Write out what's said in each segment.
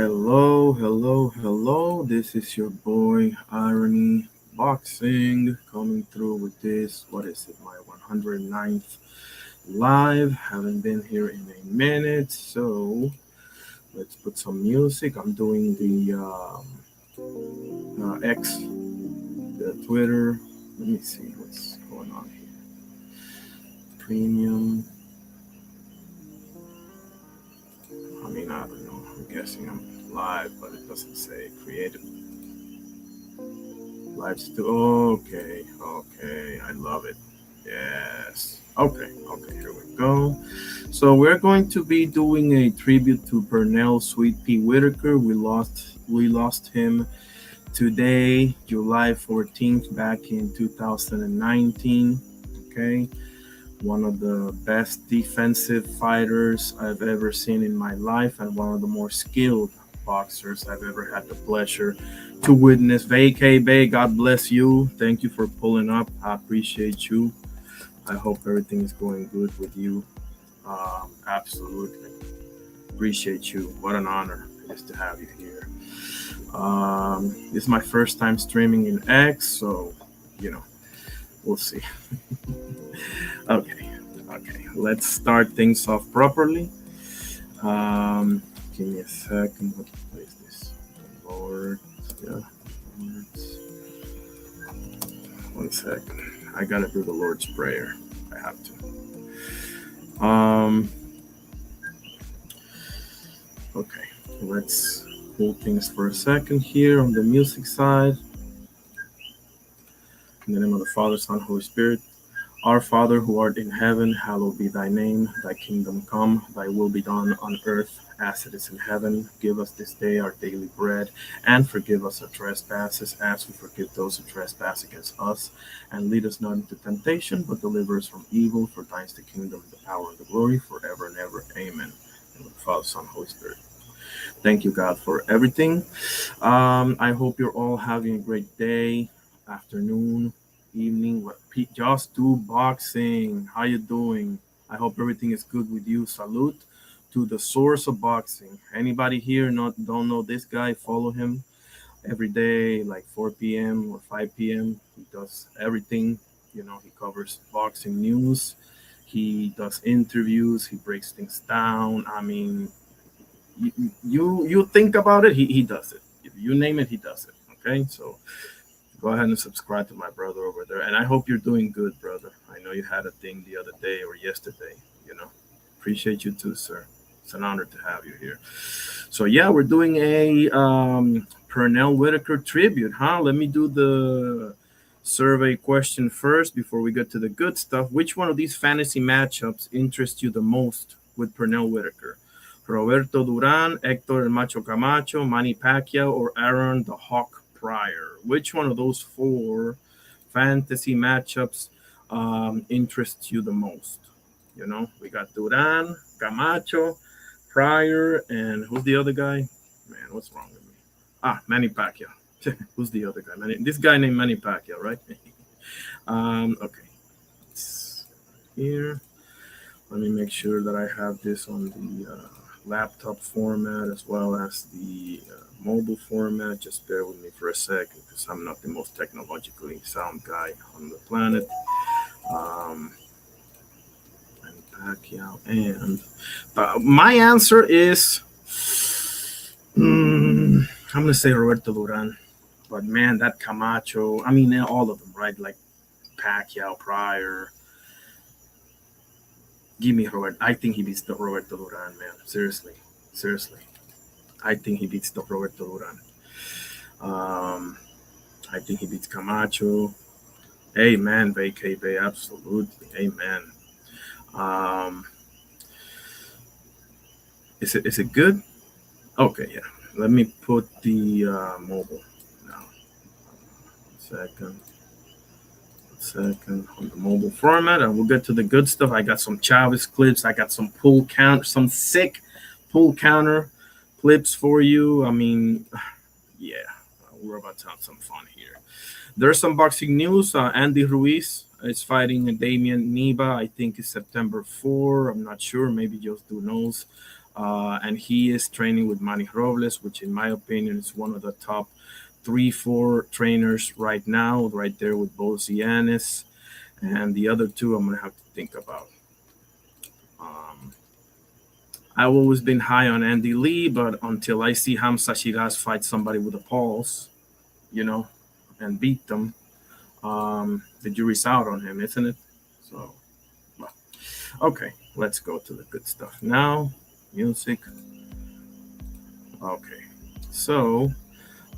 Hello, hello, hello. This is your boy Irony Boxing coming through with this. What is it? My 109th live. Haven't been here in a minute, so let's put some music. I'm doing the X, the Twitter. Let me see what's going on here. Premium. I don't know. I'm guessing I'm live, but it doesn't say created. Live still okay. I love it. Yes. Okay, here we go. So we're going to be doing a tribute to Pernell Sweet Pea Whitaker. We lost him today, July 14th, back in 2019. Okay. One of the best defensive fighters I've ever seen in my life, and one of the more skilled boxers I've ever had the pleasure to witness. Vacay Bay, God bless you. Thank you for pulling up. I appreciate you. I hope everything is going good with you. Absolutely. Appreciate you. What an honor it is to have you here. This is my first time streaming in X, so, we'll see. Okay. Let's start things off properly. Give me a second. What is this? Lord. Yeah. One second. I gotta do the Lord's Prayer. I have to. Okay. Let's hold things for a second here on the music side. In the name of the Father, Son, Holy Spirit. Our Father, who art in heaven, hallowed be thy name. Thy kingdom come, thy will be done on earth as it is in heaven. Give us this day our daily bread, and forgive us our trespasses as we forgive those who trespass against us. And lead us not into temptation, but deliver us from evil. For thine is the kingdom, the power, and the glory, forever and ever. Amen. And with the Father, Son, Holy Spirit. Thank you, God, for everything. I hope you're all having a great day, afternoon, evening. Just do boxing. How you doing? I hope everything is good with you. Salute to the source of boxing. Anybody here don't know this guy? Follow him every day, like 4 p.m. or 5 p.m. He does everything. He covers boxing news. He does interviews. He breaks things down. You think about it, he does it. If you name it, he does it. Okay, so go ahead and subscribe to my brother over there, and I hope you're doing good, brother. I know you had a thing the other day or yesterday. Appreciate you too, sir. It's an honor to have you here. So yeah, we're doing a Pernell Whitaker tribute, huh? Let me do the survey question first before we get to the good stuff. Which one of these fantasy matchups interests you the most with Pernell Whitaker? Roberto Duran, Hector El Macho Camacho, Manny Pacquiao, or Aaron the Hawk Pryor? Which one of those four fantasy matchups interests you the most? We got Duran, Camacho, Pryor, and who's the other guy? Man, what's wrong with me? Manny Pacquiao. Who's the other guy? This guy named Manny Pacquiao, right? Okay. It's here. Let me make sure that I have this on the laptop format as well as the mobile format. Just bear with me for a second because I'm not the most technologically sound guy on the planet. And Pacquiao and my answer is I'm gonna say Roberto Duran, but man, that Camacho. All of them, right? Like Pacquiao, Pryor. Give me Robert. I think he beats the Roberto Duran, man. Seriously. I think he beats the Roberto Duran. I think he beats Camacho. Amen, Vacay Bay. Absolutely. Amen. Is it good? Okay, yeah. Let me put the mobile now. Second on the mobile format, and we'll get to the good stuff. I got some Chavez clips. I got some some sick pull counter clips for you. Yeah, we're about to have some fun here. There's some boxing news. Andy Ruiz is fighting Damian Niba. I think it's September 4. I'm not sure. Maybe just who knows. and he is training with Manny Robles, which in my opinion is one of the top 3-4 trainers right now, right there with both Zianis, and the other two I'm gonna have to think about. I've always been high on Andy Lee, but until I see Hamza Shiraz fight somebody with a pulse, and beat them, the jury's out on him, isn't it? So, well, okay, let's go to the good stuff now. Music. Okay, so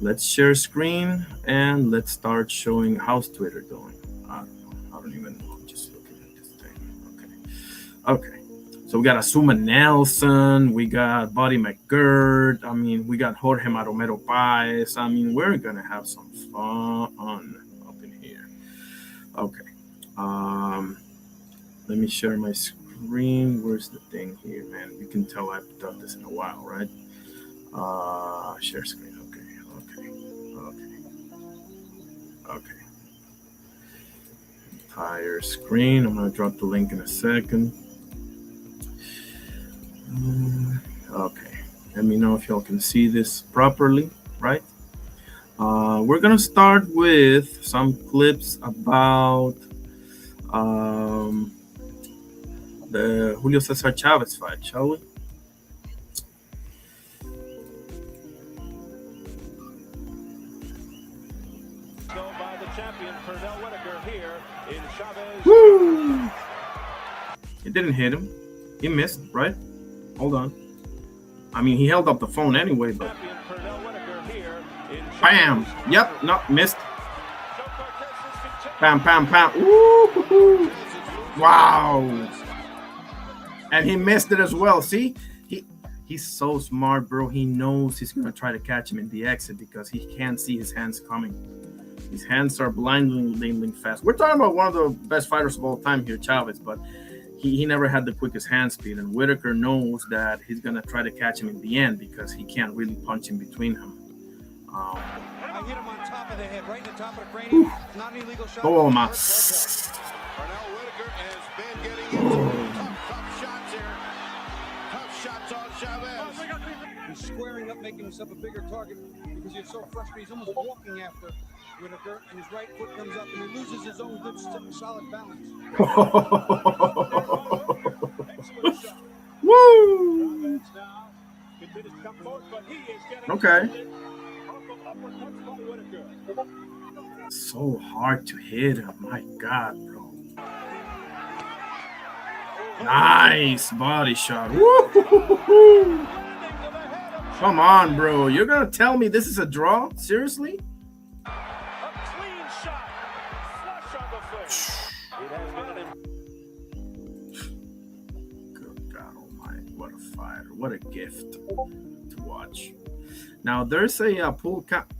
let's share screen and let's start showing how's Twitter doing. I don't even know. I'm just looking at this thing. Okay. So we got Asuma Nelson, we got Buddy McGirt. I mean, we got Jorge Maromero Paez. I mean, we're gonna have some fun up in here. Okay. Let me share my screen. Where's the thing here, man? You can tell I've done this in a while, right? Share screen. Okay. Entire screen. I'm gonna drop the link in a second. Okay. Let me know if y'all can see this properly, right? We're gonna start with some clips about the Julio Cesar Chavez fight, shall we? By the champion Pernell Whitaker here in Chavez. Woo! It didn't hit him. He missed, right? Hold on. I mean, he held up the phone anyway, but bam! Yep, no, missed. Bam, bam, bam. Ooh, wow! And he missed it as well. See, he's so smart, bro. He knows he's gonna try to catch him in the exit because he can't see his hands coming. His hands are blindingly fast. We're talking about one of the best fighters of all time here, Chavez, but he never had the quickest hand speed, and Whitaker knows that he's going to try to catch him in the end because he can't really punch in between him. I hit him on top of the head, right in the top of the cranium. Not an illegal shot. Oh, my. Pernell Whitaker has been getting tough shots here. Tough shots on Chavez. He's squaring up, making himself a bigger target because he's so frustrated. He's almost walking after Whitaker, and his right foot comes up, and he loses his own good, solid balance. Woo! Okay. So hard to hit him. My God, bro. Nice body shot. Woo! Come on, bro. You're going to tell me this is a draw? Seriously? Good God almighty. What a fighter. What a gift to watch. Now, there's a pull count.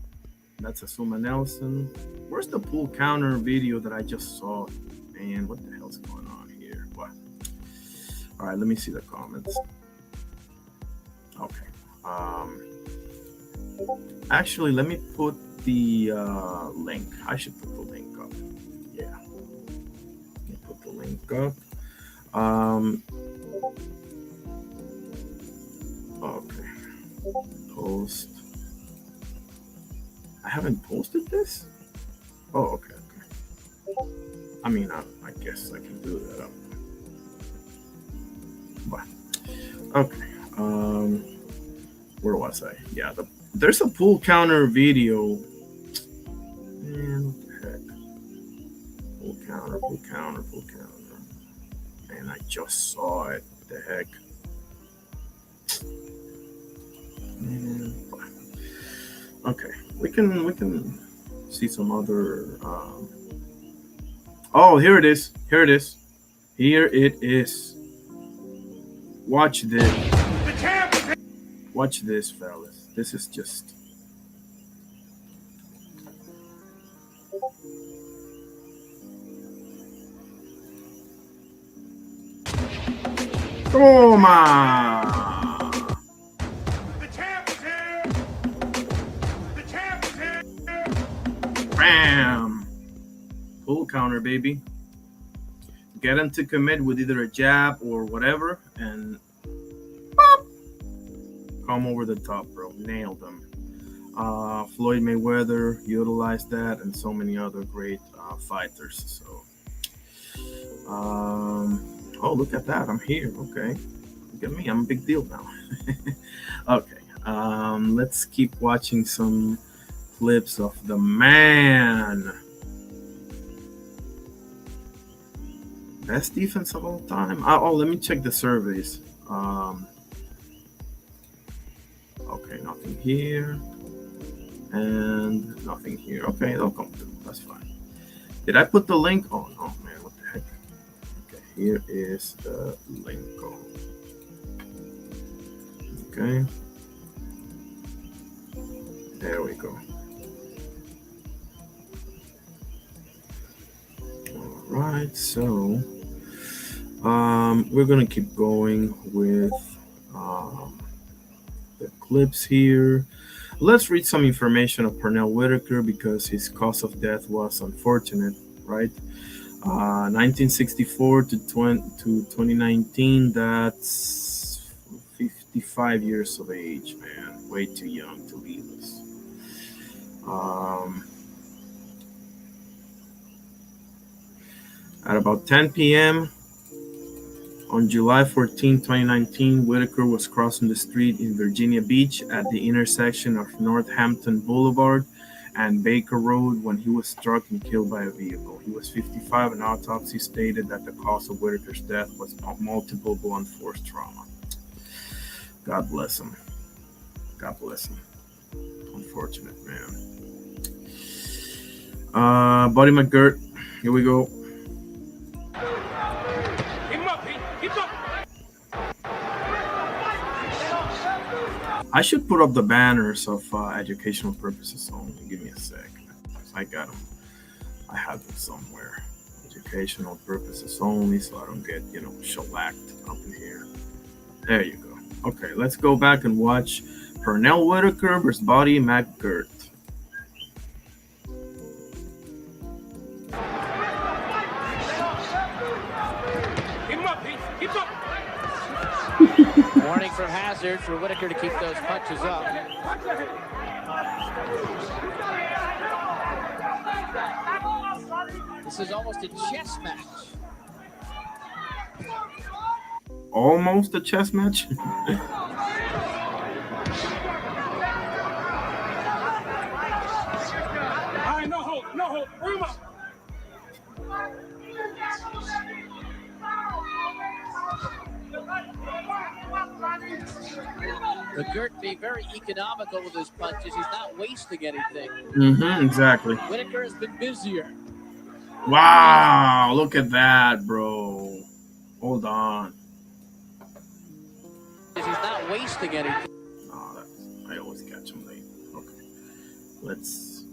That's Asuma Nelson. Where's the pull counter video that I just saw? Man, what the hell's going on here? What? All right, let me see the comments. Okay. Actually, let me put the link. I should put the link up. Yeah. Let me put the link up. Okay. Post. I haven't posted this? Oh, okay. I mean, I guess I can do that up. But, okay. Where was I? Yeah, there's a pull counter video. Man, what the heck? Pull counter. Man, I just saw it. What the heck? Man. Okay, we can see some other. Oh, here it is. Here it is. Watch this. Watch this, fellas. This is just. Toma! The champ is here! The champ is here! Bam! Pull counter, baby. Get him to commit with either a jab or whatever, and pop! come over the top, bro. Nailed them. Floyd Mayweather utilized that, and so many other great fighters. So, oh, look at that! I'm here. Okay, look at me. I'm a big deal now. Okay, let's keep watching some clips of the man. Best defense of all time. Oh, let me check the surveys. Okay, nothing here. And nothing here. Okay, they'll come through. That's fine. Did I put the link? Oh, no, man. What the heck? Okay, here is the link. Okay. There we go. All right, so we're going to keep going with the clips here. Let's read some information of Pernell Whitaker because his cause of death was unfortunate, right? 1964 to 2019, that's 55 years of age, man. Way too young to leave us. At about 10 p.m. on July 14, 2019, Whitaker was crossing the street in Virginia Beach at the intersection of Northampton Boulevard and Baker Road when he was struck and killed by a vehicle. He was 55, and autopsy stated that the cause of Whitaker's death was multiple blunt force trauma. God bless him. God bless him. Unfortunate, man. Buddy McGirt, here we go. I should put up the banners of educational purposes only. Give me a sec. I got them. I have them somewhere. Educational purposes only, so I don't get, shellacked up in here. There you go. Okay, let's go back and watch Pernell Whitaker versus Buddy McGirt. Warning from Hazard for Whitaker to keep those punches up. This is almost a chess match. Almost a chess match? No hold, no hold. Bring him up. McGirt being very economical with his punches. He's not wasting anything. Exactly. Whitaker has been busier. Wow, look at that, bro. Hold on. He's not wasting anything. Oh, I always catch him late. Okay. Let's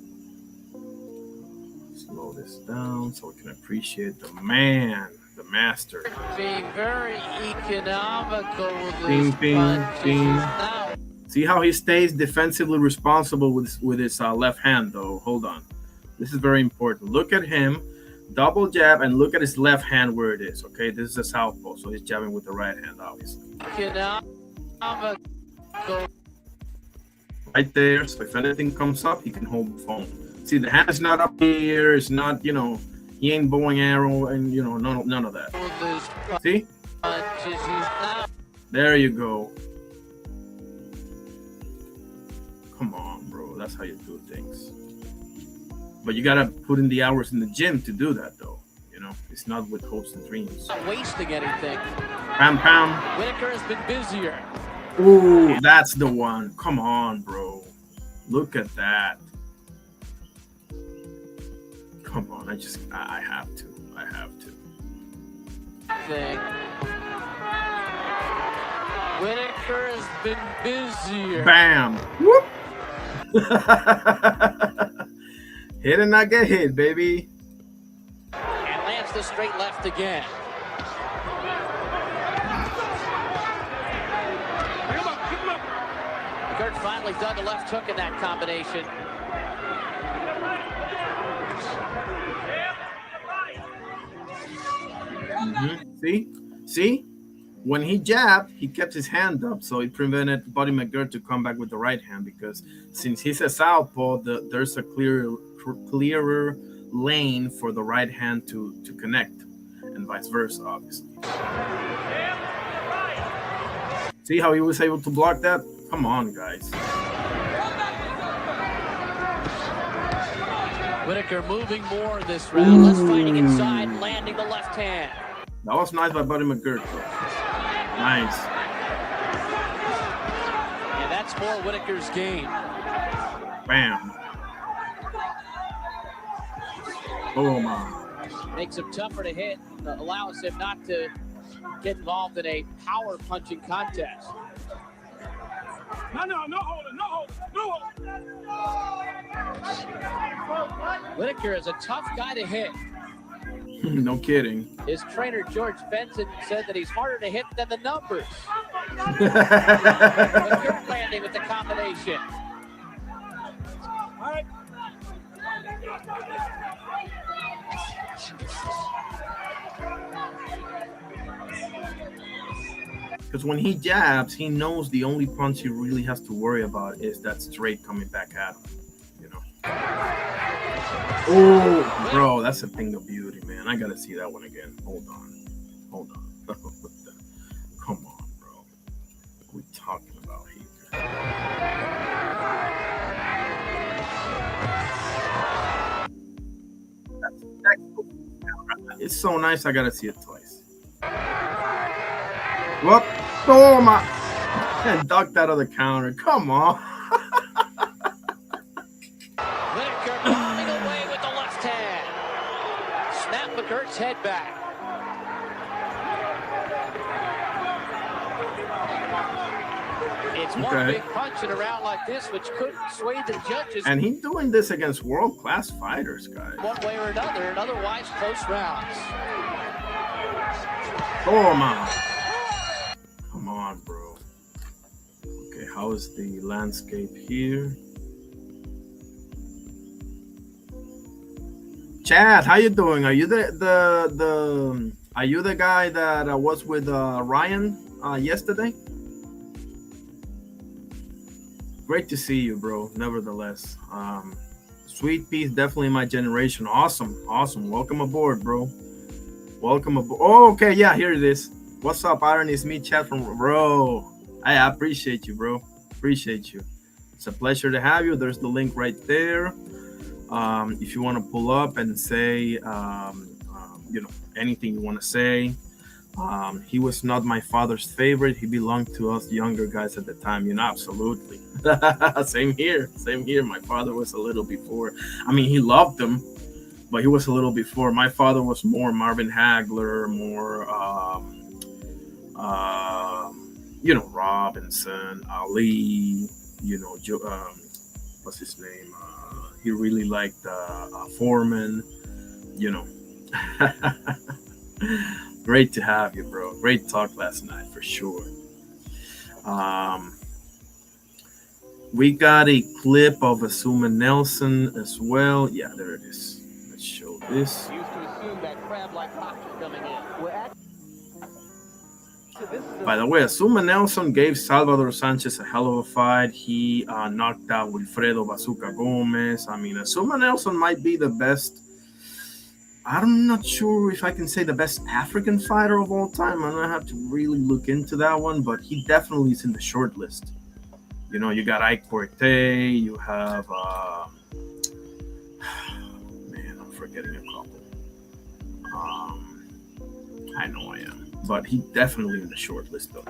slow this down so we can appreciate the man, the master. Being very economical with Bing, his punches. bing. He's not. See how he stays defensively responsible with his left hand, though. Hold on. This is very important. Look at him. Double jab, and look at his left hand where it is, okay? This is a southpaw, so he's jabbing with the right hand, obviously. Economical. Right there, so if anything comes up, he can hold the phone. See, the hand is not up here. It's not, he ain't bowing arrow, and, none of that. See? Punches. He's not. There you go. Come on, bro. That's how you do things. But you gotta put in the hours in the gym to do that, though. It's not with hopes and dreams. Not wasting anything. Pam, pam. Whitaker has been busier. Ooh, that's the one. Come on, bro. Look at that. Come on, I have to. Whitaker has been busier. Bam. Whoop. Hit and not get hit, baby. And lands the straight left again. McGirt finally dug a left hook in that combination. See? When he jabbed, he kept his hand up, so it prevented Buddy McGirt to come back with the right hand because since he's a southpaw, there's a clearer lane for the right hand to connect, and vice versa, obviously. See how he was able to block that? Come on, guys. Whitaker moving more this round. Less fighting inside, landing the left hand. That was nice by Buddy McGirt. Nice. And that's more Whitaker's game. Bam. Oh, my. Makes him tougher to hit, allows him not to get involved in a power punching contest. No holding. Whitaker is a tough guy to hit. No kidding. His trainer, George Benson, said that he's harder to hit than the numbers. McGirt landing with the combination. All right. Because when he jabs, he knows the only punch he really has to worry about is that straight coming back at him. You know. Oh, bro, that's a thing of beauty, man. I gotta see that one again. Hold on. Come on, bro. What are we talking about here? It's so nice. I gotta see it twice. Whoop! Oh my! And ducked out of the counter. Come on. Whitaker coming away with the left hand. Snap McGirt's head back. It's one big punch in a round like this, which could sway the judges. And he's doing this against world-class fighters, guys. One way or another, and otherwise close rounds. Oh my! Come on, bro. Okay, how is the landscape here? Chad, how you doing? Are you are you the guy that was with Ryan yesterday? Great to see you, bro. Nevertheless, Sweet Pea's definitely my generation. Awesome. Welcome aboard, bro. Welcome aboard. Oh, okay, yeah, here it is. What's up, Iron? It's me, Chad from bro. I appreciate you, bro. Appreciate you. It's a pleasure to have you. There's the link right there. If you want to pull up and say, anything you want to say. He was not my father's favorite. He belonged to us younger guys at the time. Absolutely. Same here. My father was a little before. I mean, he loved them, but he was a little before. My father was more Marvin Hagler, more, Robinson, Ali, what's his name? He really liked Foreman, Great to have you, bro. Great talk last night, for sure. We got a clip of Asuma Nelson as well. Yeah, there it is. Let's show this. Used to assume that crab-like posture coming in. By the way, Asuma Nelson gave Salvador Sanchez a hell of a fight. He knocked out Wilfredo Bazooka Gomez. I mean, Asuma Nelson might be the best. I'm not sure if I can say the best African fighter of all time. I'm gonna have to really look into that one, but he definitely is in the short list. You got Ike Corte, you have man, I'm forgetting a couple. I know I am, but he definitely in the short list though.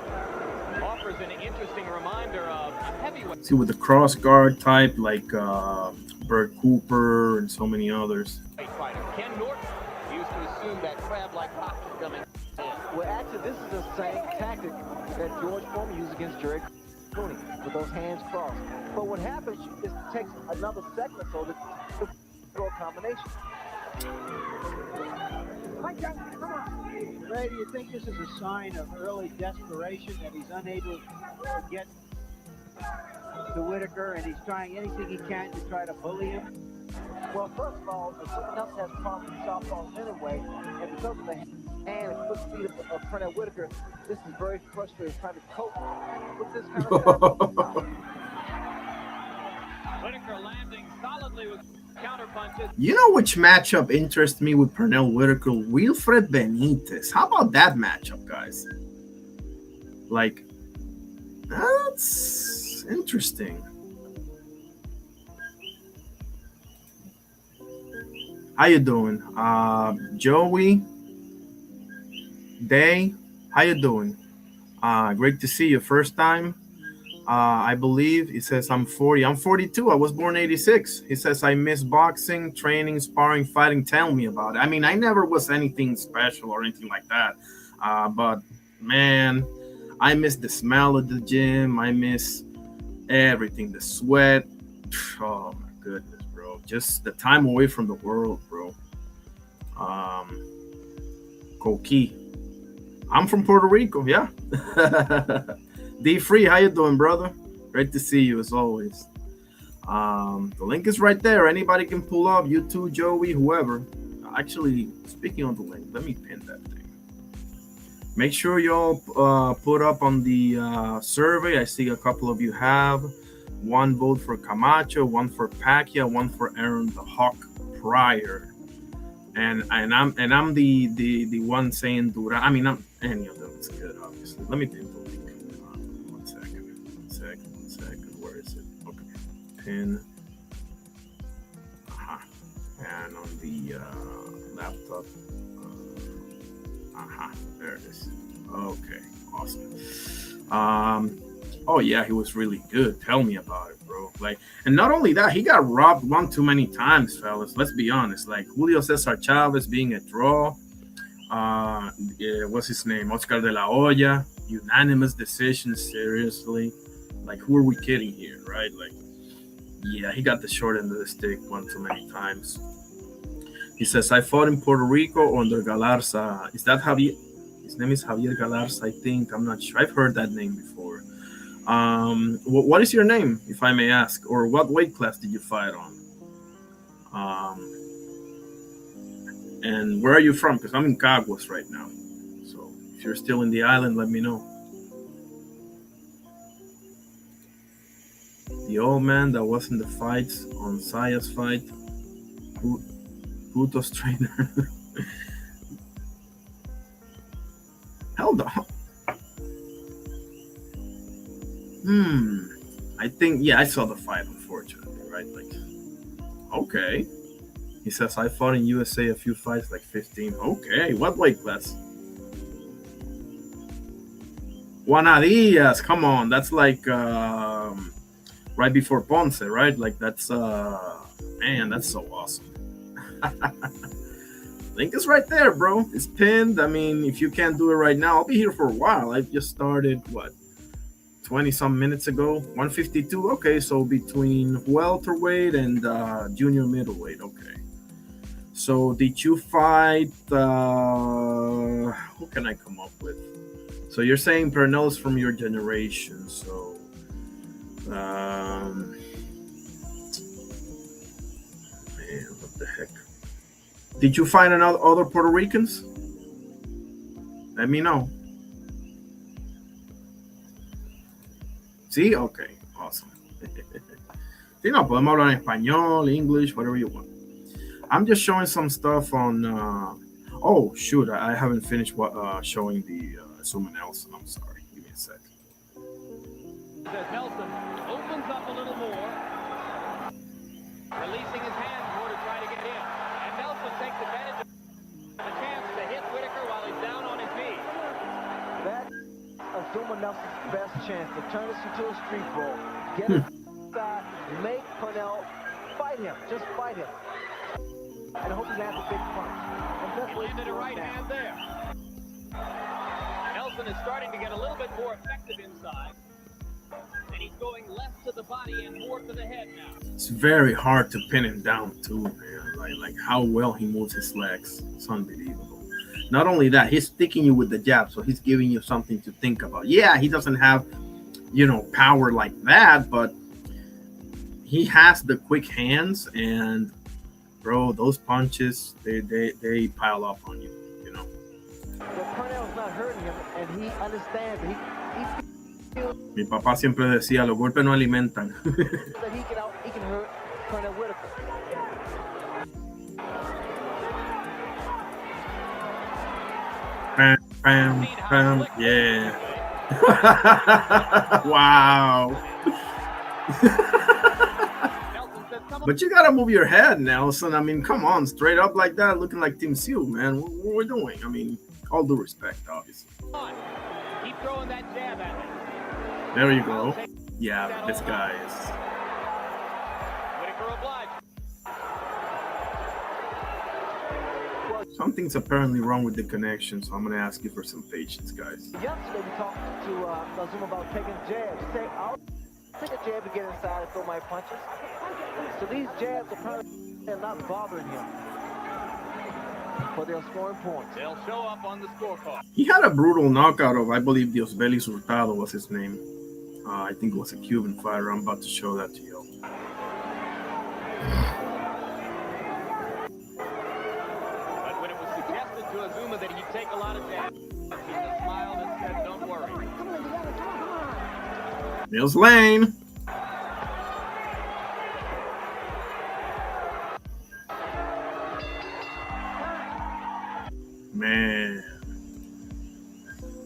Offers an interesting reminder of heavyweight. See, with the cross guard type like Bert Cooper and so many others. Ken Norton used to assume that crab-like posture coming in. Well, actually, this is the same tactic that George Foreman used against Jerry Cooney with those hands crossed. But what happens is it takes another second or so to throw a combination. Come on. Ray, do you think this is a sign of early desperation that he's unable to get to Whitaker and he's trying anything he can to try to bully him? Well, first of all, the Nelson has problems with southpaws anyway, and because of the hand and foot speed of Pernell Whitaker. This is very frustrating trying to cope with this kind of stuff. Whitaker landing solidly with counter punches. You know which matchup interests me with Pernell Whitaker? Wilfred Benitez. How about that matchup, guys? Like, that's interesting. How you doing? Joey, Day, how you doing? Great to see you. First time. I believe he says I'm 40. I'm 42. I was born 86. He says I miss boxing, training, sparring, fighting. Tell me about it. I mean, I never was anything special or anything like that. But man, I miss the smell of the gym. I miss everything. The sweat. Oh my goodness, bro. Just the time away from the world, bro. Coqui. I'm from Puerto Rico. Yeah. D Free, how you doing, brother? Great to see you as always. The link is right there. Anybody can pull up. You too, Joey, whoever. Actually, speaking of the link, let me pin that thing. Make sure y'all put up on the survey. I see a couple of you have. One vote for Camacho, one for Pacquiao, one for Aaron the Hawk Pryor. And I'm the one saying Duran. I mean, any of them is good, obviously. Let me pin the link. One second. Where is it? Okay. Pin. And on the laptop. There it is. Okay. Awesome. Oh yeah, he was really good. Tell me about it, bro. Like, and not only that, he got robbed one too many times, fellas. Let's be honest. Like Julio Cesar Chavez being a draw. What's his name? Oscar de la Hoya. Unanimous decision. Seriously. Like, who are we kidding here, right? Like, yeah, he got the short end of the stick one too many times. He says, I fought in Puerto Rico under Galarza. Is that Javier? His name is Javier Galarza, I think. I'm not sure. I've heard that name before. What is your name, if I may ask? Or what weight class did you fight on? And where are you from? Because I'm in Caguas right now. So if you're still in the island, let me know. The old man that was in the fights on Saya's fight. Puto's trainer. Hold on. I think, yeah, I saw the fight, unfortunately, right? Like, okay. He says, I fought in USA a few fights, like 15. Okay, what weight class? Juanadillas, come on. That's like right before Ponce, right? Like, that's, man, that's so awesome. Link is right there, bro. It's pinned. I mean, if you can't do it right now, I'll be here for a while. I've just started, 20 some minutes ago. 152. Okay, so between welterweight and junior middleweight. Okay. So did you fight? Who can I come up with? So you're saying Pernell is from your generation. So man, what the heck? Did you find other Puerto Ricans? Let me know. Sí, okay, awesome. Sí, no, podemos hablar en español, English, whatever you want. I'm just showing some stuff on. Oh shoot, I haven't finished showing the Zuma Nelson. I'm sorry. Give me a sec. As Nelson opens up a little more, releasing his hands more to try to get in. And Nelson takes advantage of the chance to hit Whitaker while he's down on his feet. That's Zuma Nelson's best chance to turn this into a street brawl. Get inside, make Pernell fight him. Just fight him. And I hope he lands a big punch. And that's what Landed a right hand there. Nelson is starting to get a little bit more effective inside. And he's going less to the body and more to the head now. It's very hard to pin him down too, man. Like how well he moves his legs. It's unbelievable. Not only that, he's sticking you with the jab, so he's giving you something to think about. Yeah, he doesn't have, power like that, but he has the quick hands, and bro, those punches they pile up on you. not hurting him, and he understands. He feels Mi papá siempre decía, los golpes no alimentan. that he can hurt Pernell Whitaker. Bam, bam, bam, yeah. Wow. But you gotta move your head, Nelson. I mean, come on, straight up like that, looking like Tim Seal, man. What are we doing? I mean, all due respect, obviously. Keep throwing that jab at me. There you go. Yeah, this guy is. Whitaker obliged. Something's apparently wrong with the connection, so I'm gonna ask you for some patience, guys. Yesterday we talked to Zoom about taking jabs. He said, I'll take a jab to get inside and throw my punches. So these jabs are probably not bothering him. But they're scoring points. They'll show up on the scorecard. He had a brutal knockout of, I believe, Diosbelis Hurtado was his name. I think it was a Cuban fighter. I'm about to show that to you. But when it was suggested to Azuma that he'd take a lot of jabs, he just smiled and said, don't worry. Mills Lane. Man,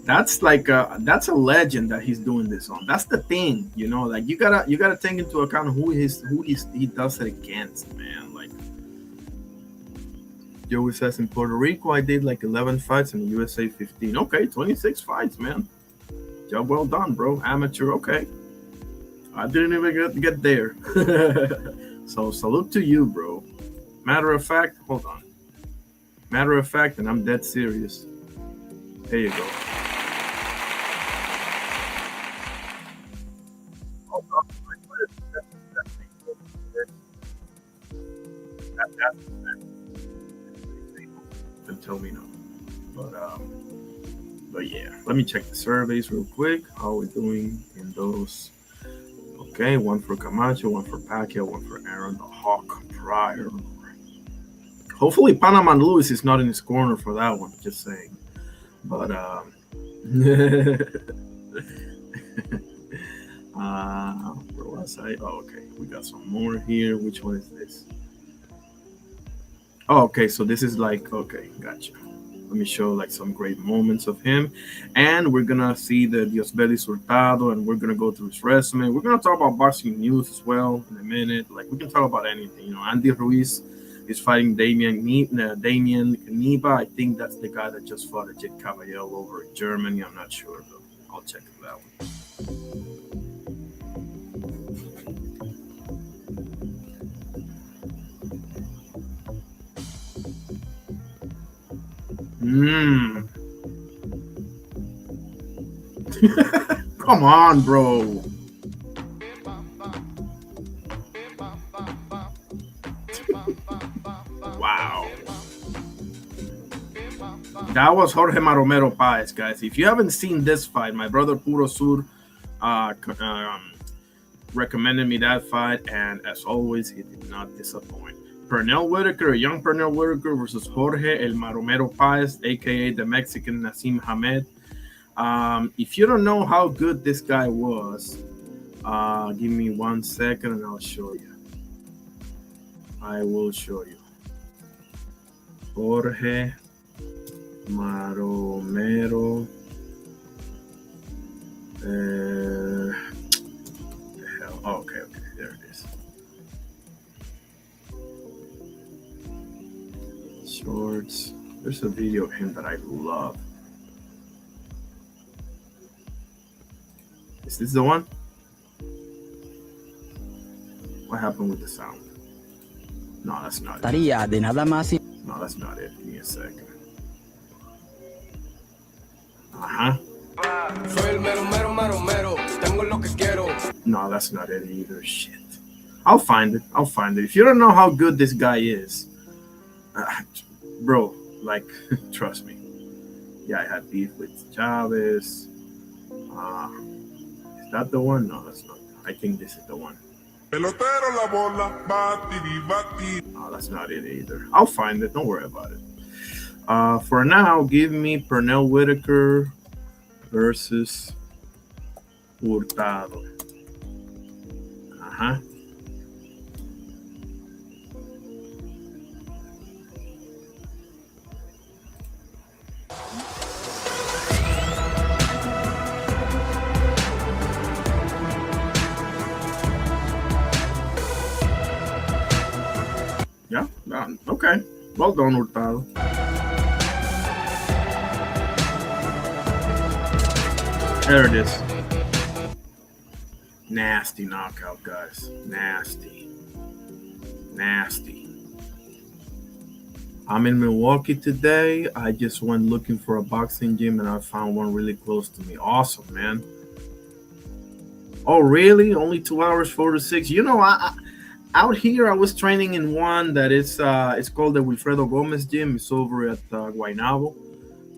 that's like that's a legend that he's doing this on. That's the thing, you know. Like you gotta take into account who he does it against, man. Like Joey says, in Puerto Rico, I did like 11 fights, in the USA 15. Okay, 26 fights, man. Job well done, bro. Amateur, okay. I didn't even get there. So salute to you, bro. Matter of fact, hold on. Matter of fact, and I'm dead serious. There you go. Don't tell me no. But yeah, let me check the surveys real quick. How are we doing in those? Okay, one for Camacho, one for Pacquiao, one for Aaron the Hawk Pryor. Hopefully Panama Lewis is not in his corner for that one, just saying. But where was I? Oh, okay. We got some more here. Which one is this? Oh, okay. So this is like, okay, gotcha. Let me show like some great moments of him. And we're gonna see the Diosbelis Hurtado, and we're gonna go through his resume. We're gonna talk about boxing news as well in a minute. Like we can talk about anything. You know, Andy Ruiz is fighting Damian Niba. I think that's the guy that just fought Jet Caballero over in Germany. I'm not sure, though. I'll check that one. Come on, bro. Wow. That was Jorge Maromero Paez, guys. If you haven't seen this fight, my brother Puro Sur recommended me that fight, and as always, he did not disappoint. Pernell Whitaker, young Pernell Whitaker versus Jorge El Maromero Paez, aka the Mexican Nassim Hamed. If you don't know how good this guy was, give me 1 second and I'll show you. I will show you. Jorge Maromero. The hell? Oh, okay, there it is. Shorts. There's a video of him that I love. Is this the one? What happened with the sound? No, that's not it. No, that's not it. Give me a second. No, that's not it either. Shit. I'll find it. If you don't know how good this guy is, bro, like, trust me. Yeah, I had beef with Chavez. Is that the one? No, that's not. I think this is the one. No, that's not it either. I'll find it. Don't worry about it. For now, give me Pernell Whitaker versus Hurtado. Uh-huh. Yeah. Okay. Well done, Hurtado. There it is. Nasty knockout, guys. Nasty. Nasty. I'm in Milwaukee today. I just went looking for a boxing gym and I found one really close to me. Awesome, man. Oh, really? Only 2 hours, 4 to 6. Out here I was training in one that is it's called the Wilfredo Gomez gym. It's over at Guaynabo.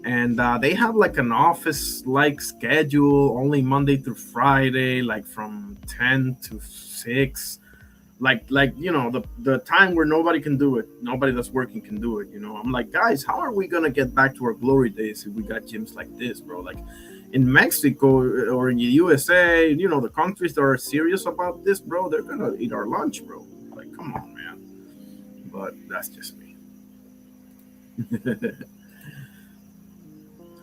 And they have like an office like schedule only Monday through Friday, like from 10 to 6, like the time where nobody can do it, nobody that's working can do it. I'm like, guys, how are we gonna get back to our glory days if we got gyms like this, bro? Like in Mexico or in the USA, the countries that are serious about this, bro, they're gonna eat our lunch, bro. Like, come on, man. But that's just me.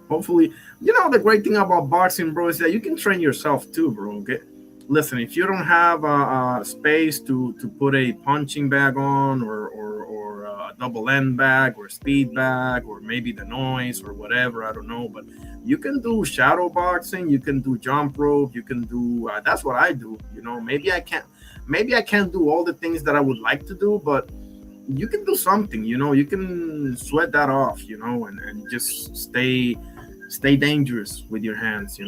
Hopefully, the great thing about boxing, bro, is that you can train yourself too, bro. Okay, listen, if you don't have space to put a punching bag on, or a double end bag, or a speed bag, or maybe the noise or whatever, I don't know, but you can do shadow boxing, you can do jump rope, you can do. That's what I do. Maybe I can't do all the things that I would like to do, but you can do something. You can sweat that off. And just stay dangerous with your hands.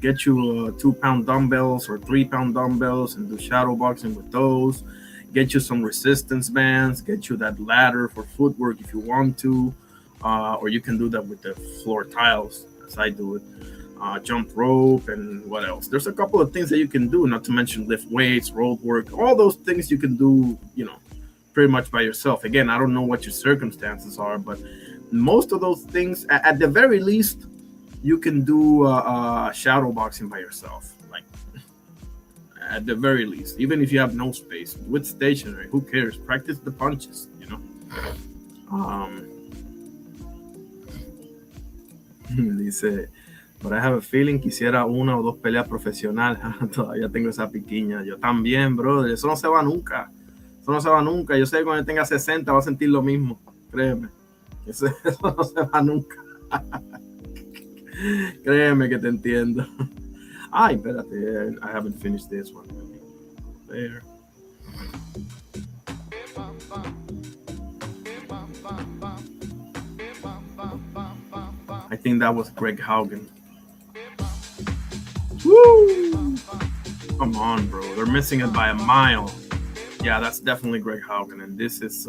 Get you 2 pound dumbbells or 3 pound dumbbells and do shadow boxing with those. Get you some resistance bands, get you that ladder for footwork if you want to, or you can do that with the floor tiles as I do it. Jump rope, and what else? There's a couple of things that you can do, not to mention lift weights, road work, all those things you can do, pretty much by yourself. Again, I don't know what your circumstances are, but most of those things, at the very least, you can do shadow boxing by yourself. Like, at the very least, even if you have no space, with stationary, who cares? Practice the punches. Dice, but I have a feeling quisiera una o dos peleas profesionales. Todavía tengo esa piquiña. Yo también, brother. Eso no se va nunca. Eso no se va nunca. Yo sé que cuando tenga 60 va a sentir lo mismo. Créeme. Eso no se va nunca. Créeme que te entiendo. Ay, espérate. I haven't finished this one. There. I think that was Greg Haugen. Woo! Come on, bro. They're missing it by a mile. Yeah, that's definitely Greg Haugen. And this is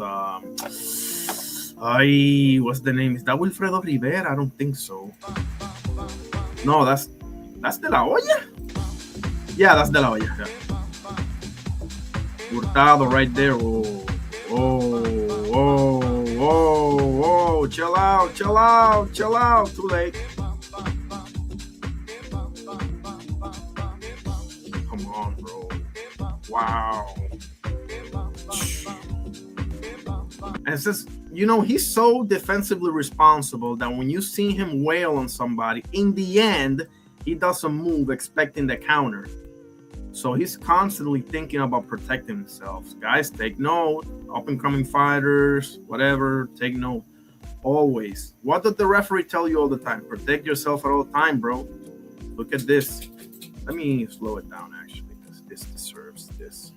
what's the name? Is that Wilfredo Rivera? I don't think so. No, that's De La Hoya? Yeah, that's De La Hoya. Yeah. Hurtado right there. Oh, chill out. Too late. Come on, bro. Wow. And it's just, he's so defensively responsible that when you see him wail on somebody, in the end, he doesn't move expecting the counter. So he's constantly thinking about protecting himself. Guys, take note. Up and coming fighters, whatever, take note. Always. What did the referee tell you all the time? Protect yourself at all time, bro. Look at this. Let me slow it down, actually, because this deserves this.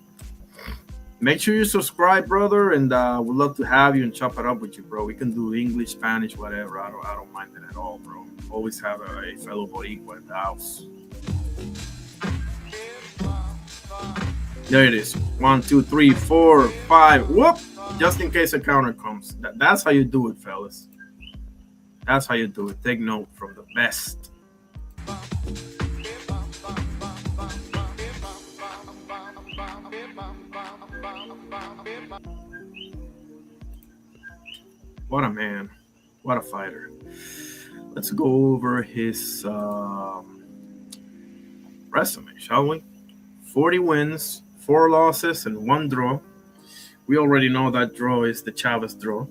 Make sure you subscribe, brother, and we'd love to have you and chop it up with you, bro. We can do English, Spanish, whatever. I don't mind it at all, bro. Always have a fellow Boricua in the house. There it is. 1, 2, 3, 4, 5. Whoop! Just in case a counter comes. That's how you do it, fellas. That's how you do it. Take note from the best. What a man. What a fighter. Let's go over his resume, shall we? 40 wins, 4 losses, and 1 draw. We already know that draw is the Chavez draw.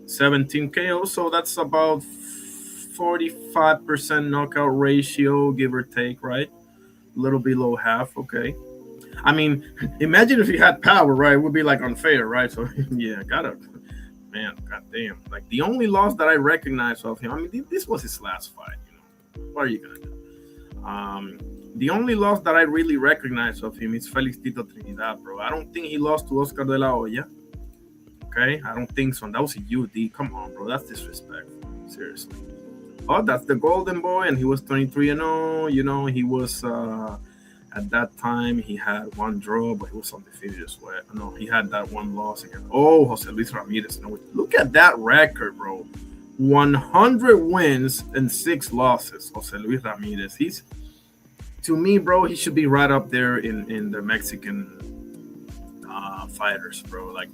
17 KO, so that's about 45% knockout ratio, give or take, right? A little below half, okay. I mean, imagine if he had power, right? It would be like unfair, right? So, yeah, gotta, man, goddamn. Like, the only loss that I recognize of him, I mean, this was his last fight, What are you gonna do? The only loss that I really recognize of him is Felix Tito Trinidad, bro. I don't think he lost to Oscar de la Hoya. Okay, I don't think so. That was a UD. Come on, bro. That's disrespectful. Seriously. Oh, that's the Golden Boy, and he was 23-0. He was at that time he had 1 draw, but he was undefeated as well. No, he had that 1 loss again. Oh, Jose Luis Ramirez. No, look at that record, bro. 100 wins and 6 losses. Jose Luis Ramirez. He's, to me, bro, he should be right up there in the Mexican fighters, bro. Like,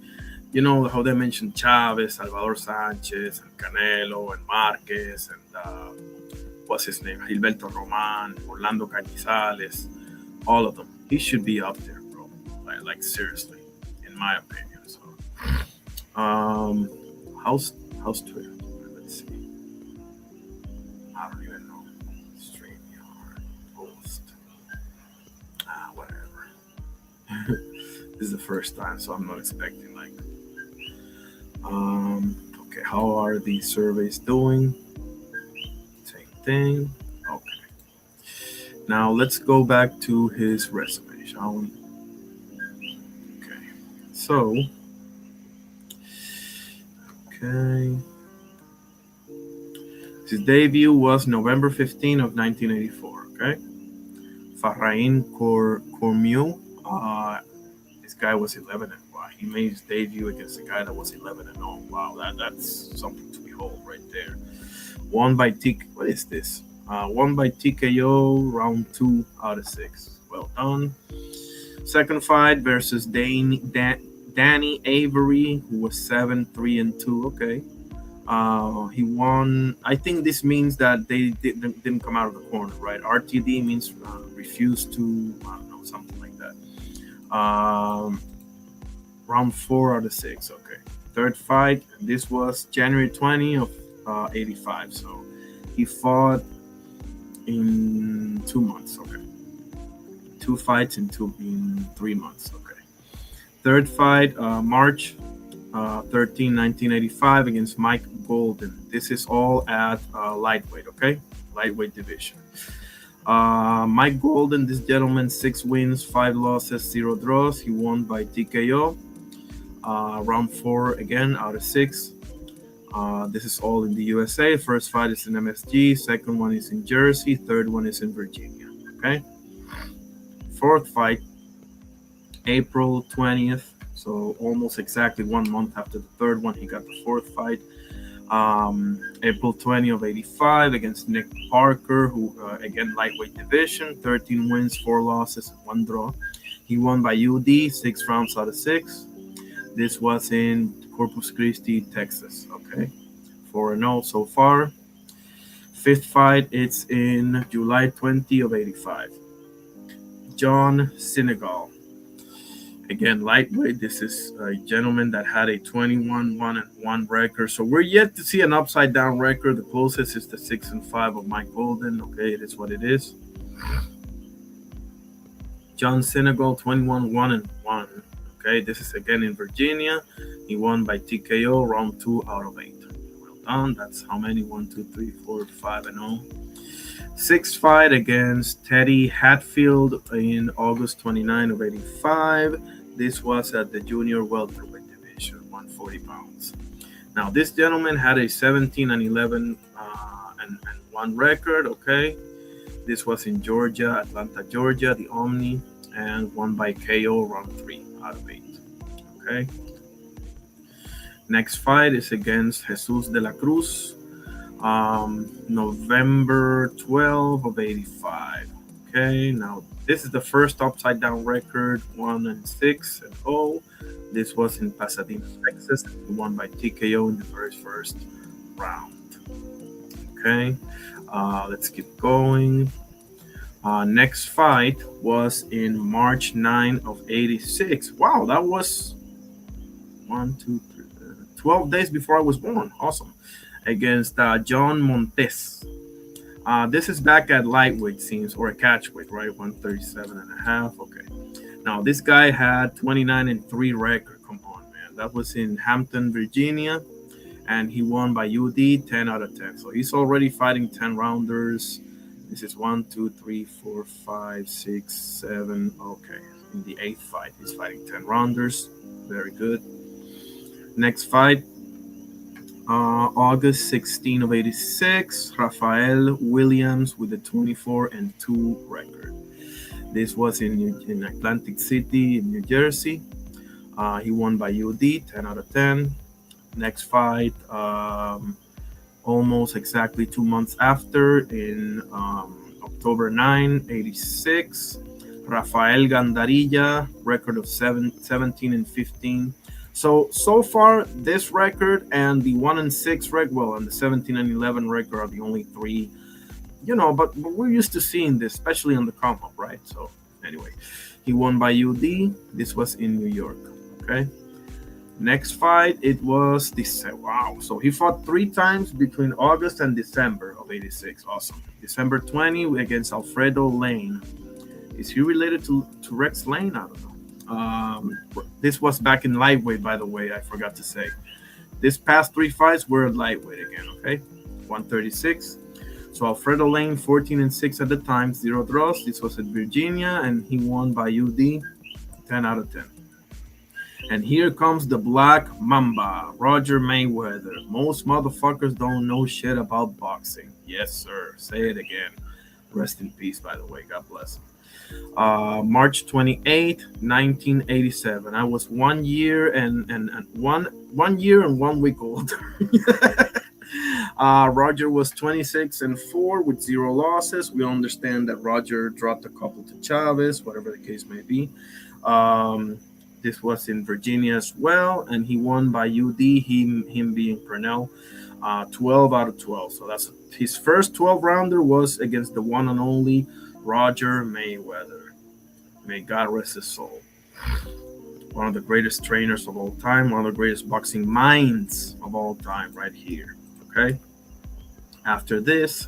how they mentioned Chavez, Salvador Sanchez, and Canelo, and Marquez, and what's his name? Gilberto Roman, Orlando Canizales, all of them. He should be up there, bro. Like seriously, in my opinion. So, how's Twitter? Let's see. I don't even know. StreamYard, post. Whatever. This is the first time, so I'm not expecting like. Okay, how are these surveys doing? Same thing. Okay. Now let's go back to his resume, shall we? Okay. So, okay. His debut was November 15 of 1984, okay? Farrain Cormier, this guy was 11 and wow, he made his debut against a guy that was 11 and 0. Wow, that's something to behold right there. Won by what is this? Won by TKO, round 2 out of 6. Well done. Second fight versus Danny Avery, who was 7-3-2. Okay. He won. I think this means that they didn't come out of the corner, right? RTD means refused to, I don't know, something like that. Round 4 out of 6. Okay. Third fight. This was January 20 of 85. So he fought in 2 months. Okay. 2 fights in 3 months. Okay. Third fight, March 13, 1985 against Mike Golden. This is all at lightweight. Okay. Lightweight division. Mike Golden, this gentleman, 6 wins, 5 losses, 0 draws. He won by TKO. Round 4 again out of 6. This is all in the USA. First fight is in MSG. Second one is in Jersey. Third one is in Virginia. Okay. Fourth fight, April 20th. So almost exactly 1 month after the third one, he got the fourth fight. April 20 of 85 against Nick Parker, who again lightweight division, 13 wins, 4 losses, 1 draw. He won by UD, 6 rounds out of 6. This was in Corpus Christi, Texas. Okay, 4-0 so far. Fifth fight, it's in July 20 of 85. John Senegal. Again, lightweight. This is a gentleman that had a 21-1-1 record. So we're yet to see an upside down record. The closest is the 6-5 of Mike Golden. Okay, it is what it is. John Senegal, 21-1-1. Okay, this is again in Virginia. He won by TKO, round 2 out of 8. Well done. That's how many? 1, 2, 3, 4, 5-0. Sixth fight against Teddy Hatfield in August 29 of 85. This was at the junior welterweight division, 140 pounds. Now, this gentleman had a 17-11 and 1 record, okay? This was in Georgia, Atlanta, Georgia, the Omni, and won by KO round 3 out of 8, okay? Next fight is against Jesus de la Cruz, November 12 of 85. Okay, now this is the first upside down record, 1-6-0. This was in Pasadena, Texas. He won by TKO in the very first round. Okay, let's keep going. Next fight was in March 9 of 86. Wow, that was 12 days before I was born. Awesome. Against John Montes. This is back at lightweight, seems, or a catchweight, right? 137 and a half. Okay. Now, this guy had 29-3 record. Come on, man. That was in Hampton, Virginia. And he won by UD 10 out of 10. So he's already fighting 10 rounders. This is 1, 2, 3, 4, 5, 6, 7. Okay. In the eighth fight, he's fighting 10 rounders. Very good. Next fight, August 16 of 86, Rafael Williams with a 24-2 record. This was in Atlantic City, in New Jersey. He won by UD 10 out of 10. Next fight, almost exactly 2 months after, in October 9, 86, Rafael Gandarilla, record of 17-15. So far, this record and the 1-6 record, well, and the 17-11 record are the only three, but we're used to seeing this, especially on the come up, right? So anyway, he won by UD. This was in New York. Okay. Next fight, it was December. Wow. So he fought 3 times between August and December of 86. Awesome. December 20 against Alfredo Lane. Is he related to Rex Lane? I don't know. This was back in lightweight, by the way. I forgot to say. This past 3 fights were lightweight again, okay? 136. So Alfredo Lane, 14-6 at the time, 0 draws. This was at Virginia, and he won by UD, 10 out of 10. And here comes the Black Mamba, Roger Mayweather. Most motherfuckers don't know shit about boxing. Yes, sir. Say it again. Rest in peace, by the way. God bless him. March 28, 1987. I was 1 year and 1 year and 1 week old. Roger was 26-4 with 0 losses. We understand that Roger dropped a couple to Chavez, whatever the case may be. This was in Virginia as well, and he won by UD, him being Pernell, 12 out of 12. So that's his first 12 rounder was against the one and only Roger Mayweather. May God rest his soul. One of the greatest trainers of all time, one of the greatest boxing minds of all time, right here. Okay. After this,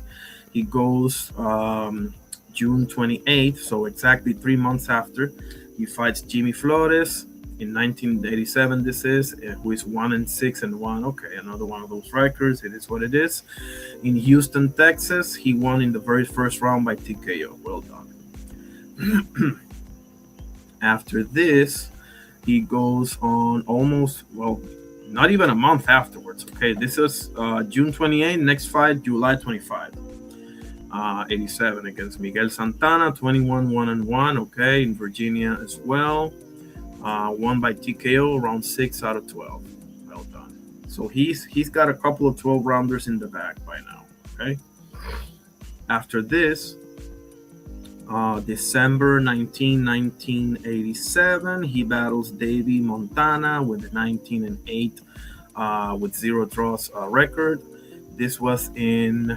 he goes June 28th, so exactly 3 months after. He fights Jimmy Flores in 1987. This is who is 1-6-1. Okay, another one of those records. It is what it is. In Houston, Texas, he won in the very first round by TKO. Well done. After this, he goes on not even a month afterwards. Okay, this is June 28. Next fight, July 25. 87 against Miguel Santana, 21-1-1. Okay, in Virginia as well. Won by TKO, round 6 out of 12. Well done. So he's got a couple of 12 rounders in the bag by now. Okay. After this, December 19, 1987, he battles Davey Montana with a 19-8 with 0 draws record. This was in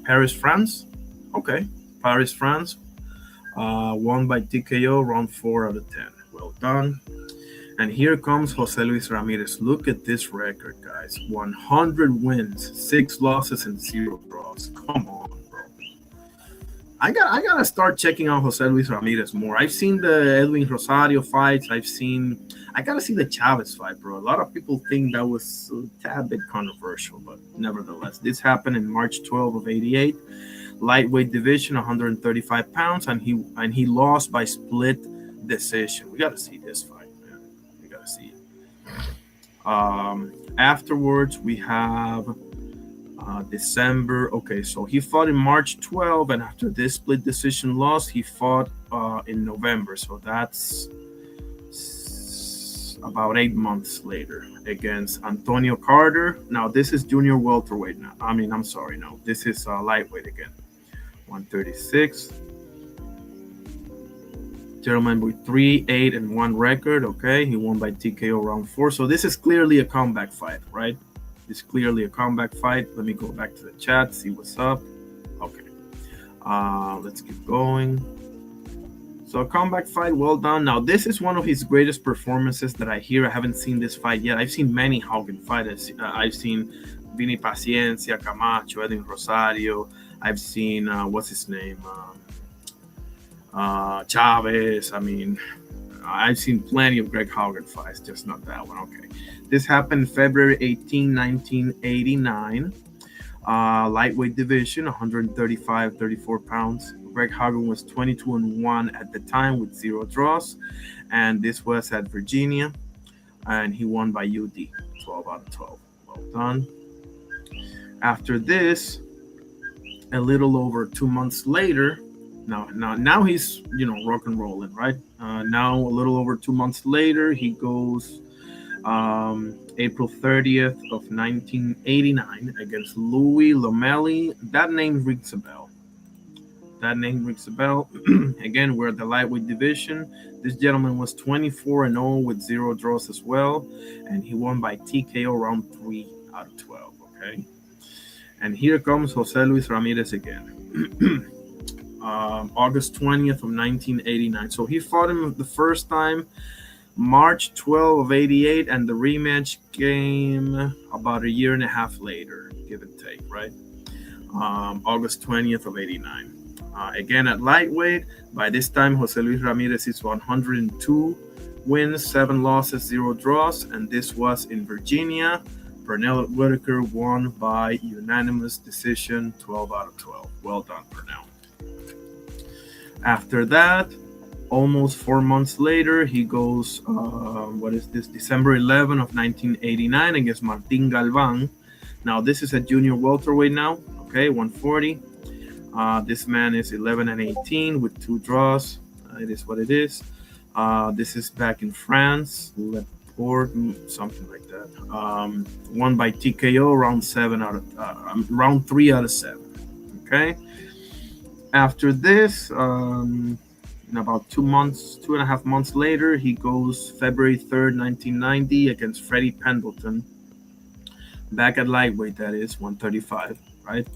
Paris, France. Okay, Paris, France. Won by TKO, round 4 out of 10. Well done. And here comes Jose Luis Ramirez. Look at this record, guys. 100 wins, 6 losses, and 0 draws. Come on, bro. I gotta start checking out Jose Luis Ramirez more. I've seen the Edwin Rosario fights. I gotta see the Chavez fight, bro. A lot of people think that was a tad bit controversial, but nevertheless, this happened in March 12 of 88. Lightweight division, 135 pounds, and he lost by split decision. We gotta see this fight, man. We gotta see it. Afterwards, we have December. Okay, so he fought in March 12, and after this split decision loss, he fought in November. So that's about 8 months later against Antonio Carter. Now this is junior welterweight. Now I'm sorry. No, this is lightweight again. 136. Gentleman with 3-8-1 record. Okay, he won by TKO round 4. So this is clearly a comeback fight, right? It's clearly a comeback fight. Let me go back to the chat, see what's up. Okay. Let's keep going. So a comeback fight, well done. Now this is one of his greatest performances that I hear. I haven't seen this fight yet. I've seen many Hogan fights. I've seen Vini Paciencia, Camacho, Edwin Rosario. I've seen what's his name, Chavez. I mean, I've seen plenty of Greg Hogan fights, just not that one. Okay, this happened February 18, 1989. Lightweight division, 135, 34 pounds. Greg Hogan was 22-1 at the time with 0 draws, and this was at Virginia, and he won by UD, 12 out of 12. Well done. After this, a little over 2 months later, now he's rock and rolling, right? Now a little over 2 months later, he goes April 30th of 1989 against Louis Lomeli. That name rings a bell. Again, we're at the lightweight division. This gentleman was 24-0 with 0 draws as well, and he won by TKO round 3 out of 12. Okay, and here comes Jose Luis Ramirez again. August 20th of 1989. So he fought him the first time March 12 of 88, and the rematch came about a year and a half later, give and take, right? August 20th of 89. Again at lightweight. By this time, Jose Luis Ramirez is 102 wins, 7 losses, 0 draws, and this was in Virginia. Pernell Whitaker won by unanimous decision, 12 out of 12. Well done, Pernell. After that, almost 4 months later, he goes, December 11 of 1989 against Martin Galvan. Now, this is a junior welterweight now, okay, 140. This man is 11-18 with 2 draws. It is what it is. This is back in France, something like that. Won by TKO round 3 out of 7. Okay. After this, in about 2.5 months later, he goes February 3rd, 1990 against Freddie Pendleton. Back at lightweight, that is 135, right?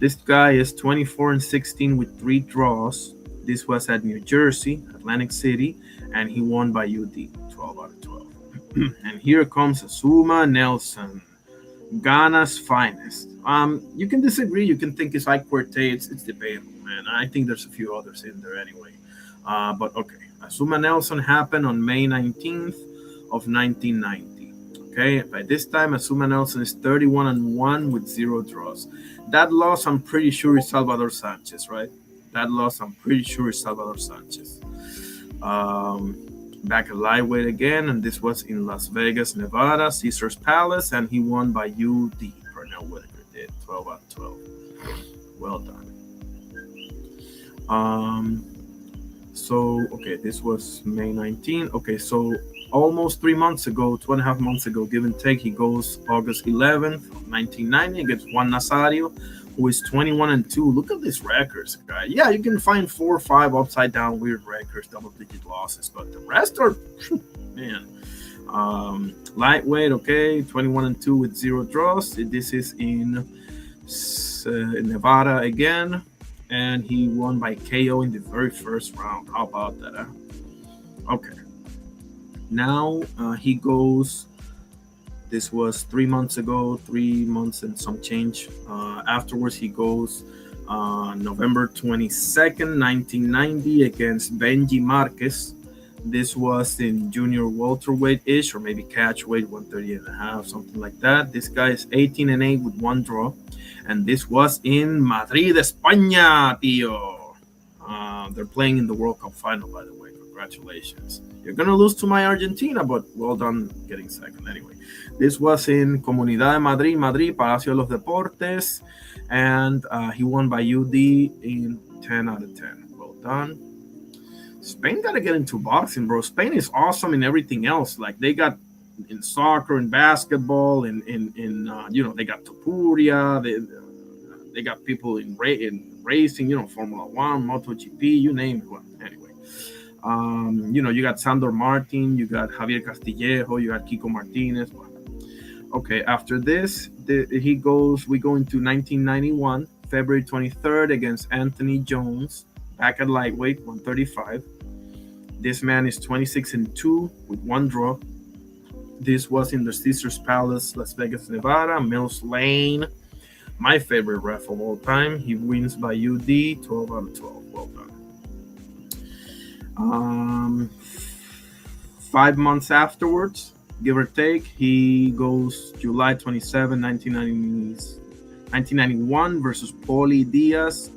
This guy is 24-16 with 3 draws. This was at New Jersey, Atlantic City, and he won by UD, 12 out of 12. And here comes Azuma Nelson, Ghana's finest. You can disagree. You can think it's like Quartet. It's debatable, man. I think there's a few others in there anyway. But okay, Azuma Nelson happened on May 19th of 1990. Okay, by this time, Azuma Nelson is 31-1 with 0 draws. That loss, I'm pretty sure, is Salvador Sanchez, right? Back at lightweight again, and this was in Las Vegas, Nevada, Caesar's Palace, and he won by UD. Pernell Whitaker did, 12 out of 12. Well done. So, okay, this was May 19. Okay, so almost 3 months ago, 2.5 months ago, give and take, he goes August 11th, 1990 against Juan Nazario, who is 21-2. Look at these records, guy. Yeah, you can find 4 or 5 upside down weird records, double-digit losses, but the rest are, man. Lightweight, okay, 21-2 with 0 draws. This is in Nevada again, and he won by KO in the very first round. How about that? Huh? Okay. Now he goes. This was 3 months ago, 3 months and some change. Afterwards, he goes November 22nd, 1990 against Benji Marquez. This was in junior welterweight-ish, or maybe catchweight, 130.5, something like that. This guy is 18-8 with 1 draw. And this was in Madrid, España, tío. They're playing in the World Cup final, by the way. Congratulations. You're going to lose to my Argentina, but well done getting second anyway. This was in Comunidad de Madrid, Palacio de los Deportes, and he won by UD in 10 out of 10. Well done. Spain got to get into boxing, bro. Spain is awesome in everything else. Like, they got in soccer and basketball, in they got Topuria, they got people in racing, Formula One, MotoGP, you name it. Well, anyway. You got Sandor Martin, you got Javier Castillejo, you got Kiko Martinez. Okay, after this, we go into 1991, February 23rd against Anthony Jones, back at lightweight, 135. This man is 26-2 with one draw. This was in the Caesars Palace, Las Vegas, Nevada, Mills Lane. My favorite ref of all time. He wins by UD, 12 out of 12. Well done. 5 months afterwards, give or take, he goes July 27, 1991 versus Paulie Diaz.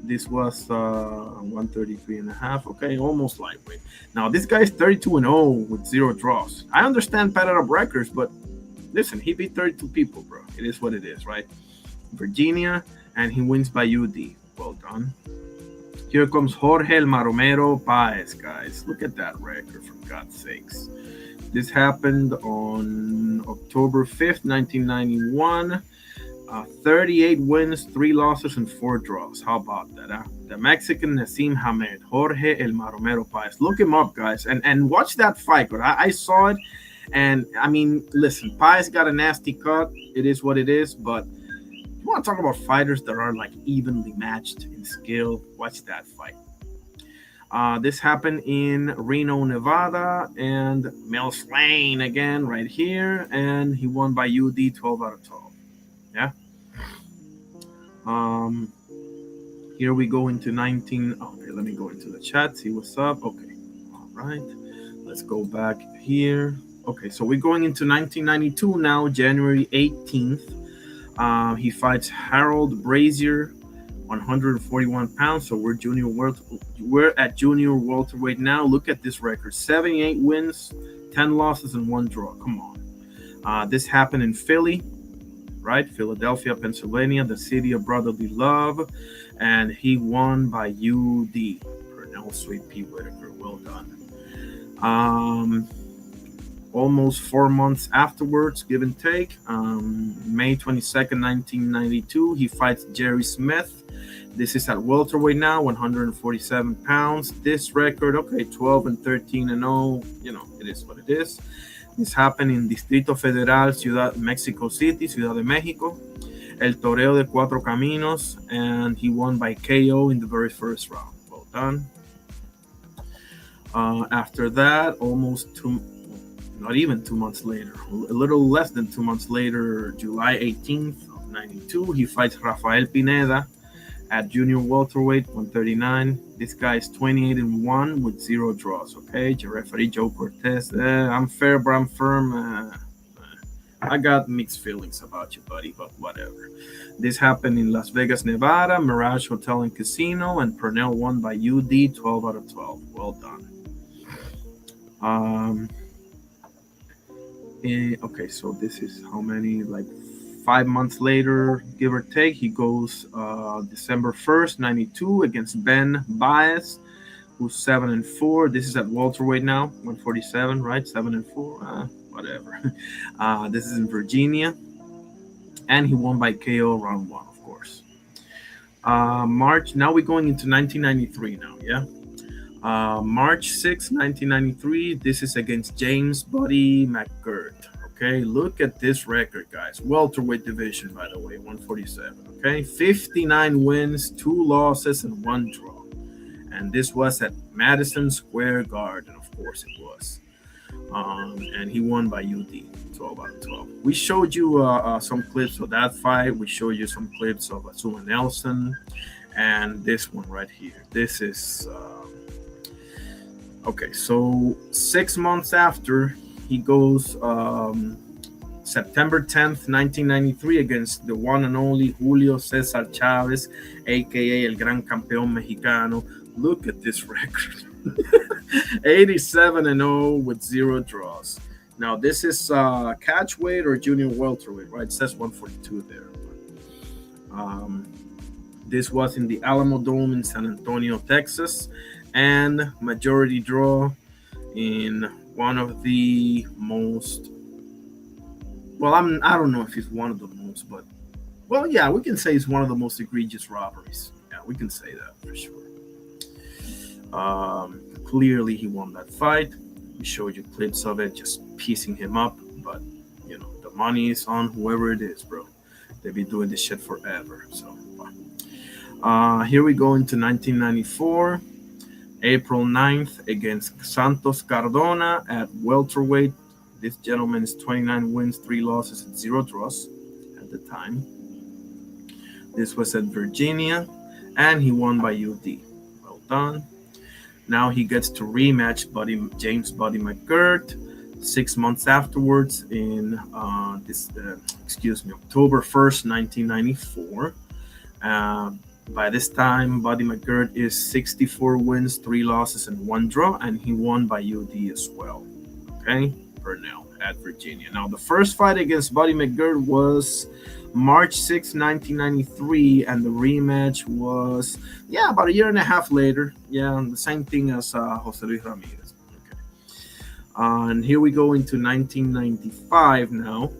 This was 133.5. Okay, almost lightweight. Now this guy is 32-0 with 0 draws. I understand padded up records, but listen, he beat 32 people, bro. It is what it is, right? Virginia, and he wins by UD. Well done. Here comes Jorge El Maromero Paez, guys. Look at that record, for God's sakes. This happened on October 5th, 1991. 38 wins, 3 losses, and 4 draws. How about that? Huh? The Mexican Nassim Hamed, Jorge El Maromero Paez. Look him up, guys, and watch that fight. But I saw it, and I mean, listen, Paez got a nasty cut. It is what it is, but you want to talk about fighters that are like evenly matched in skill, watch that fight. This happened in Reno, Nevada, and Mills Lane again right here, and he won by UD 12 out of 12. Yeah. Here we go into 19. Okay, let me go into the chat, see what's up. Okay, all right. Let's go back here. Okay, so we're going into 1992 now, January 18th. He fights Harold Brazier, 141 pounds. So we're at junior welterweight now. Look at this record: 78 wins, 10 losses, and 1 draw. Come on. This happened in Philly, right? Philadelphia, Pennsylvania, the city of brotherly love, and he won by UD. Pernell Sweet P. Whitaker. Well done. Almost 4 months afterwards, give and take, May 22nd, 1992, he fights Jerry Smith. This is at welterweight now, 147 pounds. This record, okay, 12-13-0. You know, it is what it is. This happened in Distrito Federal, Mexico City, Ciudad de Mexico. El Toreo de Cuatro Caminos, and he won by KO in the very first round. Well done. After that, not even 2 months later, a little less than 2 months later, July 18th of 92, he fights Rafael Pineda at junior welterweight, 139. This guy is 28-1 with 0 draws. Okay, your referee Joe Cortez. I'm fair, but I'm firm. I got mixed feelings about you, buddy, but whatever. This happened in Las Vegas, Nevada, Mirage Hotel and Casino, and Pernell won by UD 12 out of 12. Well done. Okay, so this is how many, like 5 months later, give or take. He goes December 1st, 92 against Ben Baez, who's 7-4. This is at welterweight now, 147, right? 7-4, whatever. This is in Virginia, and he won by KO round 1, of course. March, now we're going into 1993 now, yeah? March 6, 1993, this is against James Buddy McGirt. Okay, look at this record, guys. Welterweight division, by the way, 147. Okay, 59 wins, 2 losses, and 1 draw. And this was at Madison Square Garden, of course it was. And he won by UD, 12 out of 12. We showed you some clips of that fight. We showed you some clips of Azuma Nelson, and this one right here. This is okay. So 6 months after, he goes September 10th, 1993, against the one and only Julio Cesar Chavez, aka El Gran Campeón Mexicano. Look at this record. 87-0 with 0 draws. Now this is catch weight or junior welterweight, right? It says 142 there. This was in the Alamo Dome in San Antonio, Texas, and majority draw in one of the most, well, I don't know if it's one of the most, but, well, yeah, we can say it's one of the most egregious robberies. Yeah, we can say that for sure. Clearly he won that fight. We showed you clips of it, just piecing him up, but, you know, the money is on whoever it is, bro. They've been doing this shit forever. So, here we go into 1994, April 9th against Santos Cardona at welterweight. This gentleman is 29 wins, 3 losses, and 0 draws at the time. This was at Virginia, and he won by UD. Well done. Now he gets to rematch James Buddy McGirt 6 months afterwards in October 1st, 1994. By this time, Buddy McGirt is 64 wins, 3 losses, and 1 draw, and he won by UD as well. Okay, Pernell at Virginia. Now, the first fight against Buddy McGirt was March 6, 1993, and the rematch was, about a year and a half later. Yeah, the same thing as Jose Luis Ramirez. Okay. And here we go into 1995 now.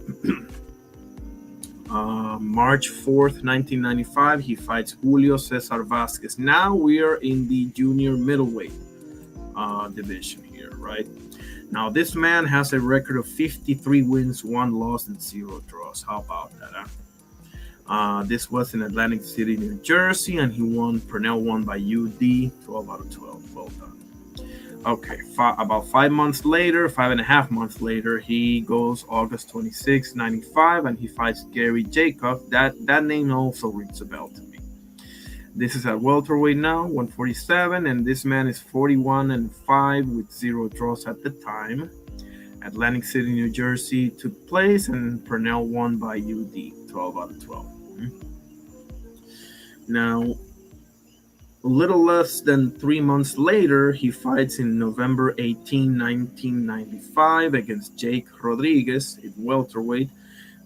March 4th, 1995, he fights Julio Cesar Vasquez. Now we are in the junior middleweight division here, right? Now this man has a record of 53 wins, 1 loss, and 0 draws. How about that, huh? This was in Atlantic City, New Jersey, and Pernell won by UD, 12 out of 12. Well done. Okay, about 5 months later, 5.5 months later, he goes August 26, 95, and he fights Gary Jacob. That name also rings a bell to me. This is at welterweight now, 147, and this man is 41-5 with 0 draws at the time. Atlantic City, New Jersey took place, and Pernell won by UD, 12 out of 12. Now, a little less than 3 months later, he fights in November 18, 1995 against Jake Rodriguez at welterweight,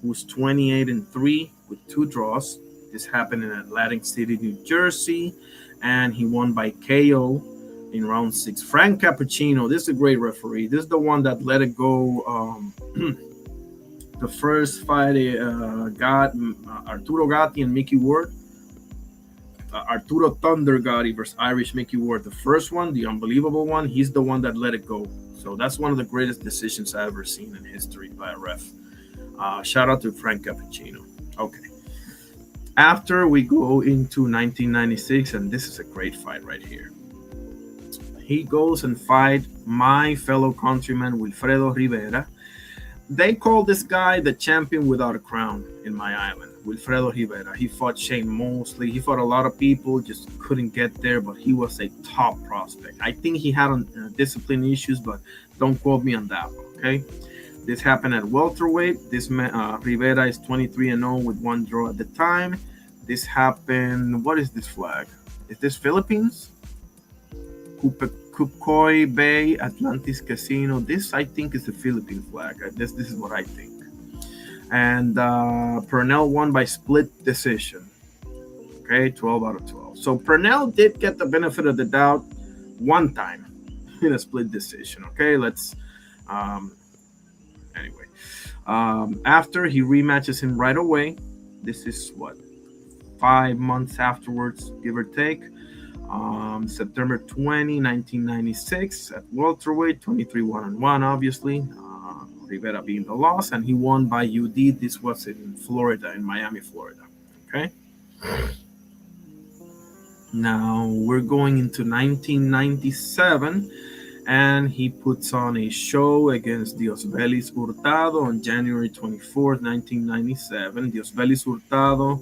who's 28-3 with 2 draws. This happened in Atlantic City, New Jersey, and he won by KO in round 6. Frank Cappuccino, this is a great referee. This is the one that let it go. The first fight got Arturo Gatti and Mickey Ward. Arturo Thunder Gotti versus Irish Mickey Ward. The first one, the unbelievable one, he's the one that let it go. So that's one of the greatest decisions I've ever seen in history by a ref. Shout out to Frank Cappuccino. Okay. After we go into 1996, and this is a great fight right here. He goes and fight my fellow countryman, Wilfredo Rivera. They call this guy the champion without a crown in my island. Wilfredo Rivera. He fought Shane Mosley. He fought a lot of people, just couldn't get there, but he was a top prospect. I think he had discipline issues, but don't quote me on that one, okay? This happened at welterweight. This man, Rivera is 23-0 with 1 draw at the time. This happened, what is this flag? Is this Philippines? Kukoi Bay, Atlantis Casino. This, I think, is the Philippine flag. This is what I think. And Pernell won by split decision. Okay, 12 out of 12. So Pernell did get the benefit of the doubt one time in a split decision. Okay, let's anyway. After he rematches him right away. This is what, 5 months afterwards, give or take. September 20, 1996 at welterweight, 23-1-1, obviously. Rivera being the loss, and he won by UD. This was in Florida, in Miami, Florida. Okay. Now we're going into 1997, and he puts on a show against Diosbelis Hurtado on January 24th, 1997. Diosbelis Hurtado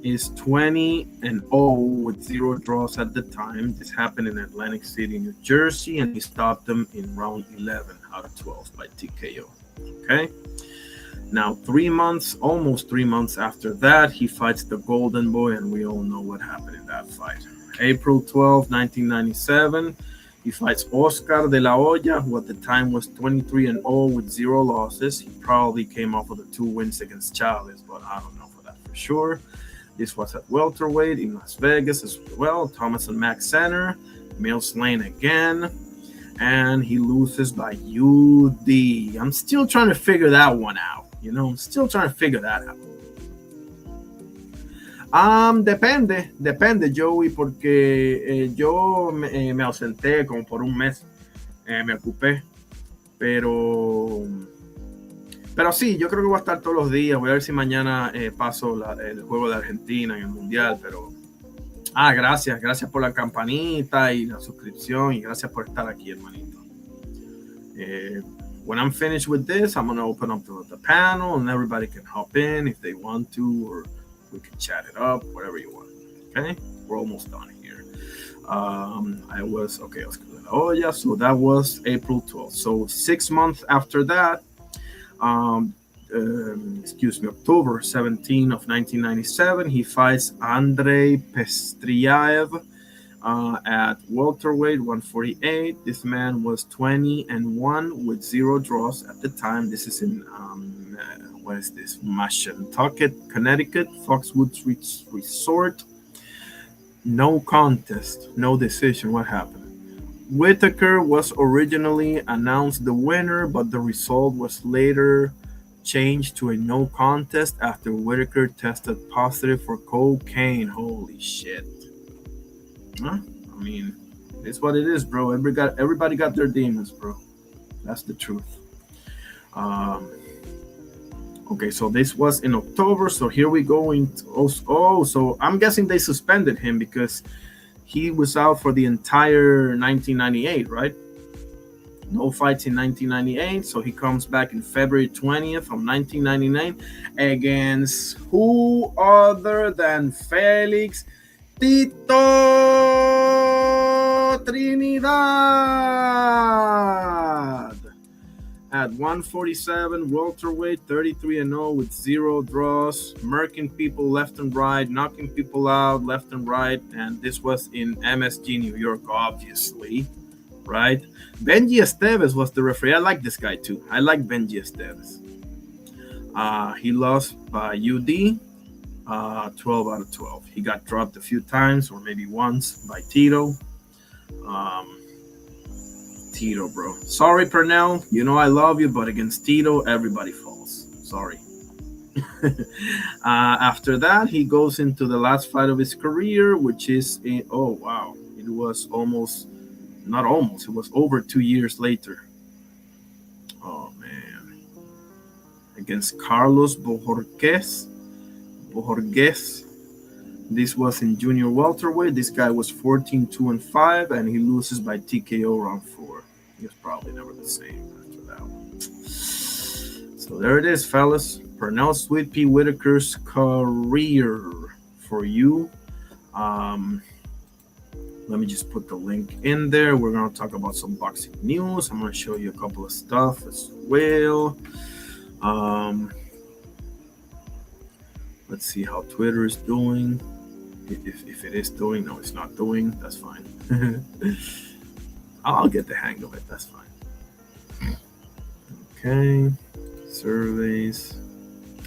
is 20-0 with 0 draws at the time. This happened in Atlantic City, New Jersey, and he stopped them in round 11 out of 12 by TKO. Okay. Now, almost 3 months after that, he fights the Golden Boy, and we all know what happened in that fight. April 12, 1997, he fights Oscar de la Hoya, who at the time was 23-0 with 0 losses. He probably came off of the 2 wins against Chavez, but I don't know for that for sure. This was at welterweight in Las Vegas as well. Thomas and Mack Center. Mills Lane again. And he loses by UD. I'm still trying to figure that one out. I'm still trying to figure that out. Depende, Joey, porque yo me ausenté como por un mes. Me ocupé. Pero Pero sí, yo creo que voy a estar todos los días. Voy a ver si mañana paso el juego de Argentina en el Mundial. Pero, gracias por la campanita y la suscripción. Y gracias por estar aquí, hermanito. When I'm finished with this, I'm going to open up the panel and everybody can hop in if they want to, or we can chat it up, whatever you want. Okay? We're almost done here. Let's go to la olla. So that was April 12th. So 6 months after that, October 17 of 1997, he fights Andrei Pestriaev at welterweight 148. This man was 20-1 with 0 draws at the time. This is in what is this? Mashantucket, Connecticut, Foxwoods Resort. No contest, no decision. What happened? Whitaker was originally announced the winner, but the result was later changed to a no contest after Whitaker tested positive for cocaine. Holy shit. Huh? I mean, it's what it is, bro. Everybody got their demons, bro. That's the truth. Okay, so this was in October. So here we go. So I'm guessing they suspended him because he was out for the entire 1998, right? No fights in 1998. So he comes back in February 20th of 1999 against who other than Felix Tito Trinidad at 147 welterweight, 33-0 with 0 draws, murking people left and right, knocking people out left and right, and this was in MSG New York, obviously, right? Benji Esteves was the referee. I like this guy too. I like Benji Esteves. He lost by UD. 12 out of 12. He got dropped a few times, or maybe once, by Tito. Tito, bro. Sorry, Pernell. You know I love you, but against Tito, everybody falls. Sorry. After that, he goes into the last fight of his career, which is it was it was over 2 years later. Oh, man. Against Carlos Bojorquez. This was in junior welterweight. This guy was 14-2-5, and he loses by TKO round 4. He was probably never the same after that one. So there it is, fellas. Pernell Sweet Pea Whitaker's career for you. Let me just put the link in there. We're going to talk about some boxing news. I'm going to show you a couple of stuff as well. Let's see how Twitter is doing. If it is doing, no, it's not doing. That's fine. I'll get the hang of it. That's fine. Okay. Surveys.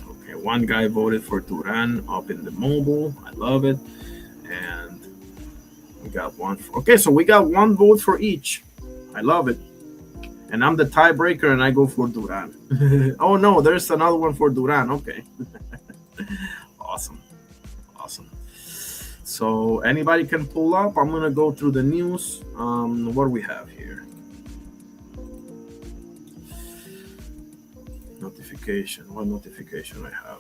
Okay, one guy voted for Duran up in the mobile. I love it. And we got one. So we got one vote for each. I love it. And I'm the tiebreaker, and I go for Duran. Oh, no, there's another one for Duran. Okay. Awesome. So anybody can pull up. I'm gonna go through the news. What do we have here? Notification. What notification I have?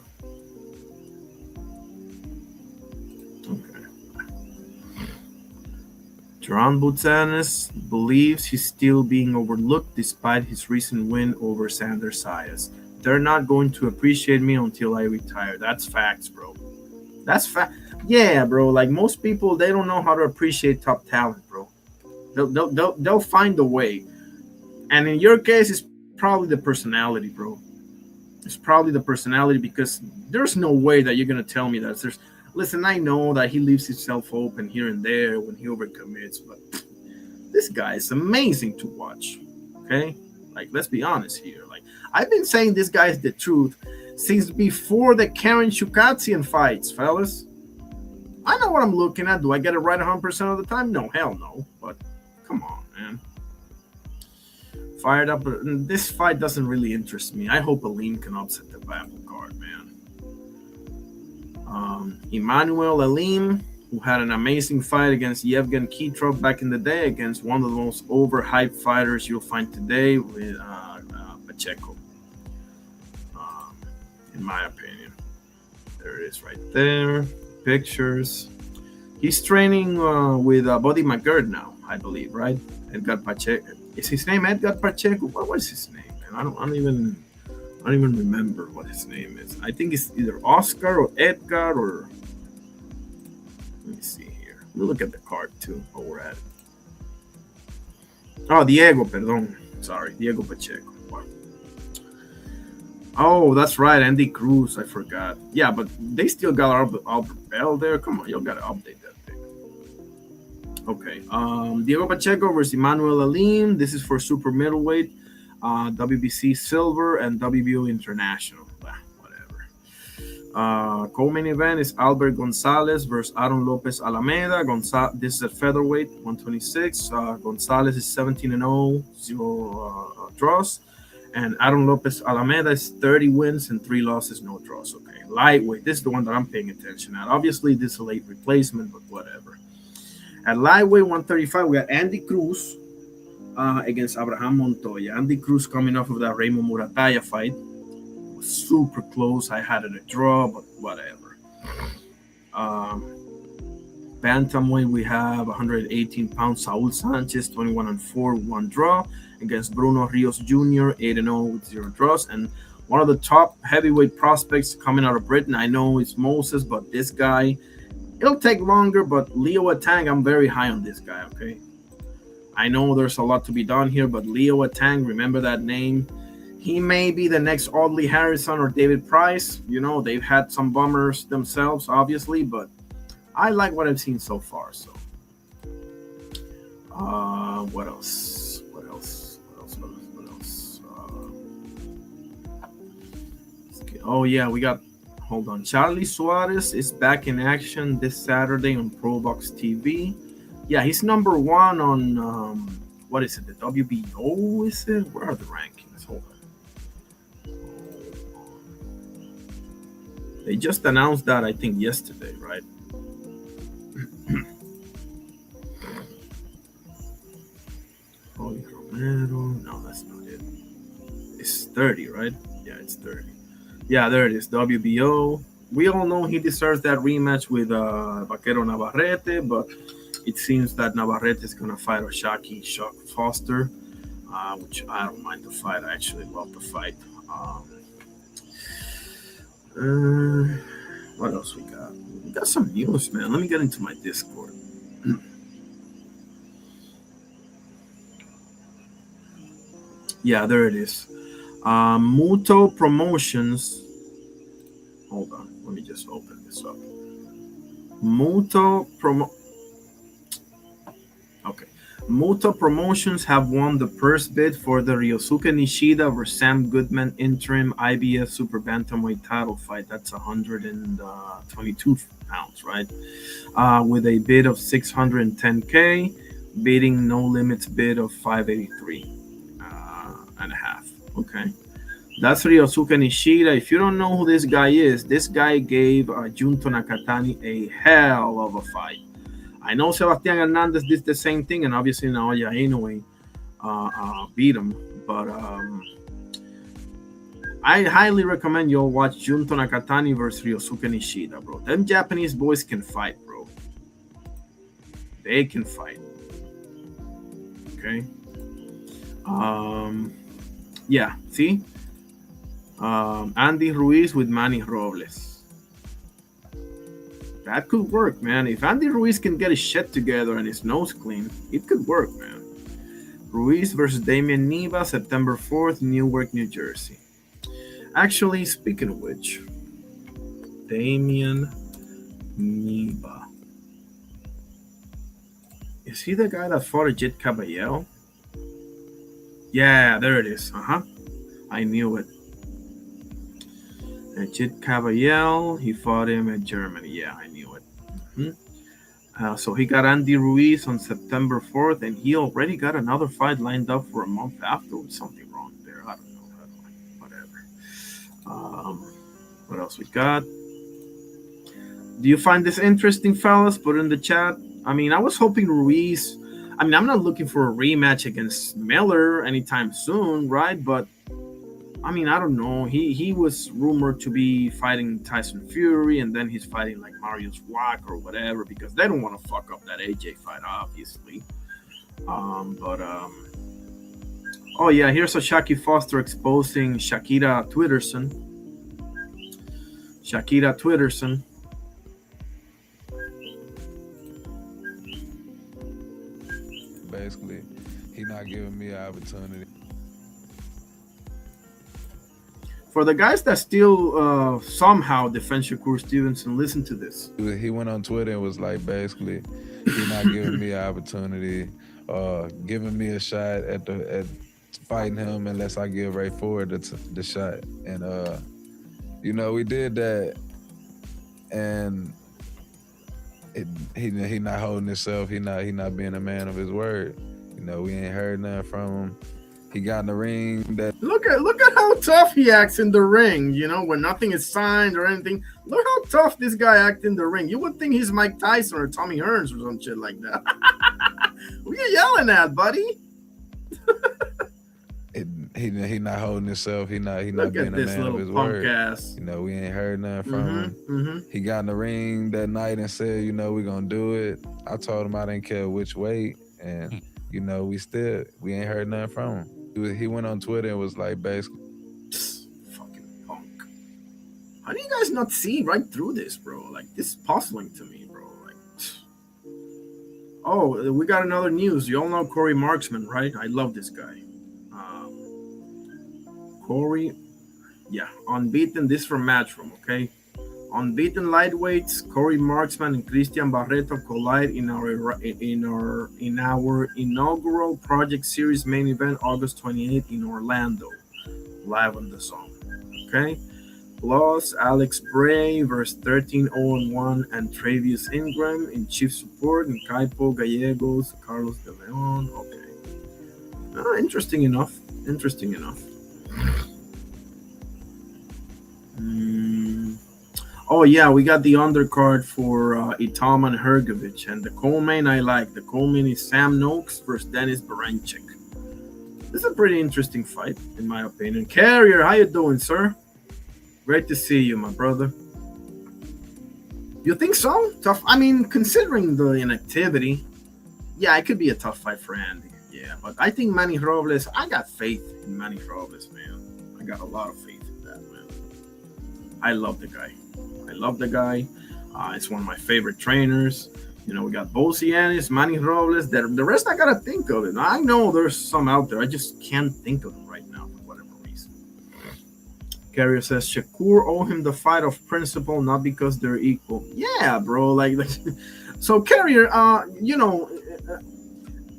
Okay. Duran Butsanis believes he's still being overlooked despite his recent win over Sander Sayas. They're not going to appreciate me until I retire. That's facts, bro. That's fact. Yeah, bro. Like most people, they don't know how to appreciate top talent, bro. They'll find a way. And in your case, it's probably the personality, bro. It's probably the personality because there's no way that you're gonna tell me that. Listen, I know that he leaves himself open here and there when he overcommits, but this guy is amazing to watch. Okay, like let's be honest here. Like I've been saying, this guy is the truth since before the Karen Shukatsian fights, fellas. I know what I'm looking at. Do I get it right 100% of the time? No, hell no. But come on, man. Fired up. This fight doesn't really interest me. I hope Alim can upset the apple card, man. Emmanuel Alim, who had an amazing fight against Yevgen Kitrov back in the day, against one of the most overhyped fighters you'll find today with Pacheco. in my opinion. There it is right there. Pictures. He's training with Buddy McGirt now, I believe, right? Edgar Pacheco. Is his name Edgar Pacheco? What was his name? Man? I don't even remember what his name is. I think it's either Oscar or Edgar or let me see here. Let me look at the card too while we're at it. Oh, Diego, perdón. Sorry, Diego Pacheco. Wow. Oh, that's right, Andy Cruz. I forgot. Yeah, but they still got Albert Bell there. Come on, you gotta update that thing. Okay. Diego Pacheco versus Emmanuel Alim. This is for super middleweight, WBC silver, and WBO international. Whatever. Co-main event is Albert Gonzalez versus Aaron Lopez Alameda. This is at featherweight, 126. Gonzalez is 17-0, 0 draws. And Aaron Lopez Alameda is 30 wins and 3 losses, no draws. Okay. Lightweight. This is the one that I'm paying attention at. Obviously, this is a late replacement, but whatever. At lightweight 135, we got Andy Cruz against Abraham Montoya. Andy Cruz coming off of that Raymond Murataya fight. It was super close. I had it a draw, but whatever. Bantamweight, we have 118 pounds Saul Sanchez, 21-4, 1 draw against Bruno Rios Jr., 8-0 with 0 draws. And one of the top heavyweight prospects coming out of Britain, I know it's Moses, but this guy, it'll take longer, but Leo Atang, I'm very high on this guy, okay? I know there's a lot to be done here, but Leo Atang, remember that name? He may be the next Audley Harrison or David Price. You know, they've had some bummers themselves, obviously, but I like what I've seen so far. So, what else? Oh yeah, we got. Hold on, Charlie Suarez is back in action this Saturday on ProBox TV. Yeah, he's number 1 on what is it? The WBO is it? Where are the rankings? Hold on. They just announced that I think yesterday, right? Holy Romero. No, that's not it. It's 30, right? Yeah, it's 30. Yeah, there it is. WBO. We all know he deserves that rematch with Vaquero Navarrete, but it seems that Navarrete is going to fight Oshaki Shock Foster, which I don't mind the fight. I actually love the fight. What else we got? We got some news, man. Let me get into my Discord. Yeah, there it is. Muto Promotions. Hold on. Let me just open this up. Muto Promotions have won the purse bid for the Ryosuke Nishida versus Sam Goodman interim IBF Super Bantamweight title fight. That's 122 pounds, right? With a bid of 610K, beating No Limits bid of 583 and a half. Okay. That's Ryosuke Nishida. If you don't know who this guy is, this guy gave Junto Nakatani a hell of a fight. I know Sebastian Hernandez did the same thing, and obviously Naoya Inoue beat him. But I highly recommend you all watch Junto Nakatani versus Ryosuke Nishida, bro. Them Japanese boys can fight, bro. They can fight. Okay. Yeah, see? Andy Ruiz with Manny Robles. That could work, man. If Andy Ruiz can get his shit together and his nose clean, it could work, man. Ruiz versus Damian Neva, September 4th, Newark, New Jersey. Actually, speaking of which, Damian Neva. Is he the guy that fought Ajit Caballero? Yeah, there it is. I knew it. Ajit Caballero, he fought him in Germany. Yeah, I knew it. So he got Andy Ruiz on September 4th, and he already got another fight lined up for a month after with something wrong there. I don't know. Whatever. What else we got? Do you find this interesting, fellas? Put it in the chat. I mean, I was hoping Ruiz. I mean, I'm not looking for a rematch against Miller anytime soon, right? But I mean, I don't know. He was rumored to be fighting Tyson Fury, and then he's fighting like Marius Wack or whatever because they don't want to fuck up that AJ fight, obviously. But oh yeah, here's a Shaki Foster exposing Shakira Twitterson. Shakira Twitterson. Basically, he not giving me an opportunity. For the guys that still somehow defend Shakur Stevenson, listen to this. He went on Twitter and was like, basically, he not giving me an opportunity, giving me a shot at fighting him unless I give Ray Ford the shot. And you know, we did that, and he not holding himself. He not being a man of his word. You know, we ain't heard nothing from him. He got in the ring. Look at how tough he acts in the ring. You know, when nothing is signed or anything. Look how tough this guy acts in the ring. You would think he's Mike Tyson or Tommy Hearns or some shit like that. What are you yelling at, buddy? He not holding himself. He not Look being at a this man of little his punk word. ass. You know, we ain't heard nothing from him. He got in the ring that night and said, you know, we gonna do it. I told him I didn't care which way, and you know, we ain't heard nothing from him. He went on Twitter and was like, basically, fucking punk. How do you guys not see right through this, bro? Like, this is puzzling to me, bro. Like, oh, we got another news. You all know Corey Marksman, right? I love this guy. Corey, yeah, unbeaten. This from Matchroom, okay? Unbeaten lightweights Corey Marksman and Christian Barreto collide in our inaugural Project Series main event August 28th in Orlando, live on the Zone. Okay, plus Alex Bray versus 13-0-1 and Travius Ingram in chief support and Kaipo Gallegos, Carlos De Leon. Okay, interesting enough. Interesting enough. Oh yeah, we got the undercard for Itaman Hergovich, and the co-main I like. The co-main is Sam Noakes versus Dennis Baranchik. This is a pretty interesting fight, in my opinion. Carrier, how you doing, sir? Great to see you, my brother. You think so? Tough. I mean, considering the inactivity, yeah, it could be a tough fight for Andy. Yeah, but I think Manny Robles. I got faith in Manny Robles, man. I got a lot of faith in that, man. I love the guy. It's one of my favorite trainers. You know, we got Bosianis, Manny Robles. The rest I gotta think of it. I know there's some out there. I just can't think of them right now for whatever reason. Carrier says Shakur owe him the fight of principle, not because they're equal. Yeah, bro. Like so Carrier, you know,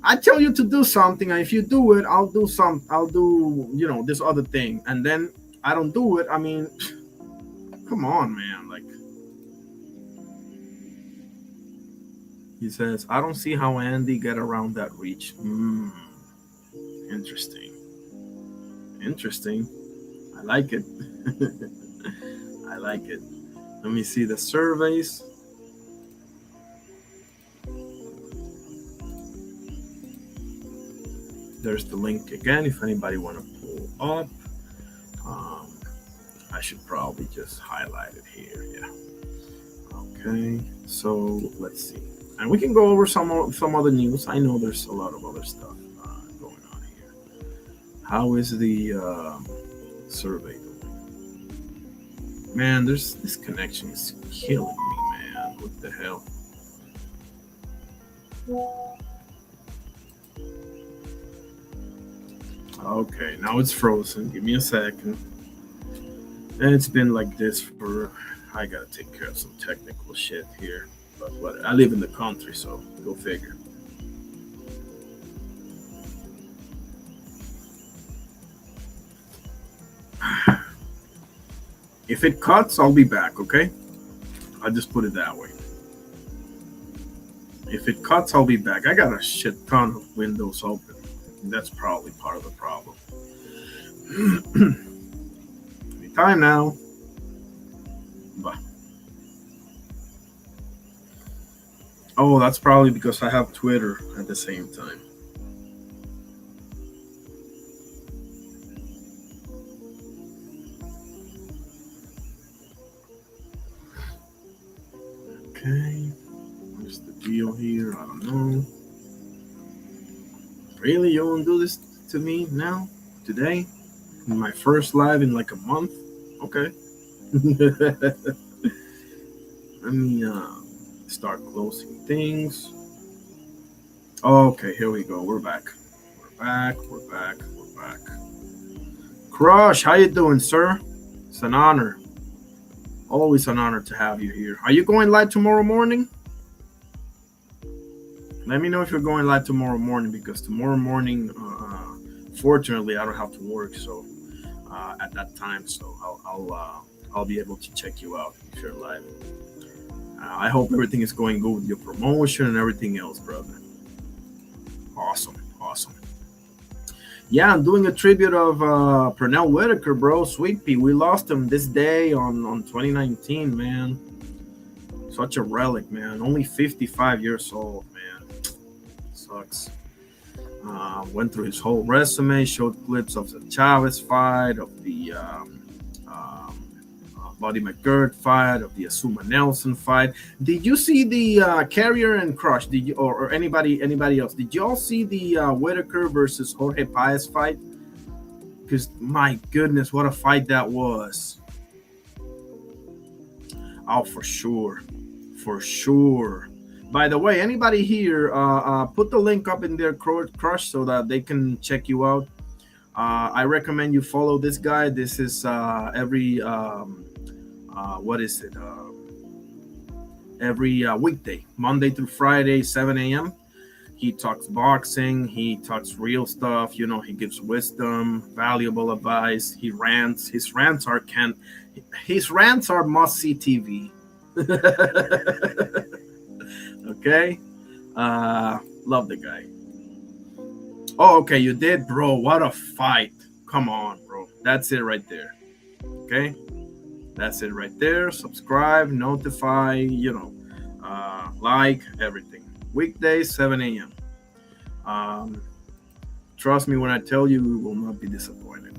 I tell you to do something, and if you do it, I'll do you know, this other thing, and then I don't do it. I mean, come on, man. Like, he says, I don't see how Andy get around that reach. Interesting. I like it. I like it. Let me see the surveys. There's the link again if anybody want to pull up. I should probably just highlight it here. Yeah. Okay. So let's see, and we can go over some other news. I know there's a lot of other stuff going on here. How is the survey going? Man, this connection is killing me, man. What the hell? Okay, now it's frozen. Give me a second. And it's been like this for. I gotta take care of some technical shit here. But what? I live in the country, so go figure. If it cuts, I'll be back, okay? I'll just put it that way. If it cuts, I'll be back. I got a shit ton of windows open. That's probably part of the problem. Time now. Bye. Oh, that's probably because I have Twitter at the same time. What's the deal here? I don't know. Really, you won't do this to me now, today, in my first live in like a month? Okay. Let me start closing things. Okay, here we go. We're back. We're back. We're back. We're back. Crush, how you doing, sir? It's an honor. Always an honor to have you here. Are you going live tomorrow morning? Let me know if you're going live tomorrow morning because tomorrow morning, fortunately, I don't have to work. So at that time, so I'll be able to check you out if you're live. I hope everything is going good with your promotion and everything else, brother. Awesome, awesome. Yeah, I'm doing a tribute of Pernell Whitaker, bro. Sweet pea. We lost him this day on 2019, man. Such a relic, man. Only 55 years old, man. Sucks. Went through his whole resume, showed clips of the Chavez fight, of the Buddy McGirt fight, of the Asuma Nelson fight. Did you see the Carrier and Crush? Did you or anybody else? Did you all see the Whitaker versus Jorge Paez fight? Because my goodness, what a fight that was! Oh, for sure, for sure. By the way, anybody here, put the link up in their Crush so that they can check you out. I recommend you follow this guy. This is every what is it? Every weekday, Monday through Friday, 7 a.m. He talks boxing. He talks real stuff. You know, he gives wisdom, valuable advice. He rants. His rants are must see TV. Okay, love the guy. Oh, okay, you did, bro. What a fight! Come on, bro. That's it right there. Okay, that's it right there. Subscribe, notify, like everything. Weekdays, 7 a.m. Trust me when I tell you, we will not be disappointed.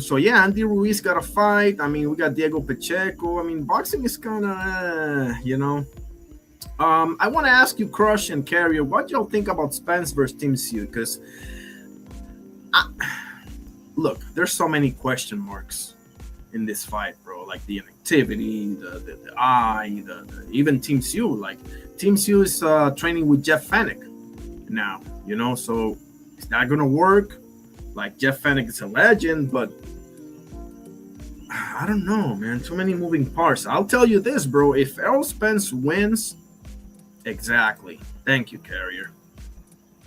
So yeah, Andy Ruiz got a fight. I mean, we got Diego Pacheco. I mean, boxing is kind of, I want to ask you, Crush and Carrier, what y'all think about Spence versus Tim Tszyu? Because, look, there's so many question marks in this fight, bro. Like the inactivity, the eye, even Tim Tszyu. Like Tim Tszyu is training with Jeff Fennick now, so is that gonna work? Like Jeff Fennick is a legend, but I don't know, man. Too many moving parts. I'll tell you this, bro. If Errol Spence wins, exactly. Thank you, Carrier.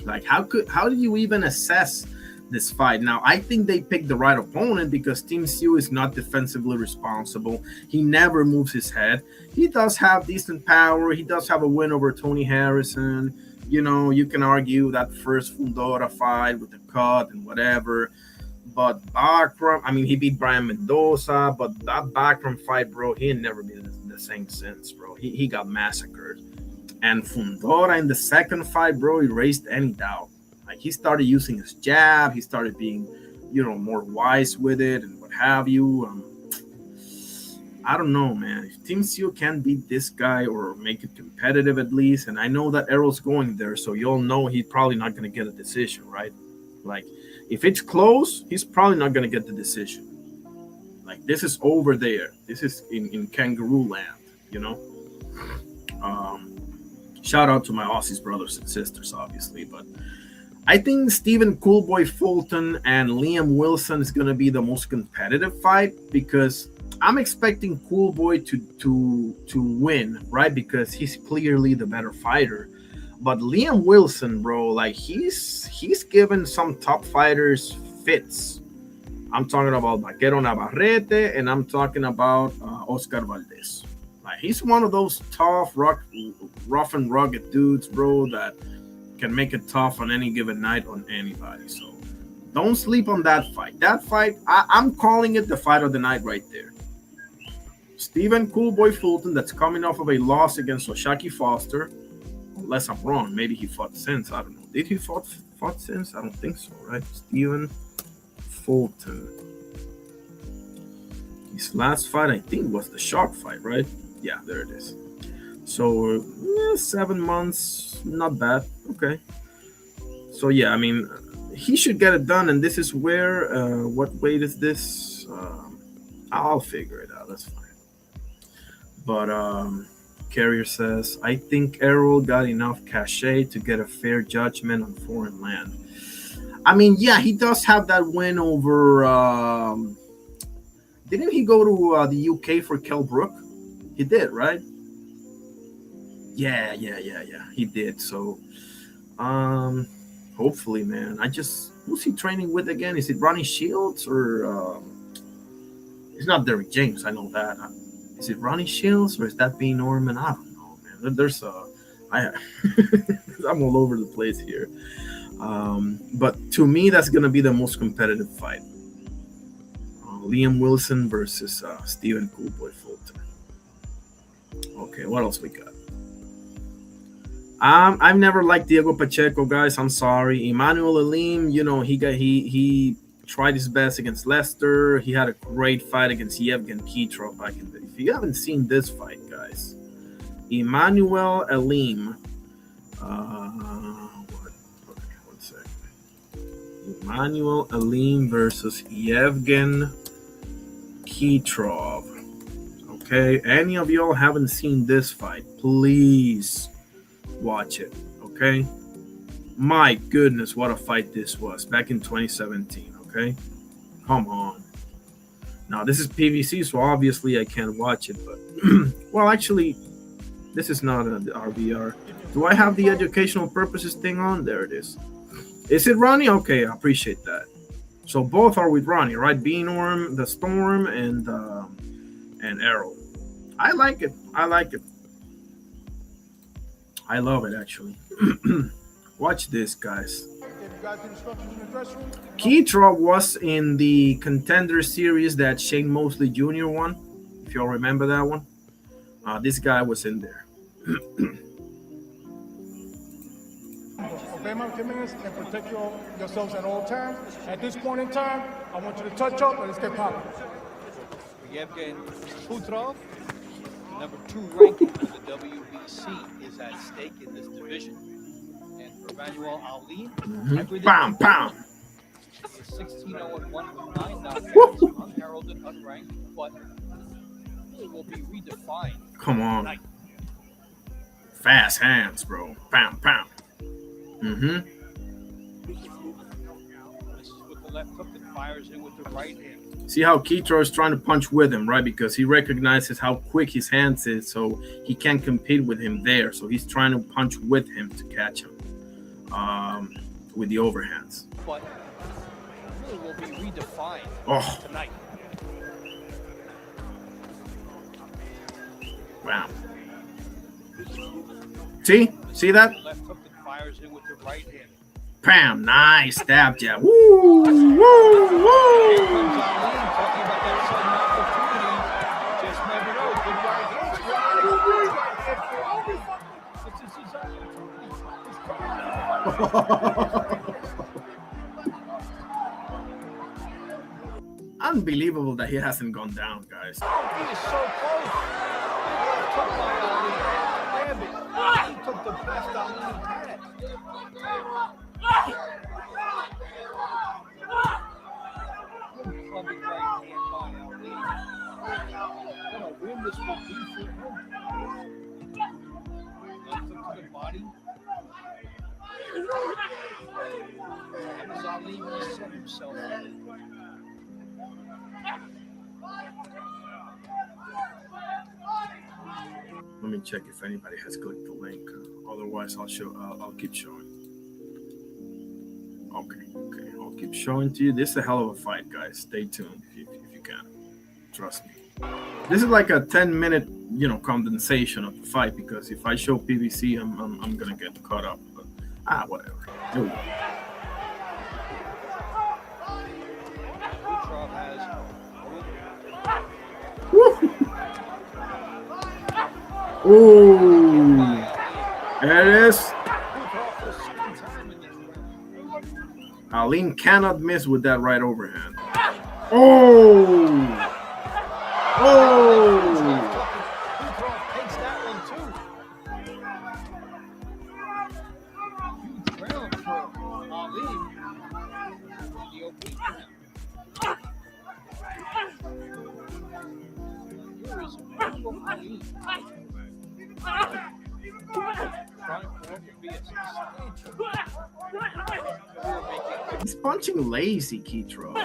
Like, how do you even assess this fight? Now, I think they picked the right opponent because Tim Tszyu is not defensively responsible. He never moves his head. He does have decent power. He does have a win over Tony Harrison. You can argue that first Fundora fight with the cut and whatever. But Backram, I mean, he beat Brian Mendoza, but that Backram fight, bro, he ain't never been the same since, bro. He got massacred. And Fundora in the second fight, bro, erased any doubt. Like, he started using his jab. He started being, more wise with it and what have you. I don't know, man. If Tim Tszyu can beat this guy or make it competitive at least, and I know that Errol's going there, so you'll know he's probably not going to get a decision, right? Like, if it's close, he's probably not going to get the decision. Like, this is over there. This is in kangaroo land, Shout out to my Aussies brothers and sisters, obviously, but I think Stephen Coolboy Fulton and Liam Wilson is going to be the most competitive fight because I'm expecting Coolboy to win, right? Because he's clearly the better fighter. But Liam Wilson, bro, like he's given some top fighters fits. I'm talking about Vaquero Navarrete and I'm talking about Oscar Valdez. Like, he's one of those tough, rough and rugged dudes, bro, that can make it tough on any given night on anybody. So don't sleep on that fight. That fight, I'm calling it the fight of the night right there. Stephen Coolboy Fulton, that's coming off of a loss against Oshaki Foster. Unless I'm wrong, maybe he fought since. I don't know. Did he fought since? I don't think so, right? Stephen Fulton. His last fight, I think, was the Shark fight, right? Yeah, there it is. So 7 months, not bad. Okay. So yeah, I mean, he should get it done. And this is where, what weight is this? I'll figure it out. That's fine. But Carrier says, I think Errol got enough cachet to get a fair judgment on foreign land. I mean, yeah, he does have that win over. Didn't he go to the UK for Kell Brook? He did, right? Yeah. He did. So, hopefully, man. Who's he training with again? Is it Ronnie Shields or? It's not Derrick James. I know that. Is it Ronnie Shields or is that B Norman? I don't know, man. There's I'm all over the place here. But to me, that's gonna be the most competitive fight. Liam Wilson versus Stephen Coolboy Fulton. Okay, what else we got? I've never liked Diego Pacheco, guys. I'm sorry. Emmanuel Alim, he tried his best against Leicester. He had a great fight against Yevgen Kitrov back in the day. If you haven't seen this fight, guys, Emmanuel Alim. One second. Emmanuel Alim versus Yevgen Kitrov. Okay, any of y'all haven't seen this fight, please watch it. Okay, my goodness, what a fight this was back in 2017. Okay, come on. Now this is PVC, so obviously I can't watch it. But well, actually, this is not an RVR. Do I have the educational purposes thing on? There it is. Is it Ronnie? Okay, I appreciate that. So both are with Ronnie, right? Beanorm, the Storm, and Arrow. I like it. I love it, actually. Watch this, guys. Kitrov was in the Contender Series that Shane Mosley Jr. won, if y'all remember that one. This guy was in there. Obey my commands and protect yourselves at all times. At this point in time, I want you to touch up and let's get popping. Yevgen Putrov, number 2 ranking for the WBC, is at stake in this division. And for Emmanuel Ali, Bam, bam. 16-0-1 with 9 knockouts, unheralded, unranked, but it will be redefined. Come on. Tonight. Fast hands, bro. Bam, bam. This is with the left hook that fires in with the right hand. See how Kitro is trying to punch with him, right? Because he recognizes how quick his hands is, so he can't compete with him there. So he's trying to punch with him to catch him with the overhands. But it will be redefined tonight. Wow. See that? Left hook that fires in with the right hand. Bam! Nice stab jab. Woo! Woo! Woo! Unbelievable that he hasn't gone down, guys. He is so close. He took the best Ali had. Clubbing right hand by Ali. What a win this will be for him. Left hook to the body. And as Ali reset himself. Let me check if anybody has clicked the link. Otherwise, I'll keep showing. Okay. I'll keep showing to you. This is a hell of a fight, guys. Stay tuned if you can. Trust me. This is like a 10-minute, condensation of the fight, because if I show PVC, I'm gonna get caught up. But whatever. Here we go. Ooh, there it is. Aline cannot miss with that right overhand. Oh! He's punching lazy, Kitro.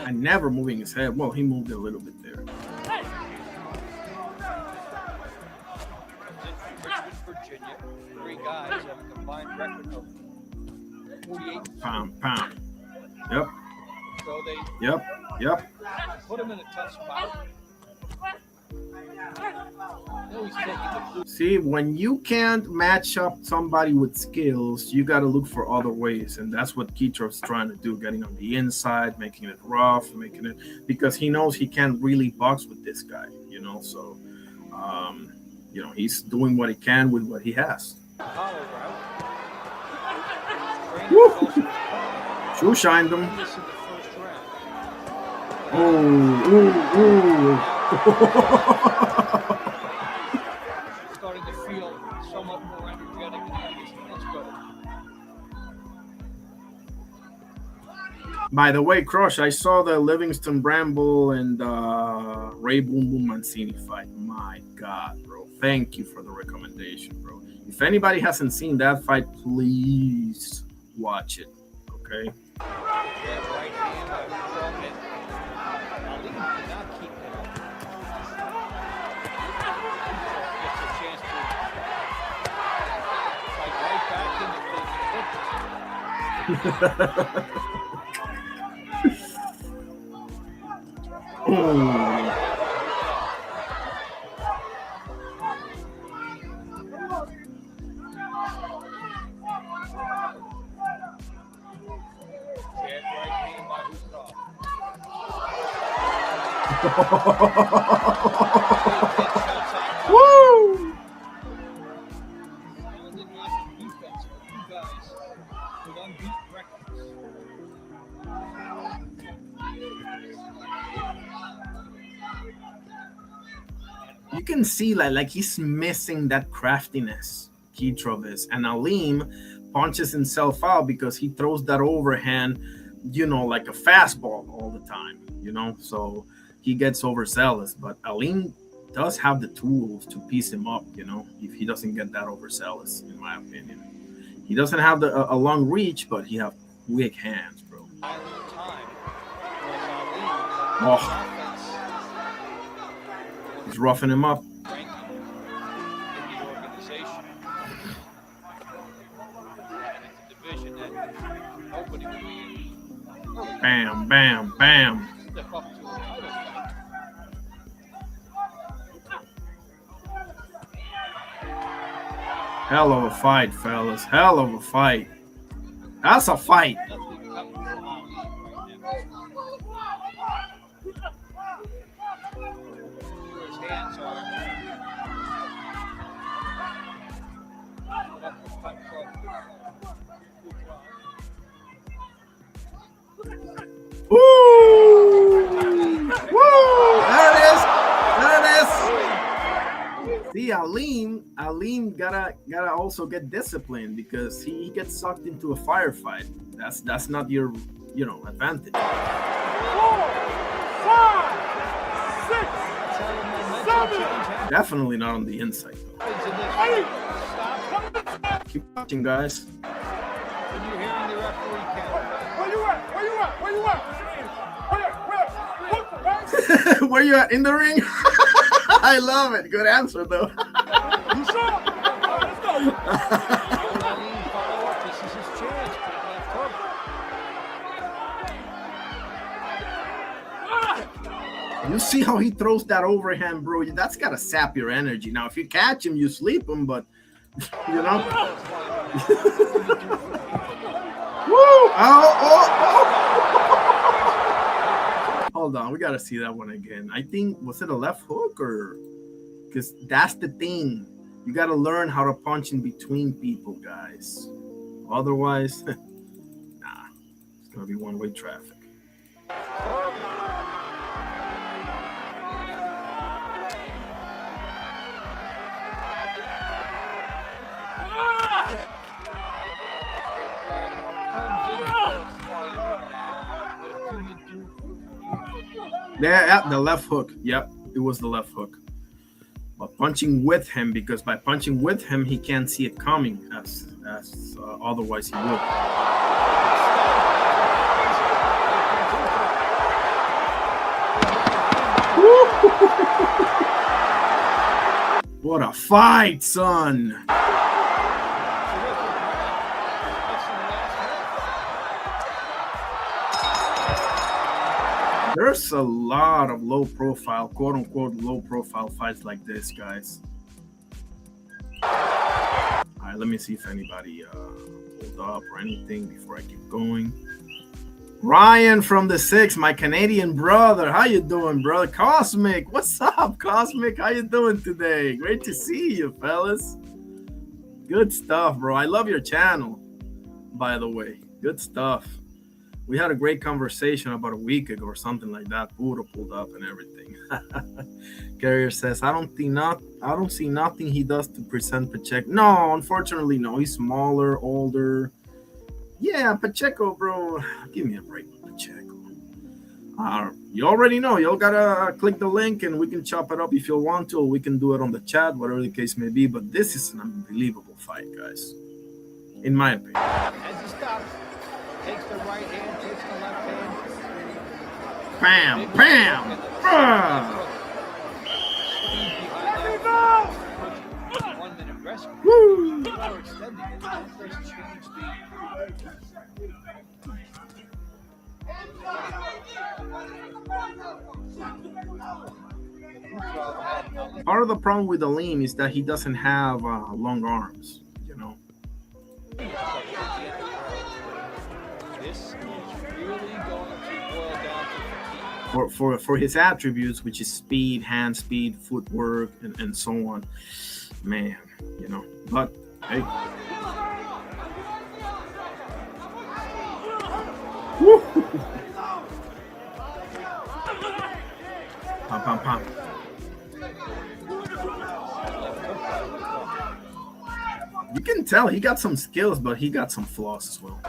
And never moving his head. Well, he moved a little bit there. Richmond, Virginia. 3 guys have a combined record of 48. Pound. Yep. So they Yep. put him in a tough spot. He's taking the blue. See, when you can't match up somebody with skills, you got to look for other ways, and that's what Kitrov's trying to do, getting on the inside, making it rough, making it, because he knows he can't really box with this guy, so he's doing what he can with what he has. Hollow route. Woo! Shoe shined him. This in the first round. Ooh. Starting to feel somewhat more energetic and let's go. By the way, Crush, I saw the Livingston Bramble and Ray Boom Boom Mancini fight. My God, bro. Thank you for the recommendation, bro. If anybody hasn't seen that fight, please watch it. Okay? Yeah, right hand, strong hit. Ali did not keep it up. Gets a chance to fight right back into the Woo! You can see like he's missing that craftiness, Kitrov is, and Aleem punches himself out because he throws that overhand, like a fastball all the time, so he gets overzealous. But Aleem does have the tools to piece him up, if he doesn't get that overzealous, in my opinion. He doesn't have a long reach, but he have quick hands, bro. Oh. He's roughing him up. Bam, bam, bam. Hell of a fight, fellas. Hell of a fight. That's a fight. Woo! Woo! There it is. See, Aleem gotta also get disciplined because he gets sucked into a firefight. That's not your advantage. 4, 5, 6, 7. Definitely not on the inside. Keep watching, guys. Where you at? In the ring? I love it. Good answer, though. You sure? Let's go. This is his chance. You see how he throws that overhand, bro? That's got to sap your energy. Now, if you catch him, you sleep him, but, Woo! Oh. Hold on, we got to see that one again. I think, was it a left hook or? Because that's the thing. You got to learn how to punch in between people, guys. Otherwise, nah, it's going to be one-way traffic. Yeah, the left hook. Yep, it was the left hook. But punching with him, because by punching with him, he can't see it coming as otherwise he would. What a fight, son! There's a lot of low profile, quote unquote, low profile fights like this, guys. All right, let me see if anybody pulled up or anything before I keep going. Ryan from the 6, my Canadian brother. How you doing, brother? Cosmic, what's up, Cosmic? How you doing today? Great to see you, fellas. Good stuff, bro. I love your channel, by the way. Good stuff. We had a great conversation about a week ago or something like that. Puro pulled up and everything. Carrier says, I don't see nothing he does to present Pacheco. No, unfortunately, no. He's smaller, older. Yeah, Pacheco, bro. Give me a break with Pacheco. You already know. Y'all gotta click the link and we can chop it up if you want to, or we can do it on the chat, whatever the case may be. But this is an unbelievable fight, guys. In my opinion. As he stops, takes the right hand, takes the left hand. Bam, bam. Ah. 1 minute rest. Woo. Are extending it. That does change Part of the problem with Aleem is that he doesn't have long arms, you know. This is really going to boil down to fatigue. For his attributes, which is speed, hand speed, footwork, and so on. Man, you know. But hey. Woo. Pam, pam, pam. You can tell he got some skills, but he got some flaws as well.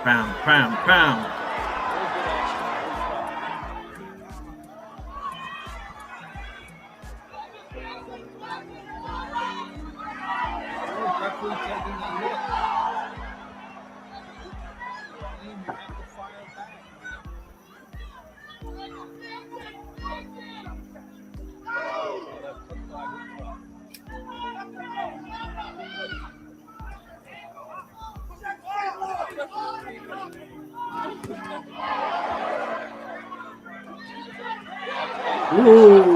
Pound, pound, pound. Ooh.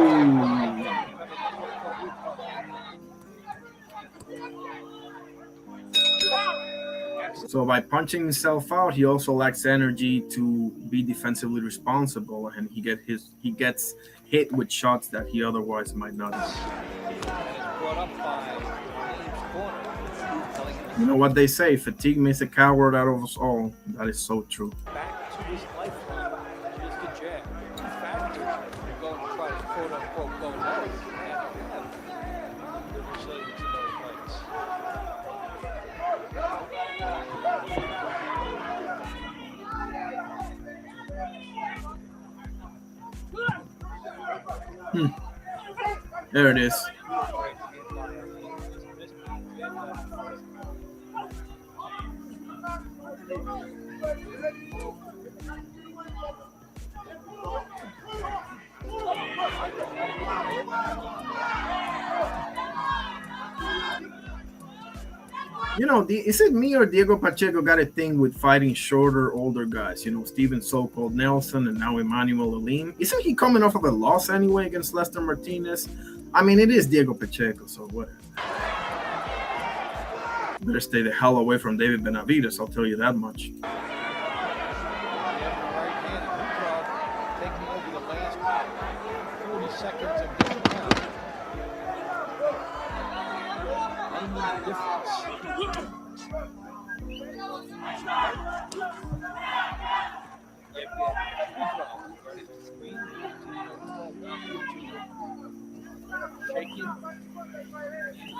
So by punching himself out, he also lacks energy to be defensively responsible, and he gets hit with shots that he otherwise might not have. You know what they say, fatigue makes a coward out of us all. That is so true. Back to his lifeline, which is the jab. Two factors are going to try to quote unquote go low and have the resilience in those fights. There it is. You know, is it me or Diego Pacheco got a thing with fighting shorter, older guys? You know, Steven so-called Nelson and now Emmanuel Aleem. Isn't he coming off of a loss anyway against Lester Martinez? I mean, it is Diego Pacheco, so whatever. Better stay the hell away from David Benavidez, I'll tell you that much. Taking over the last 40 seconds of this round. Making the difference. Shaking.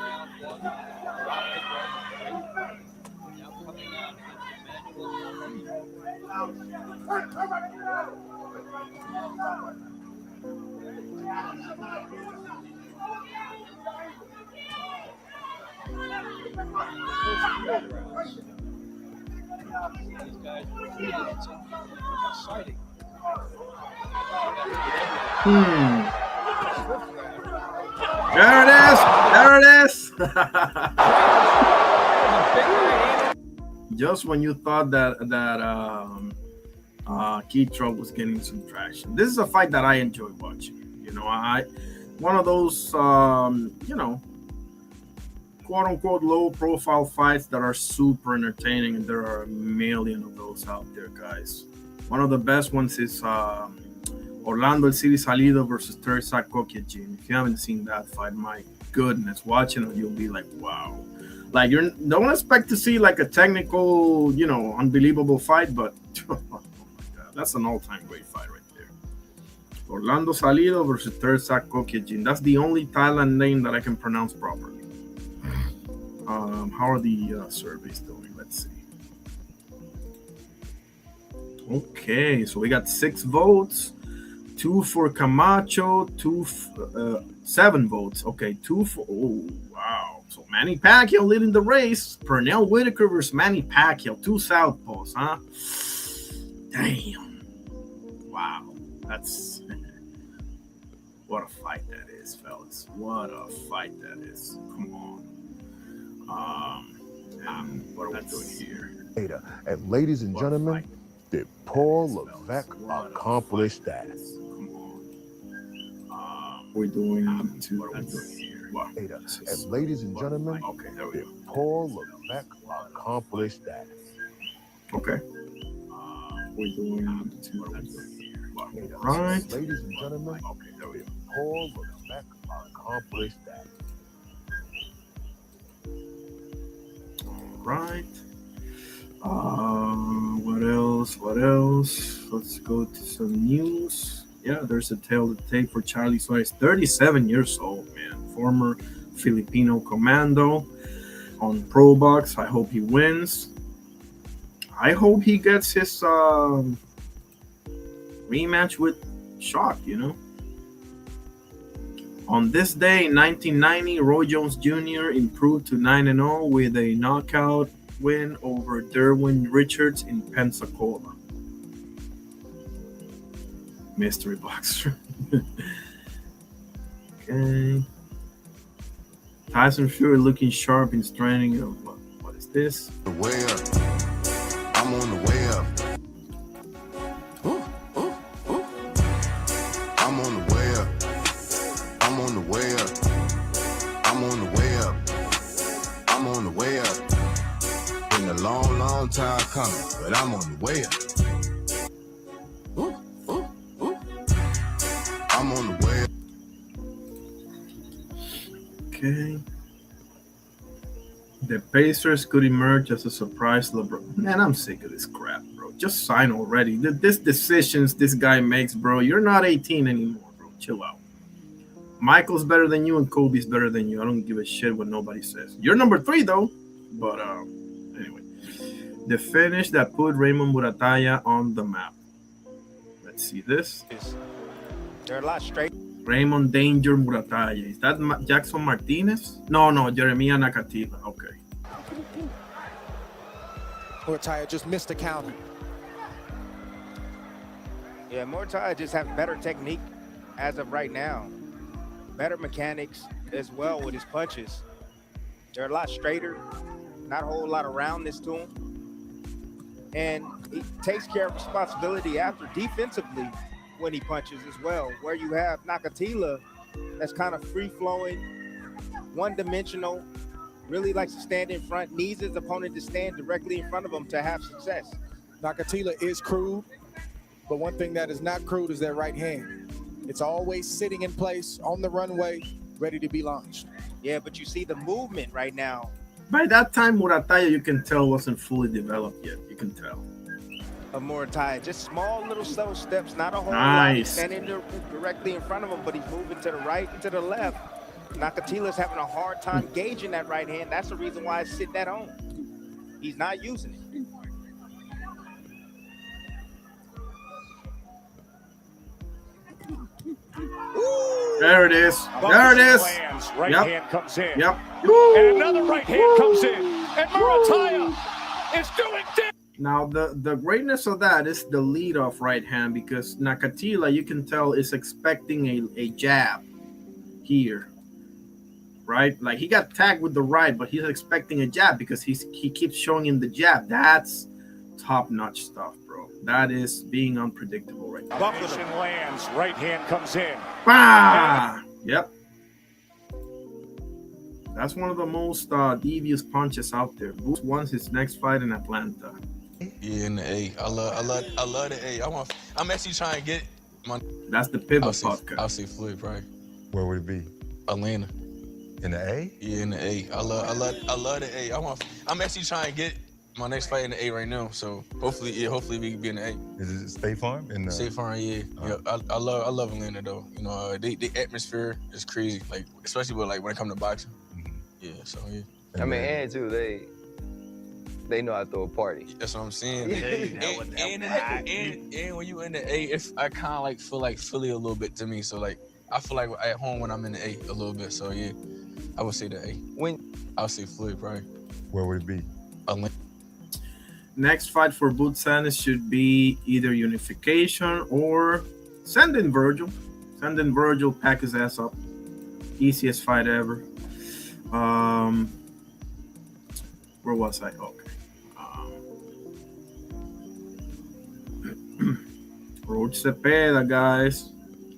Round one. Dropped it right. Now coming out against Emmanuel. These guys were treated. It's exciting. There it is. There it is. Just when you thought that Keith Trump was getting some traction. This is a fight that I enjoy watching. You know, one of those quote unquote low profile fights that are super entertaining, and there are a million of those out there, guys. One of the best ones is Orlando El City Salido versus Teresa Kokiejin. If you haven't seen that fight, my goodness, watching it, you'll be like, wow. Like, you don't expect to see like a technical, unbelievable fight, but oh my God, that's an all-time great fight right there. Orlando Salido versus Teresa Kokiejin. That's the only Thailand name that I can pronounce properly. How are the surveys doing? Let's see. Okay, so we got 6 votes. 2 for Camacho, 7 votes. Okay, 2 for. Oh, wow. So Manny Pacquiao leading the race. Pernell Whitaker versus Manny Pacquiao. 2 southpaws, huh? Damn. Wow. That's. What a fight that is, fellas. What a fight that is. Come on. What are we doing here? And ladies and gentlemen, did Paul Levesque accomplish that? We're doing what are we doing here? Wow. And ladies and gentlemen, okay, there we did go. Paul Levesque accomplish that? Okay. We're doing what are we doing here? Wow. Right. Ladies and gentlemen, Okay, there we go. Paul Levesque accomplished that. Right. What else? What else? Let's go to some news. Yeah, there's a tale to take for Charlie Suarez, 37 years old, man. Former Filipino commando on Pro Box. I hope he wins. I hope he gets his rematch with Shock, On this day in 1990, Roy Jones Jr. improved to 9-0 with a knockout win over Derwin Richards in Pensacola. Mystery boxer. Okay. Tyson Fury looking sharp in training. What is this? The way up. I'm on the way up. I'm on the way up. I'm on the way up. I'm on the way up. I'm on the way up. Been a long, long time coming, but I'm on the way up. I'm on the way up. Okay. The Pacers could emerge as a surprise LeBron. Man, I'm sick of this crap, bro. Just sign already. This decisions this guy makes, bro. You're not 18 anymore, bro. Chill out. Michael's better than you and Kobe's better than you. I don't give a shit what nobody says. You're number 3 though. But anyway. The finish that put Raymond Muratalla on the map. Let's see this. They're a lot straight. Raymond Danger Muratalla. Is that Jackson Martinez? No, Jeremiah Nakatila. Okay. Muratalla just missed the counter. Yeah, Muratalla just have better technique as of right now. Better mechanics as well with his punches. They're a lot straighter. Not a whole lot of roundness to him. And he takes care of responsibility after defensively when he punches as well, where you have Nakatila that's kind of free-flowing, one-dimensional, really likes to stand in front, needs his opponent to stand directly in front of him to have success. Nakatila is crude, but one thing that is not crude is that right hand. It's always sitting in place on the runway, ready to be launched. Yeah, but you see the movement right now. By that time, Muratalla, you can tell, wasn't fully developed yet. You can tell. Of Muratalla, just small little subtle steps, not a whole lot. Nice. Standing directly in front of him, but he's moving to the right and to the left. Nakatila's having a hard time gauging that right hand. That's the reason why it's sitting at home. He's not using it. Ooh! There it is. There it is. Lands. Right Yep. hand comes in. Yep. And another right hand comes in. And Murataya is doing damage. Now the greatness of that is the lead off right hand, because Nakatila, you can tell, is expecting a jab here, right? Like he got tagged with the right, but he's expecting a jab because he keeps showing him the jab. That's top notch stuff, bro. That is being unpredictable right now. Buffington lands. Right hand comes in. Bah! Yep. That's one of the most devious punches out there. Boots won his next fight in Atlanta. Yeah, in the A. I love the A. I'm actually trying to get my. That's the pivot podcast. I'll say Floyd probably. Where would it be? Atlanta. In the A? Yeah, in the A. I love the A. I'm actually trying to get my next fight in the A right now. So hopefully we can be in the A. Is it State Farm? State Farm, yeah. Yeah. I love Atlanta though. You know, the atmosphere is crazy. Like especially with when it comes to boxing. Yeah, so yeah. I mean, and too, they know how to throw a party. That's what I'm saying. And when you in the A, I kind of feel like Philly a little bit to me. So I feel like at home when I'm in the A a little bit. So yeah, I would say the A. I'll say Floyd probably. Where would it be? Atlanta. Next fight for Boots Ennis should be either unification or send in Virgil. Send in Virgil, pack his ass up. Easiest fight ever. Where was I? Okay. Roach Cepeda, guys.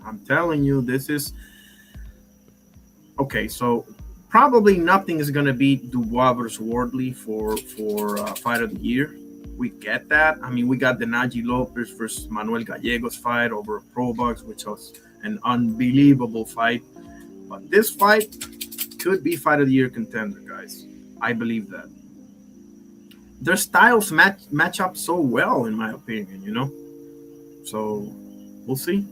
I'm telling you, this is okay. So probably nothing is gonna beat Dubois versus Wardley for fight of the year. We get that. I mean, we got the Naji Lopez versus Manuel Gallegos fight over Pro Box, which was an unbelievable fight. But this fight could be fight of the year contender, guys. I believe that. Their styles match up so well, in my opinion, you know? So we'll see.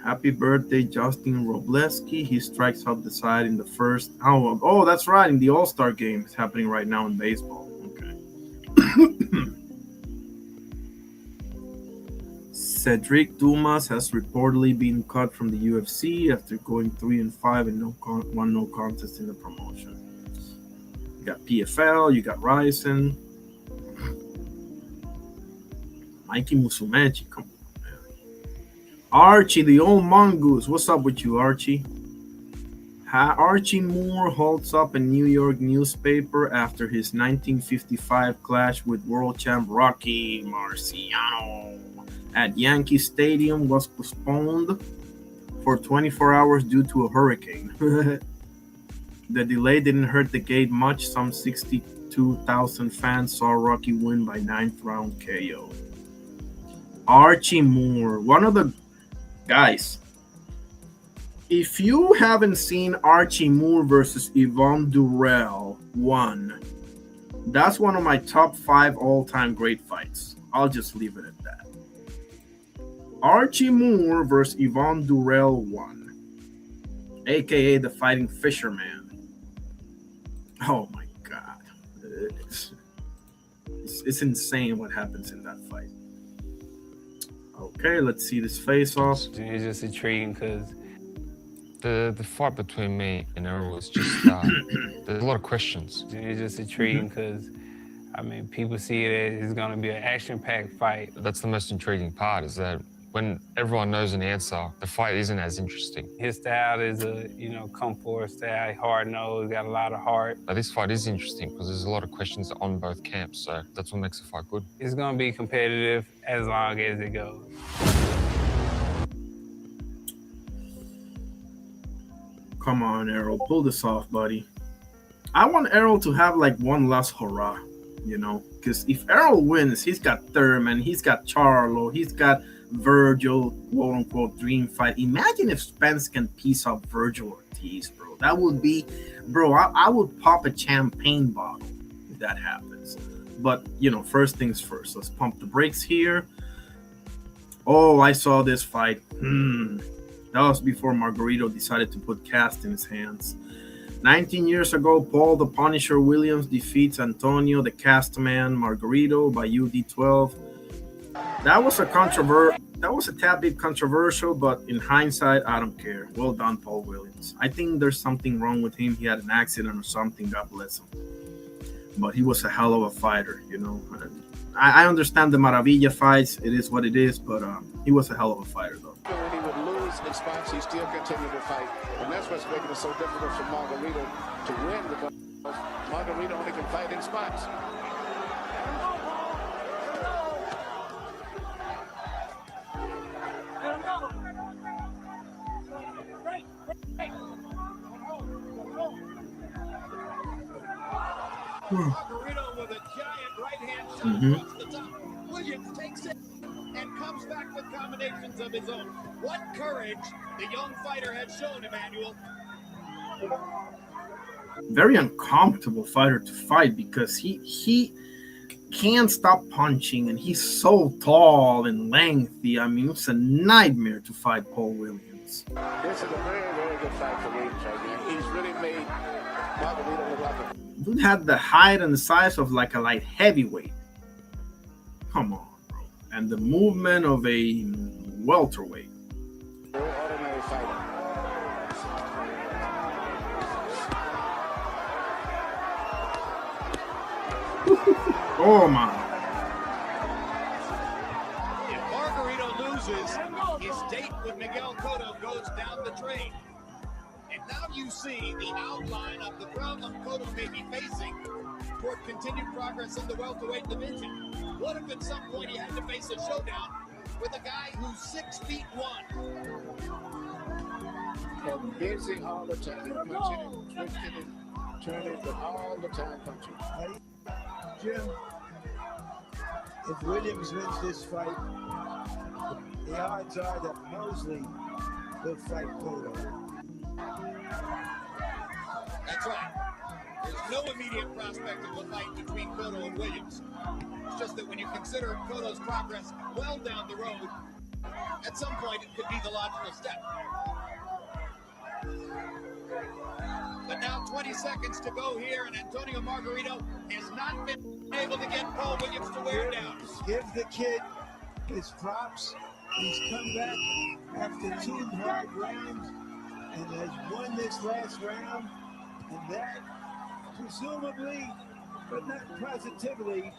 Happy birthday, Justin Robleski. He strikes out the side in the first. Oh, that's right. In the All-Star game. It's happening right now in baseball. Okay. Cedric Dumas has reportedly been cut from the UFC after going 3-5 and no contest in the promotion. You got PFL, you got Ryzen, Mikey Musumeci, come on, man. Archie, the old mongoose. What's up with you, Archie? Archie Moore holds up a New York newspaper after his 1955 clash with world champ Rocky Marciano at Yankee Stadium was postponed for 24 hours due to a hurricane. The delay didn't hurt the gate much. Some 62,000 fans saw Rocky win by 9th round KO. Archie Moore, one of the guys. If you haven't seen Archie Moore versus Yvonne Durrell 1, that's one of my top 5 all-time great fights. I'll just leave it at that. Archie Moore versus Yvonne Durrell 1, aka the Fighting Fisherman. Oh my God. It's insane what happens in that fight. Okay, let's see this face-off. It's just intriguing because the fight between me and Errol was just there's a lot of questions. It's just intriguing because I mean people see it as it's going to be an action-packed fight. That's the most intriguing part, is that when everyone knows an answer, the fight isn't as interesting. His style is come forward style, hard-nosed, got a lot of heart. But this fight is interesting because there's a lot of questions on both camps, so that's what makes the fight good. It's going to be competitive as long as it goes. Come on, Errol, pull this off, buddy. I want Errol to have one last hurrah, because if Errol wins, he's got Thurman, he's got Charlo, he's got Virgil, quote unquote, dream fight. Imagine if Spence can piece up Virgil Ortiz, bro. That would be, bro, I would pop a champagne bottle if that happens. But, first things first. Let's pump the brakes here. Oh, I saw this fight. That was before Margarito decided to put cast in his hands. 19 years ago, Paul the Punisher Williams defeats Antonio the Cast Man Margarito by UD12. That was a that was a tad bit controversial, but in hindsight, I don't care. Well done, Paul Williams. I think there's something wrong with him. He had an accident or something. God bless him. But he was a hell of a fighter, you know. And I understand the Maravilla fights. It is what it is, but he was a hell of a fighter, though. When he would lose in spots, he still continued to fight. And that's what's making it so difficult for Margarito to win, because Margarito only can fight in spots. Margarito with a giant right hand shot across the top. Williams takes it and comes back with combinations of his own. What courage the young fighter has shown, Emmanuel. Very uncomfortable fighter to fight because he can't stop punching and he's so tall and lengthy. I mean, it's a nightmare to fight Paul Williams. This is a very, very good fight for Williams right here. He's really made Margarito look like a... Dude had the height and the size of like a light heavyweight. Come on, bro. And the movement of a welterweight. No ordinary fighter. Oh my. If Margarito loses, his date with Miguel Cotto goes down the drain. And now you see the outline of the problem Cotto may be facing toward continued progress in the welterweight division. What if at some point he had to face a showdown with a guy who's 6'1"? And busy all the time, punching and twisting and turning, but all the time punching. Jim, if Williams wins this fight, the odds are that Mosley will fight Cotto. That's right. There's no immediate prospect of a fight between Cotto and Williams. It's just that when you consider Cotto's progress well down the road, at some point it could be the logical step. But now 20 seconds to go here, and Antonio Margarito has not been able to get Paul Williams to wear down. Give the kid his props. He's come back after 2 hard rounds and has won this last round. And that, presumably, but not positively,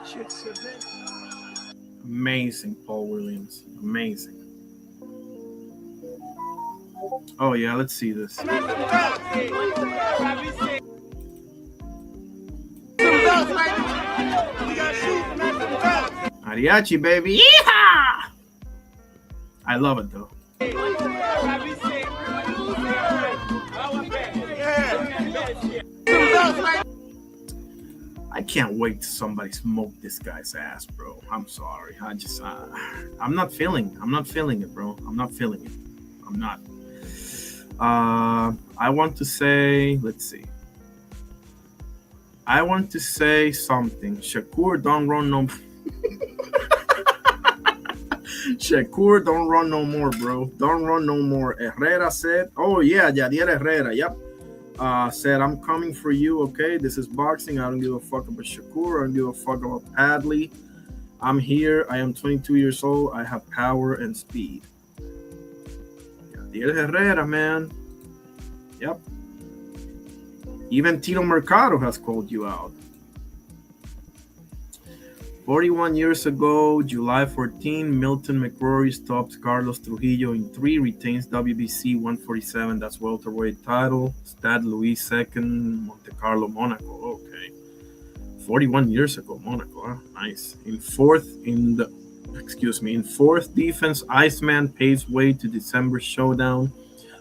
should cement. Amazing, Paul Williams. Amazing. Oh yeah, let's see this. Mariachi, baby. Yeehaw! I love it though. I can't wait till somebody smoke this guy's ass, bro. I'm sorry. I'm not feeling it, bro. I'm not feeling it. I'm not. I want to say, let's see. I want to say something. Shakur, don't run no. Shakur, don't run no more, bro. Don't run no more. Herrera said, oh yeah, Yadier Herrera, yep. Said, I'm coming for you, okay? This is boxing. I don't give a fuck about Shakur. I don't give a fuck about Padley. I'm here. I am 22 years old. I have power and speed. Yadier Herrera, man. Yep. Even Tito Mercado has called you out. 41 years ago, July 14, Milton McRory stops Carlos Trujillo in 3, retains WBC 147, that's welterweight title. Stade Louis second, Monte Carlo, Monaco. Okay. 41 years ago, Monaco. Huh? Nice. In fourth defense, Iceman paves way to December showdown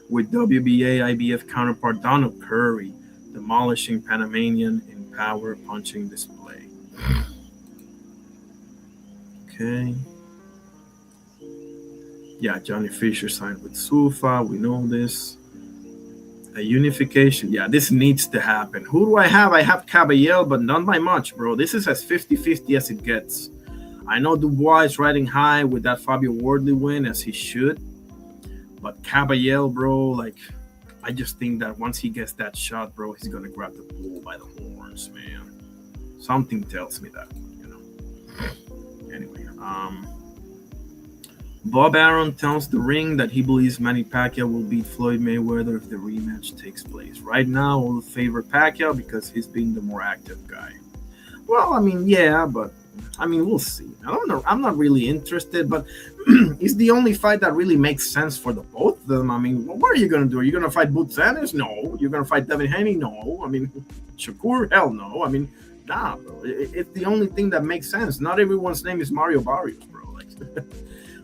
with WBA IBF counterpart Donald Curry, demolishing Panamanian in power punching display. Okay. Yeah, Johnny Fisher signed with Sufa. We know this. A unification. Yeah, this needs to happen. Who do I have? I have Caballel, but not by much, bro. This is as 50-50 as it gets. I know Dubois is riding high with that Fabio Wardley win, as he should. But Caballel, bro, like, I just think that once he gets that shot, bro, he's going to grab the bull by the horns, man. Something tells me that, you know. Anyway, Bob Arum tells The Ring that he believes Manny Pacquiao will beat Floyd Mayweather if the rematch takes place. Right now, all favor Pacquiao because he's been the more active guy. Well, I mean, yeah, but I mean, we'll see. I don't know. I'm not really interested, but it's the only fight that really makes sense for the both of them. I mean, what are you gonna do? Are you gonna fight Boots Sanders? No. You're gonna fight Devin Haney? No. I mean, Shakur? Hell no. I mean, nah, bro. It's the only thing that makes sense. Not everyone's name is Mario Barrios, bro. Like,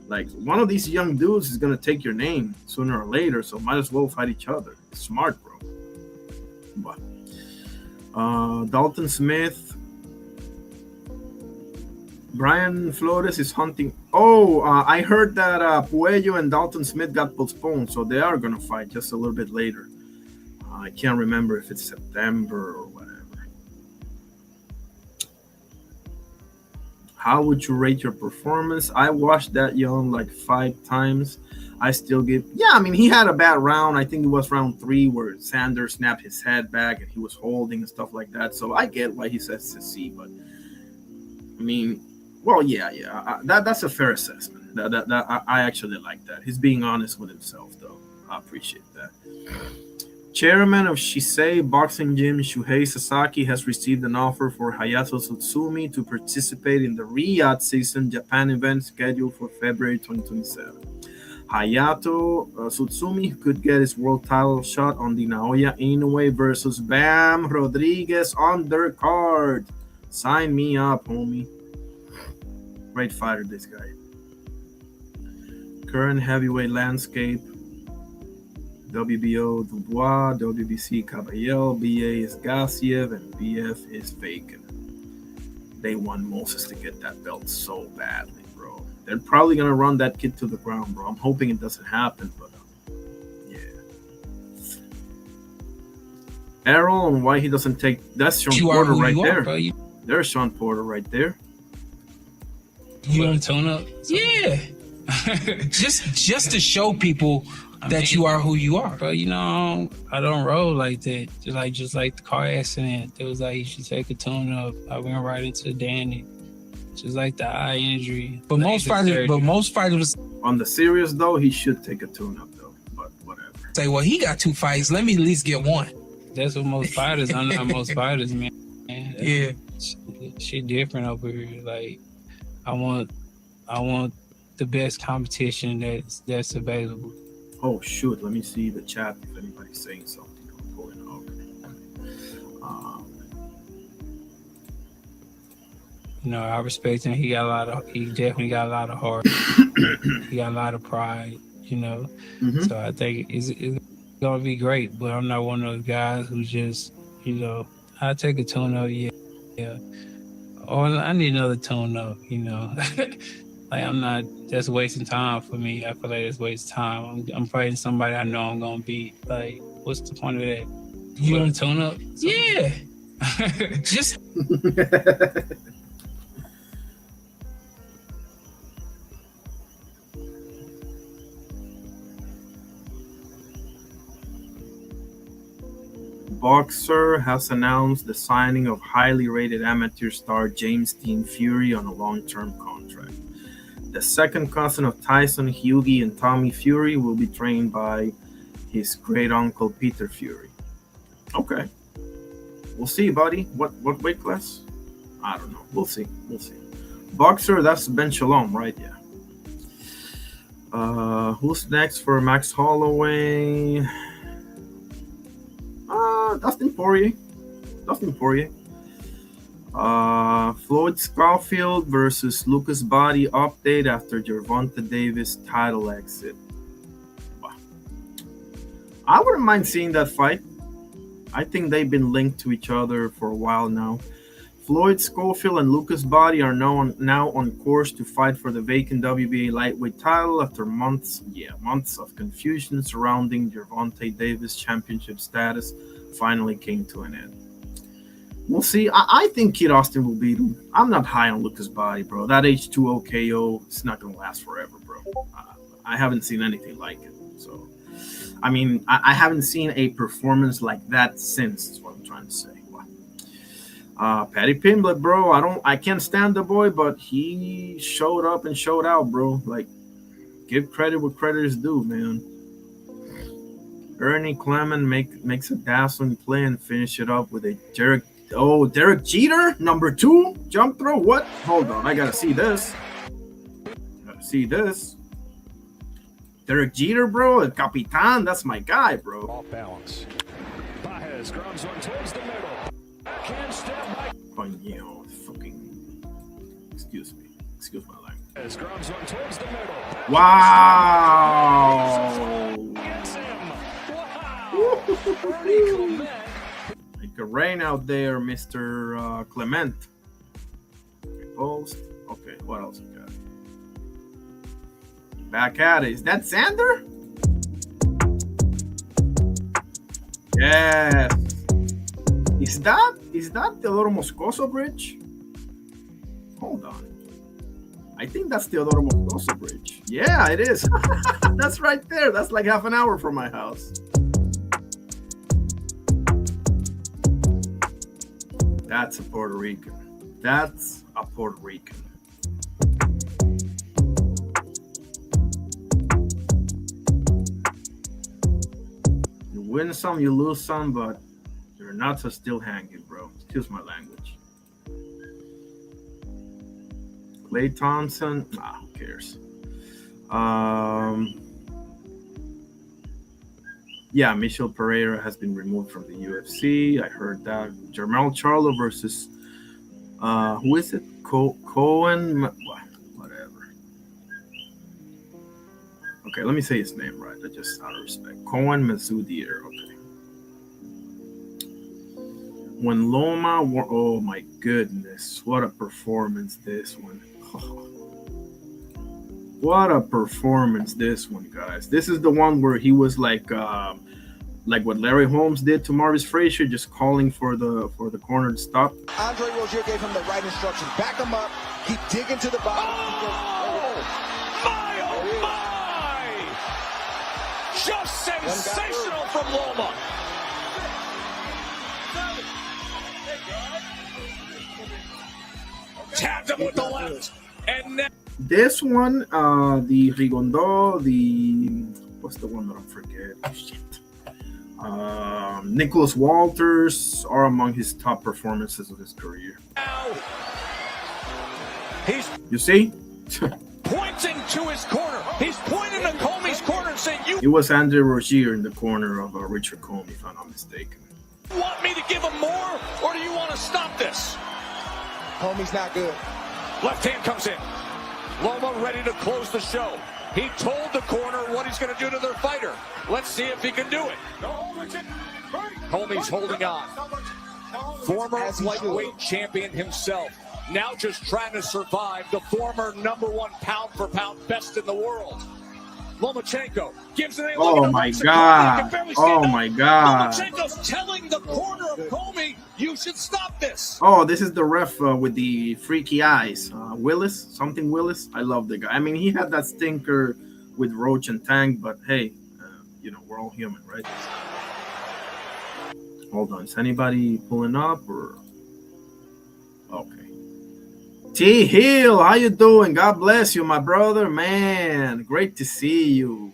like one of these young dudes is gonna take your name sooner or later, so might as well fight each other. It's smart, bro. But Dalton Smith. Brian Flores is hunting. Oh, I heard that Puello and Dalton Smith got postponed, so they are going to fight just a little bit later. I can't remember if it's September or whatever. How would you rate your performance? I watched that young like 5 times. I still give. Yeah, I mean, he had a bad round. I think it was round 3 where Sanders snapped his head back and he was holding and stuff like that. So I get why he says to see, but I mean, well, yeah. That's a fair assessment. I actually like that. He's being honest with himself, though. I appreciate that. Chairman of Shisei Boxing Gym, Shuhei Sasaki, has received an offer for Hayato Tsutsumi to participate in the Riyadh Season Japan event scheduled for February 2027. Hayato Tsutsumi could get his world title shot on the Naoya Inoue versus Bam Rodriguez undercard. Sign me up, homie. Great fighter, this guy. Current heavyweight landscape: WBO Dubois, WBC Caballero, BA is Gassiev, and BF is Bacon. They want Moses to get that belt so badly, bro. They're probably gonna run that kid to the ground, bro. I'm hoping it doesn't happen, but yeah. Errol and why he doesn't take. That's Sean Porter right there. There's Sean Porter right there. You want to tone up? Yeah. just to show people that you are who you are. But you know, I don't roll like that. Just like the car accident. It was like you should take a tone up. I went right into Danny. Just like the eye injury. But most fighters on the serious though, he should take a tune up though. But whatever. Say, well, he got 2 fights. Let me at least get 1. That's what most fighters. I'm not most fighters, man. Yeah. Shit different over here. Like I want the best competition that's available. Oh shoot! Let me see the chat if anybody's saying something. I'm pulling over. You know, I respect him. He definitely got a lot of heart. He got a lot of pride. You know, so I think it's gonna be great. But I'm not one of those guys who just, you know, I take a tune up, yeah. Or I need another tune up, you know. Like I'm not. That's wasting time for me. I feel like it's wasting time. I'm fighting somebody I know I'm gonna beat. Like, what's the point of that? You want to tune up? Yeah. Just. Boxer has announced the signing of highly rated amateur star James Dean Fury on a long-term contract. The second cousin of Tyson, Hughie, and Tommy Fury will be trained by his great uncle Peter Fury. Okay. We'll see, buddy. What weight class? I don't know. We'll see. Boxer, that's Ben Shalom, right? Yeah. Who's next for Max Holloway? Dustin Poirier. Floyd Scofield versus Lucas Body update after Gervonta Davis title exit. Wow. I wouldn't mind seeing that fight. I think they've been linked to each other for a while now. Floyd Scofield and Lucas Body are now on course to fight for the vacant WBA lightweight title after months of confusion surrounding Gervonta Davis' championship status finally came to an end. We'll see. I think Kid Austin will beat him. I'm not high on Lucas Body, bro. That H2O KO is not going to last forever, bro. I haven't seen anything like it. So, I mean, I haven't seen a performance like that since, is what I'm trying to say. Paddy Pimblett, bro. I can't stand the boy, but he showed up and showed out, bro. Like, give credit where credit is due, man. Ernie Clement makes a dazzling play and finish it up with a Derek Jeter, number 2 jump throw. What? Hold on, I gotta see this. Derek Jeter, bro, El Capitan, that's my guy, bro. Off balance. Baez grounds one towards the middle. Backhand step by. Coño, fucking. Excuse my language. Baez grounds one towards the middle. Wow. Gets him. Like a rain out there, Mr. Clement. Post. Okay, what else we got? Back at it. Is that Xander? Yes. Is that Teodoro Moscoso Bridge? Hold on. I think that's Teodoro Moscoso Bridge. Yeah, it is. That's right there. That's like half an hour from my house. That's a Puerto Rican. That's a Puerto Rican. You win some, you lose some, but your nuts are still hanging, bro. Excuse my language. Clay Thompson, who cares? Yeah, Michel Pereira has been removed from the UFC. I heard that. Jermell Charlo versus who is it? Cohen? Whatever. Okay, let me say his name right. Just out of respect. Cohen Masoudier. Okay. When Loma, oh my goodness, what a performance this one. Oh. What a performance this one, guys. This is the one where he was like what Larry Holmes did to Marvis Frazier, just calling for the corner to stop. Andre Rozier gave him the right instruction. Back him up. Keep digging to the bottom. Oh my! Just sensational from Loma. Tapped him with the left. And then this one, the Rigondo, what's the one that I forget? Oh, shit. Nicholas Walters are among his top performances of his career. You see? Pointing to his corner. He's pointing to Comey's corner and saying, "You." It was Andre Rozier in the corner of Richard Comey, if I'm not mistaken. Want me to give him more, or do you want to stop this? Comey's not good. Left hand comes in. Loma ready to close the show. He told the corner what he's going to do to their fighter. Let's see if he can do it. Comey's holding on. Former lightweight champion himself. Now just trying to survive. The former #1 pound for pound best in the world. Lomachenko gives it a look. Oh my God. Oh my God. Lomachenko's telling the corner of Comey, you should stop this. Oh, this is the ref with the freaky eyes. Willis. I love the guy. I mean, he had that stinker with Roach and Tank, but hey, we're all human, right? Hold on. Is anybody pulling up or? Okay. T Hill, how you doing? God bless you, my brother. Man, great to see you.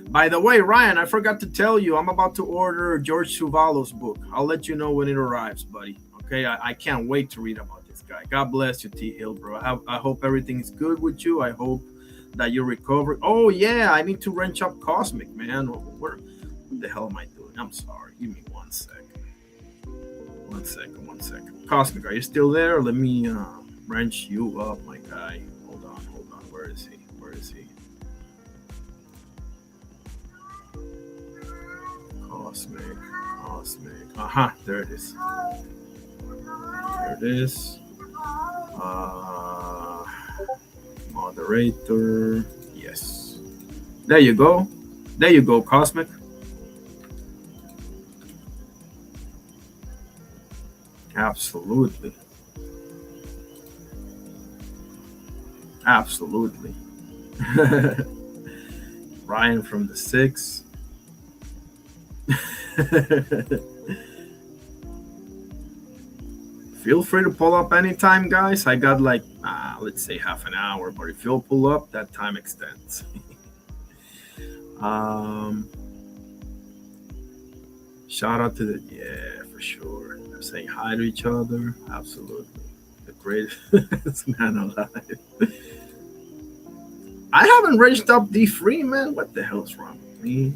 By the way, Ryan, I forgot to tell you, I'm about to order George Suvalo's book. I'll let you know when it arrives, buddy. Okay, I can't wait to read about this guy. God bless you, T Hill, bro. I hope everything is good with you. I hope that you're recovering. Oh, yeah, I need to wrench up Cosmic, man. What the hell am I doing? I'm sorry. Give me 1 second. 1 second. Cosmic, are you still there? Let me wrench you up, my guy. Hold on. Where is he? Cosmic. There it is. Moderator. Yes. There you go, Cosmic. Absolutely. Ryan from the 6. Feel free to pull up anytime, guys. I got like let's say half an hour, but if you'll pull up, that time extends. Shout out to for sure. They're saying hi to each other. Absolutely. The greatest man alive. I haven't reached up D3, man. What the hell's wrong with me?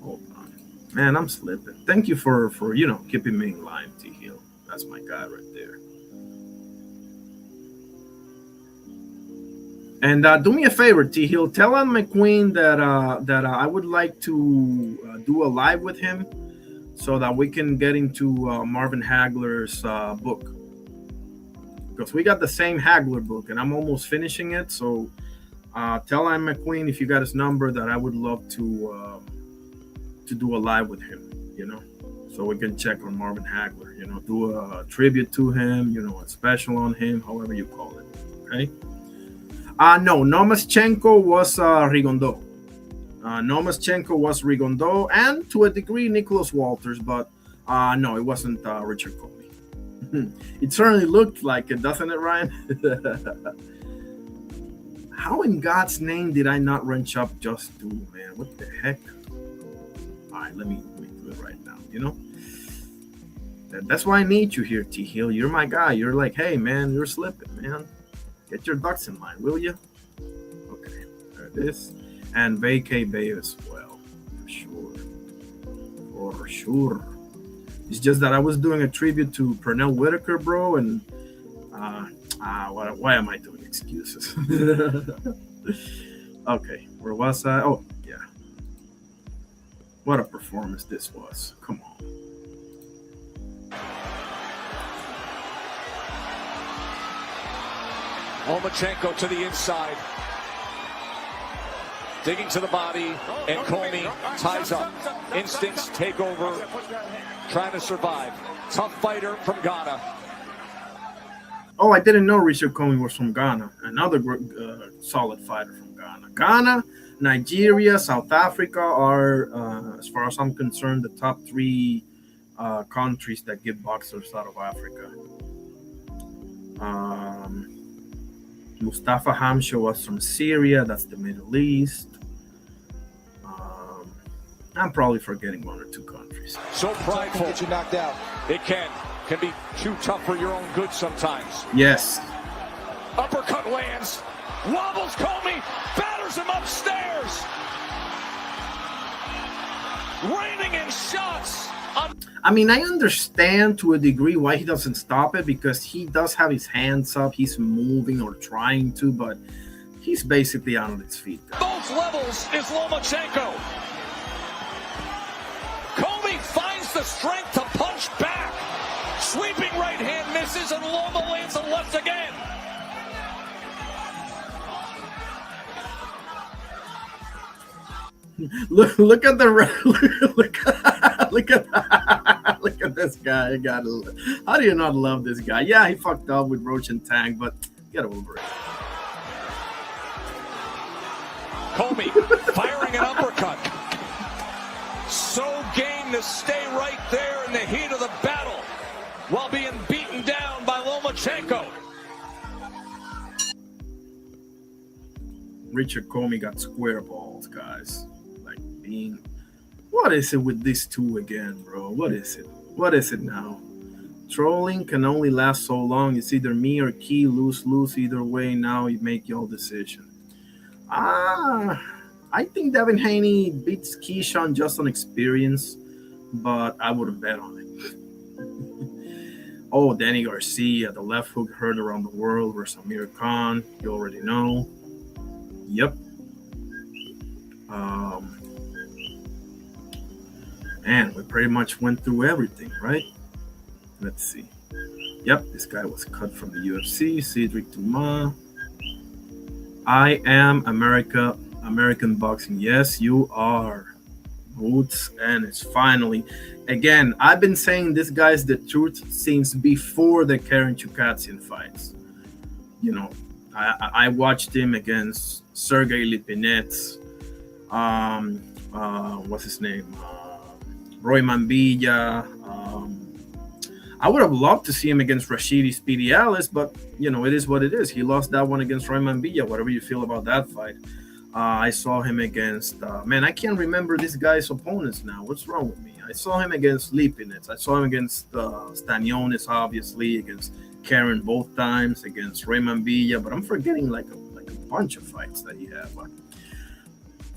Hold on. Man, I'm slipping. Thank you for keeping me in line, T Hill. That's my guy right there. And do me a favor, T Hill. Tell Ann McQueen that I would like to do a live with him, so that we can get into Marvin Hagler's book, because we got the same Hagler book, and I'm almost finishing it. So tell Ann McQueen, if you got his number, that I would love to do a live with him. So we can check on Marvin Hagler. Do a tribute to him. A special on him, however you call it. Okay. No, Nomaschenko was Rigondeaux. Nomaschenko was Rigondeaux, and to a degree Nicholas Walters, but no, it wasn't Richard Comey. It certainly looked like it, doesn't it, Ryan? How in God's name did I not wrench up Just Do, man? What the heck? All right, let me do it right now. That's why I need you here, T Hill. You're my guy. You're like, hey, man, you're slipping, man. Get your ducks in line, will you? Okay, there it is. And Vacay Bay as well, for sure. For sure. It's just that I was doing a tribute to Pernell Whitaker, bro, and why am I doing excuses? Okay, where was I? Oh, yeah. What a performance this was. Come on. Lomachenko to the inside. Digging to the body, and Comey ties up. Instincts take over, trying to survive. Tough fighter from Ghana. Oh, I didn't know Richard Comey was from Ghana. Another solid fighter from Ghana. Ghana, Nigeria, South Africa are, as far as I'm concerned, the top 3 countries that get boxers out of Africa. Mustafa Hamsha was from Syria. That's the Middle East. I'm probably forgetting 1 or 2 countries. So prideful. Get you knocked out. It can be too tough for your own good sometimes. Yes. Uppercut lands. Wobbles Comey. Batters him upstairs. Raining in shots. I mean, I understand to a degree why he doesn't stop it, because he does have his hands up. He's moving or trying to, but he's basically out on his feet. Both levels is Lomachenko. Comey finds the strength to punch back. Sweeping right hand misses, and Loma lands a left again. Look at the look at this guy. How do you not love this guy? Yeah, he fucked up with Roach and Tang, but get over it. Comey firing an uppercut. So game to stay right there in the heat of the battle while being beaten down by Lomachenko. Richard Comey got square balls, guys. What is it with these two again, bro? What is it? What is it now? Trolling can only last so long. It's either me or Key, lose. Either way, now you make your decision. I think Devin Haney beats Keyshawn just on experience, but I wouldn't bet on it. Oh, Danny Garcia, the left hook heard around the world versus Amir Khan. You already know. Yep. And we pretty much went through everything, right? Let's see. Yep, this guy was cut from the UFC. Cedric Dumas. I am American boxing. Yes, you are. Boots, and it's finally. Again, I've been saying this guy's the truth since before the Karen Chukatsian fights. I watched him against Sergey Lipinets. What's his name? Roy Mambilla. I would have loved to see him against Rashidi Speedy Alice, but it is what it is. He lost that one against Roman Villa. Whatever you feel about that fight, I saw him against man. I can't remember this guy's opponents now. What's wrong with me? I saw him against Lipinets. I saw him against Stanionis, obviously, against Karen both times, against Raymond Villa, but I'm forgetting like a bunch of fights that he had. But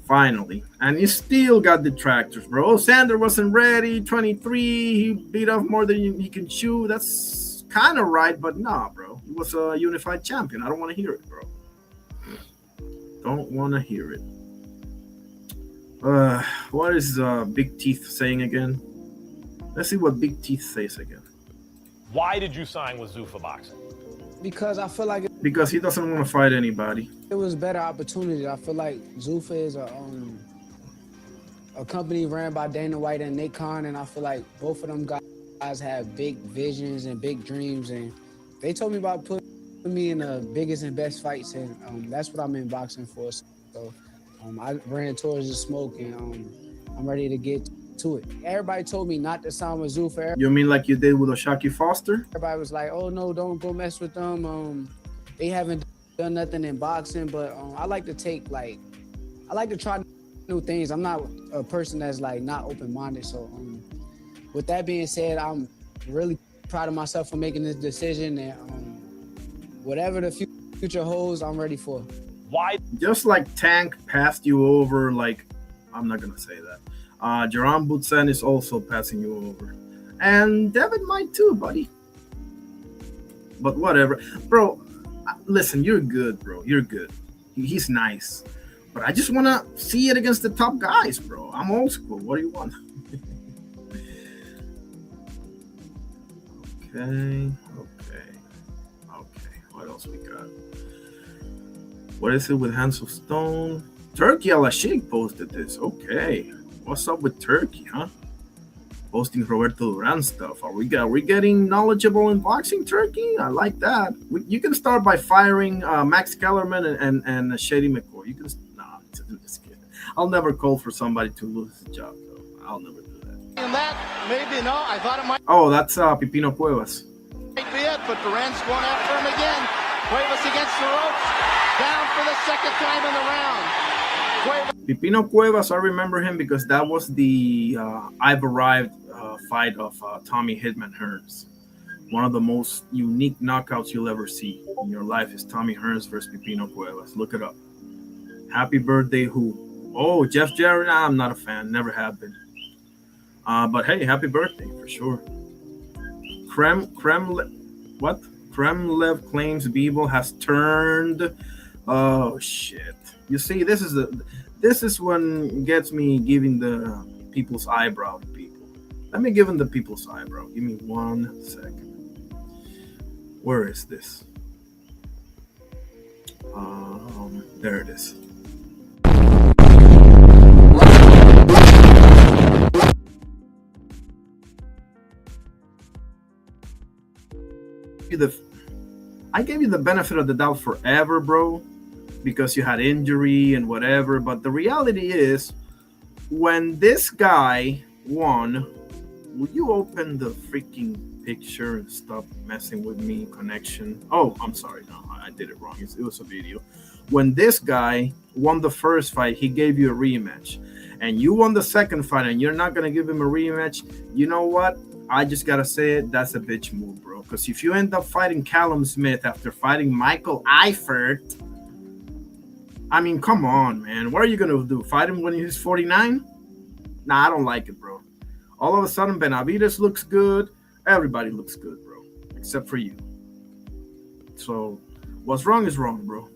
finally, and he still got detractors, bro. Sander wasn't ready. 23, he beat off more than he can chew. That's kind of right, but nah, bro. He was a unified champion. I don't want to hear it, bro. Don't want to hear it. What is Big Teeth saying again? Let's see what Big Teeth says again. Why did you sign with Zuffa Boxing? Because I feel like Because he doesn't want to fight anybody. it was better opportunity. I feel like Zuffa is a company ran by Dana White and Nick Khan, and I feel like both of them guys have big visions and big dreams, and they told me about putting me in the biggest and best fights, and that's what I'm in boxing for. So I ran towards the smoke, and I'm ready to get to it. Everybody told me not to sign with Zuffa. You mean like you did with Oshaki Foster? Everybody was like, "Oh no, don't go mess with them. They haven't done nothing in boxing." But I like to try new things. I'm not a person that's like not open-minded. So with that being said, I'm really proud of myself for making this decision, and whatever the future holds, I'm ready for. Why? Just like Tank passed you over, like I'm not gonna say that. Jerome Butsen is also passing you over, and Devin might too, buddy. But whatever, bro. Listen, you're good, bro. You're good. He's nice, but I just want to see it against the top guys, bro. I'm old school. What do you want? Okay. What else we got? What is it with Hansel Stone? Turkey Alashik posted this. Okay. What's up with Turkey, huh? Posting Roberto Duran stuff. Are we getting knowledgeable in boxing, Turkey? I like that. You can start by firing Max Kellerman and Shady McCoy. You can just kidding. I'll never call for somebody to lose his job, though. I'll never do that. And that, maybe, no, I thought it might Oh, that's Pipino Cuevas. be it, but Duran's going after him again. Cuevas against the ropes. Down for the second time in the round. Pipino Cuevas, I remember him because that was the I've Arrived fight of Tommy Hitman Hearns. One of the most unique knockouts you'll ever see in your life is Tommy Hearns versus Pipino Cuevas. Look it up. Happy birthday, who? Oh, Jeff Jarrett? Nah, I'm not a fan. Never have been. But hey, happy birthday for sure. Kremlev claims Bebo has turned. Oh shit! You see, this is when gets me giving the people's eyebrow to people. Let me give him the people's eyebrow. Give me 1 second. Where is this? There it is. I gave you the benefit of the doubt forever, bro, because you had injury and whatever. But the reality is, when this guy won, will you open the freaking picture and stop messing with me? Connection. Oh, I'm sorry. No, I did it wrong. It was a video. When this guy won the first fight, he gave you a rematch. And you won the second fight, and you're not going to give him a rematch. You know what? I just got to say it. That's a bitch move, bro. Because if you end up fighting Callum Smith after fighting Michael Eifert, I mean, come on, man. What are you going to do? Fight him when he's 49? Nah, I don't like it, bro. All of a sudden, Benavides looks good. Everybody looks good, bro. Except for you. So, what's wrong is wrong, bro.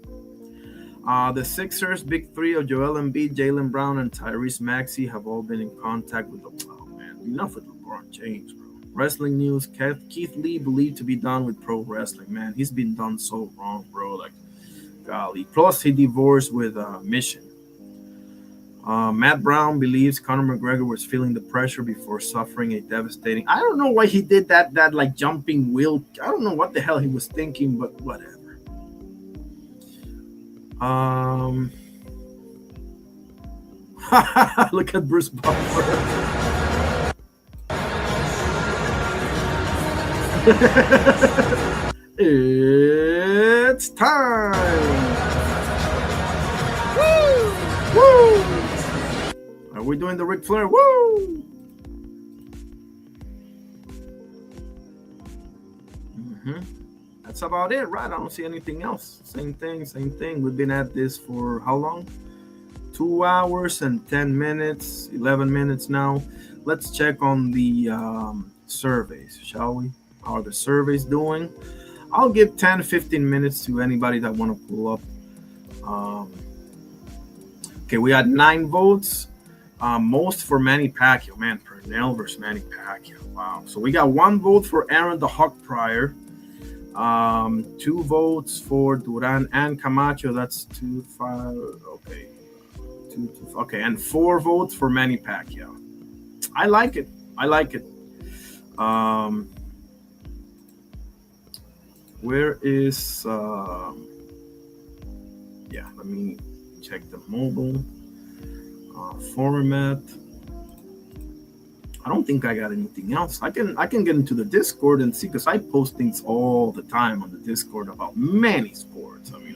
The Sixers, big three of Joel Embiid, Jaylen Brown, and Tyrese Maxey have all been in contact with the... Oh, man. Enough with LeBron James, bro. Wrestling news, Keith Lee believed to be done with pro wrestling. Man, he's been done so wrong, bro. Like, golly. Plus, he divorced with Mission. Matt Brown believes Conor McGregor was feeling the pressure before suffering a devastating... I don't know why he did that like jumping wheel. I don't know what the hell he was thinking, but whatever. Look at Bruce Buffer. It's time. Woo! Woo! Are we doing the Ric Flair? Woo! That's about it, right? I don't see anything else. Same thing. We've been at this for how long? 2 hours and 10 minutes, 11 minutes now. Let's check on the surveys, shall we? How are the surveys doing? I'll give 10, 15 minutes to anybody that want to pull up. Okay, we had 9 votes. Most for Manny Pacquiao. Man, Pernell versus Manny Pacquiao. Wow. So we got 1 vote for Aaron the Hawk Pryor. 2 votes for Duran and Camacho. That's 2, 5. Okay. 2, 2, okay, and 4 votes for Manny Pacquiao. I like it. Where is yeah, let me check the mobile format. I don't think I got anything else. I can get into the Discord and see, because I post things all the time on the Discord about many sports. I mean,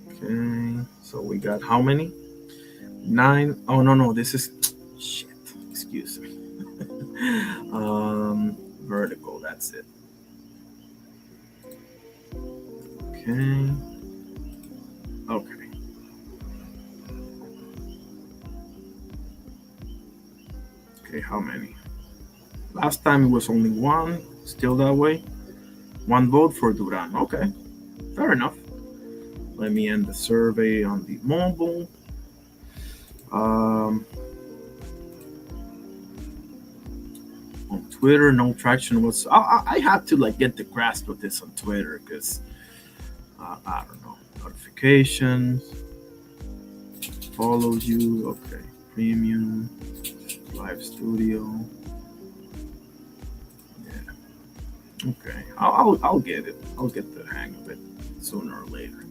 okay, so we got how many? 9. Oh no, this is shit. Excuse me. Vertical. That's it. Okay. Okay, how many? Last time it was only 1. Still that way. 1 vote for Duran. Okay, fair enough. Let me end the survey on the mobile. On Twitter, no traction was. I had to get the grasp of this on Twitter, because I don't know, notifications, follows you. Okay, premium, live studio. Yeah. Okay, I'll get it. I'll get the hang of it sooner or later.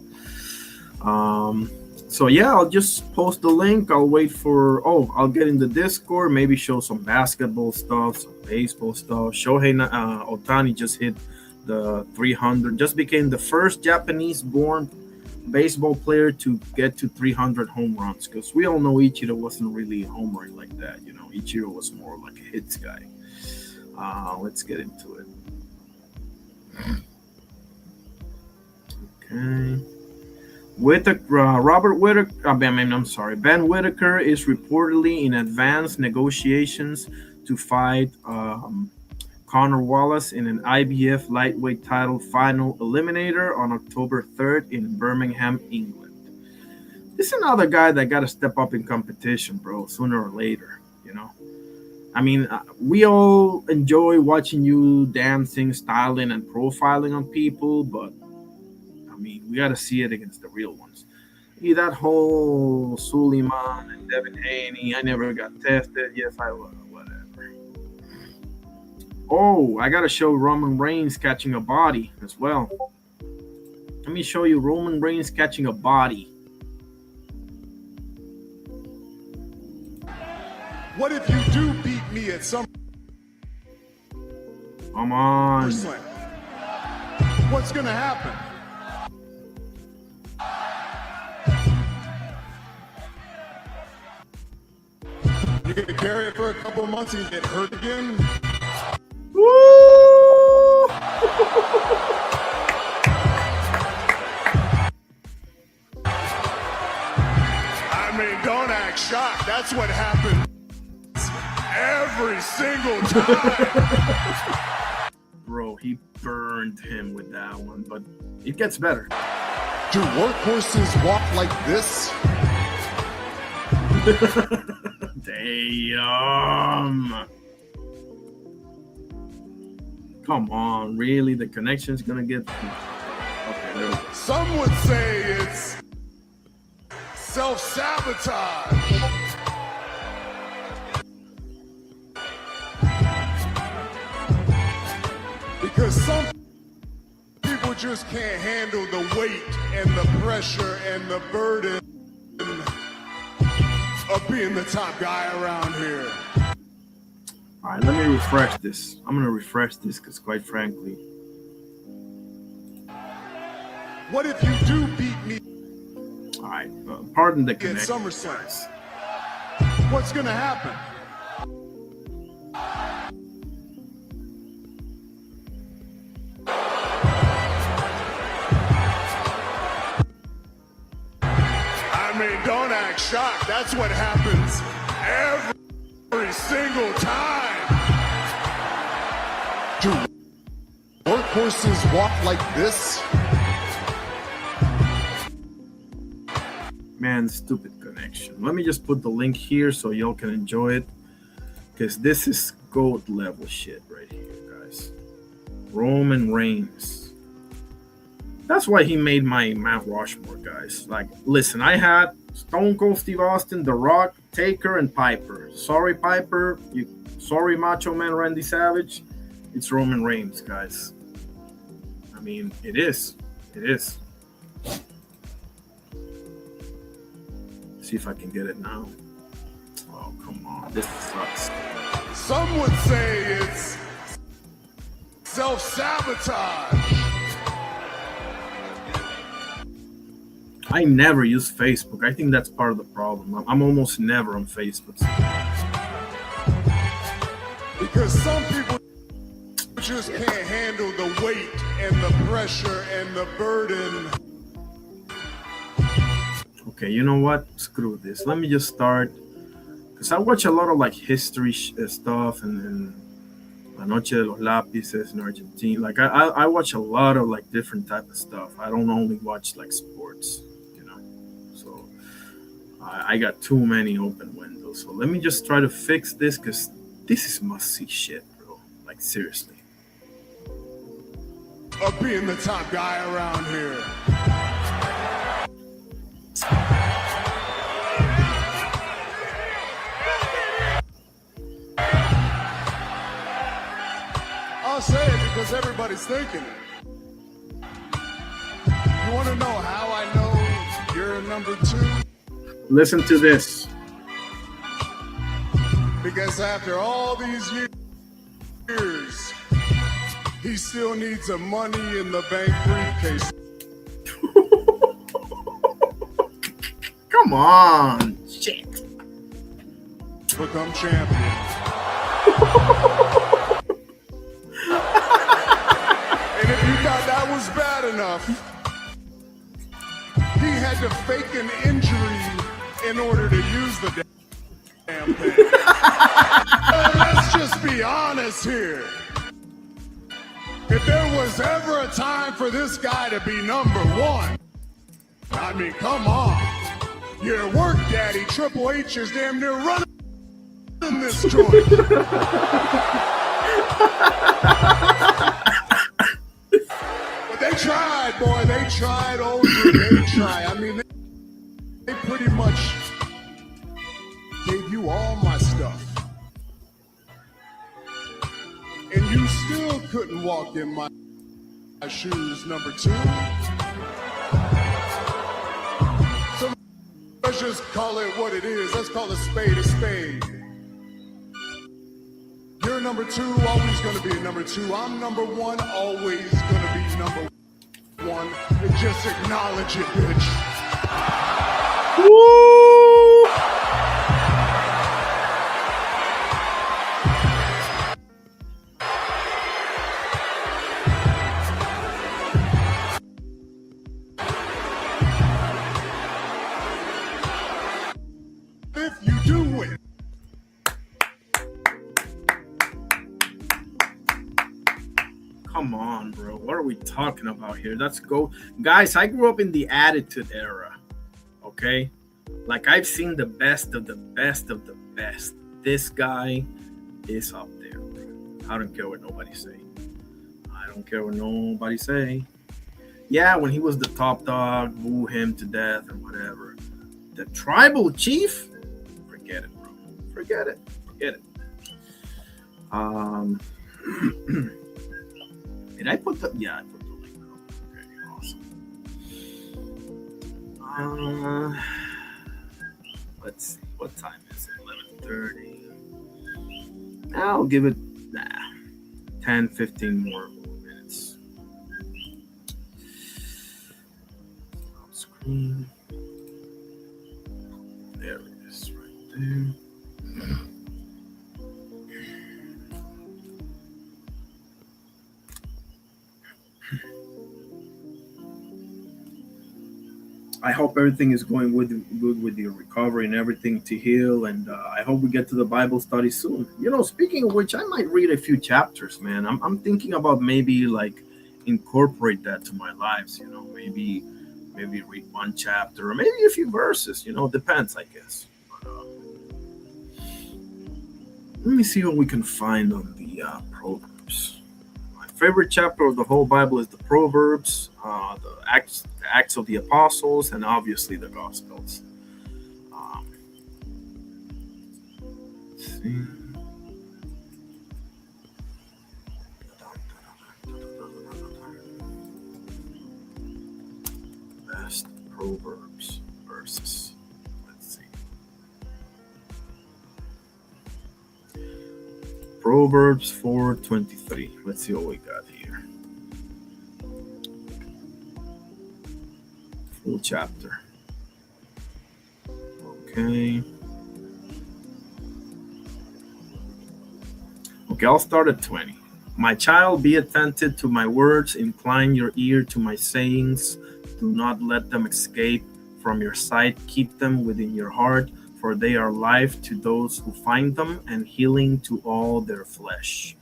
So yeah, I'll just post the link. I'll wait for. I'll get in the Discord. Maybe show some basketball stuff, some baseball stuff. Shohei Ohtani just hit the 300. Just became the first Japanese-born baseball player to get to 300 home runs. Because we all know Ichiro wasn't really a homer like that. You know, Ichiro was more like a hits guy. Let's get into it. Okay. Robert Whitaker, Ben Whitaker is reportedly in advanced negotiations to fight Conor Wallace in an IBF lightweight title final eliminator on October 3rd in Birmingham, England. This is another guy that got to step up in competition, bro, sooner or later, you know? I mean, we all enjoy watching you dancing, styling, and profiling on people, but I mean, we got to see it against the real ones. That whole Suleiman and Devin Haney, I never got tested. Yes, I was. Whatever. I got to show Roman Reigns catching a body as well. Let me show you Roman Reigns catching a body. What if you do beat me at some... Come on. What's going to happen? You're going to carry it for a couple of months and get hurt again? Woo! I mean, don't act shocked. That's what happens every single time. Bro, he burned him with that one, but it gets better. Do workhorses walk like this? Damn. Come on, really? The connection's gonna get... Okay, there we go. Some would say it's self-sabotage. Because some people just can't handle the weight and the pressure and the burden of being the top guy around here. All right, let me refresh this. I'm gonna refresh this because, quite frankly, What if you do beat me all right, pardon the at connection, SummerSlam? guys. What's gonna happen? I mean, don't act shocked. That's what happens every single time. Do workhorses walk like this? Man, stupid connection. Let me just put the link here so y'all can enjoy it, because this is goat level shit right here, guys. Roman Reigns. That's why he made my Mount Rushmore, guys. Like, listen, I had Stone Cold Steve Austin, The Rock, Taker, and Piper. Sorry, Piper. Sorry, Macho Man Randy Savage. It's Roman Reigns, guys. I mean, it is. It is. See if I can get it now. Oh, come on. This sucks. Some would say it's self-sabotage. I never use Facebook. I think that's part of the problem. I'm almost never on Facebook. Because some people just can't handle the weight and the pressure and the burden. Okay, you know what? Screw this. Let me just start. Because I watch a lot of like history stuff and La Noche de los Lápices in Argentina. Like I watch a lot of like different type of stuff. I don't only watch like sports, you know. So I got too many open windows. So let me just try to fix this because this is must see shit, bro. Like seriously. Of being the top guy around here. I'll say it because everybody's thinking it. You want to know how I know you're number 2? Listen to this. Because after all these years, he still needs a money in the bank briefcase. Come on. Shit. Become champion. And if you thought that was bad enough, he had to fake an injury in order to use the damn thing. Let's just be honest here. If there was ever a time for this guy to be number 1, I mean, come on. Your work daddy, Triple H, is damn near running this joint. But they tried, boy. They tried, OG. They tried. I mean, they pretty much gave you all my stuff. And you still couldn't walk in my shoes, number 2. So let's just call it what it is. Let's call a spade a spade. You're number 2, always gonna be a number 2. I'm number 1, always gonna be number 1. And just acknowledge it, bitch. Woo! If you do win. Come on, bro. What are we talking about here? Let's go. Guys, I grew up in the Attitude Era. Okay? Like, I've seen the best of the best of the best. This guy is up there, bro. I don't care what nobody say. I don't care what nobody say. Yeah, when he was the top dog, boo him to death and whatever. The tribal chief? Forget it, bro. Forget it. Forget it. Did I put the... Yeah, I put the link. Okay, awesome. Let's see. What time is it? 11:30. I'll give it 10, 15 more minutes. Screen. There it is, right there. I hope everything is going good with your recovery and everything to heal. And I hope we get to the Bible study soon. Speaking of which, I might read a few chapters, man. I'm thinking about maybe like incorporate that to my lives. Maybe read one chapter or maybe a few verses. Depends, I guess. Let me see what we can find on the Proverbs. My favorite chapter of the whole Bible is the Proverbs, the Acts of the Apostles, and obviously the Gospels. Let's see. Best Proverbs verses. Let's see. Proverbs 4:23. Let's see what we got here. Full chapter. Okay. Okay, I'll start at 20. My child, be attentive to my words, incline your ear to my sayings. Do not let them escape from your sight. Keep them within your heart, for they are life to those who find them and healing to all their flesh.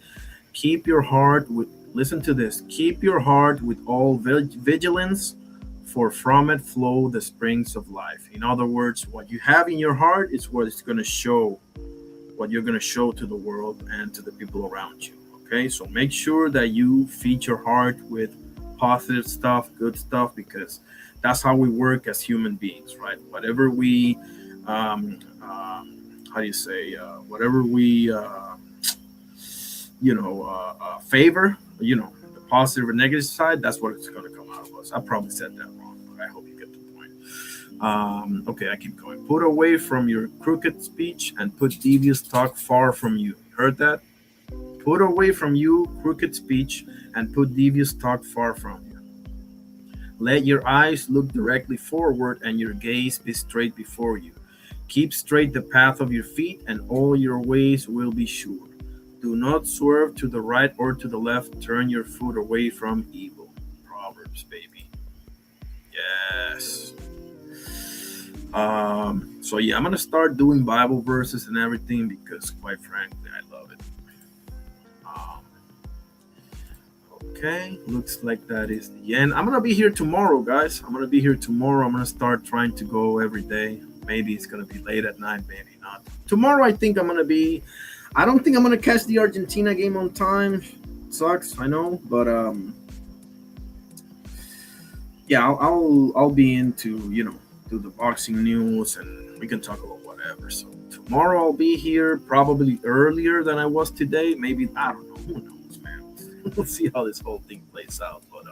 Keep your heart with, listen to this, keep your heart with all vigilance, for from it flow the springs of life. In other words, what you have in your heart is what it's going to show, what you're going to show to the world and to the people around you. Okay, so make sure that you feed your heart with positive stuff, good stuff, because that's how we work as human beings, right? Whatever we, how do you say, whatever we, favor, the positive or negative side, that's what it's going to come out of us. I probably said that wrong, but I hope you get the point. Okay, I keep going. Put away from your crooked speech and put devious talk far from you. Heard that? Put away from you crooked speech and put devious talk far from you. Let your eyes look directly forward and your gaze be straight before you. Keep straight the path of your feet, and all your ways will be sure. Do not swerve to the right or to the left. Turn your foot away from evil. Proverbs, baby. Yes. So yeah, I'm gonna start doing Bible verses and everything because, quite frankly, I love it. Okay, looks like that is the end. I'm gonna be here tomorrow, guys. I'm gonna start trying to go every day. Maybe it's gonna be late at night, maybe not. Tomorrow, I think I'm gonna be. I don't think I'm gonna catch the Argentina game on time. Sucks, I know, but yeah, I'll be into do the boxing news and we can talk about whatever. So tomorrow I'll be here probably earlier than I was today. Maybe I don't know. Who knows, man? We'll see how this whole thing plays out. But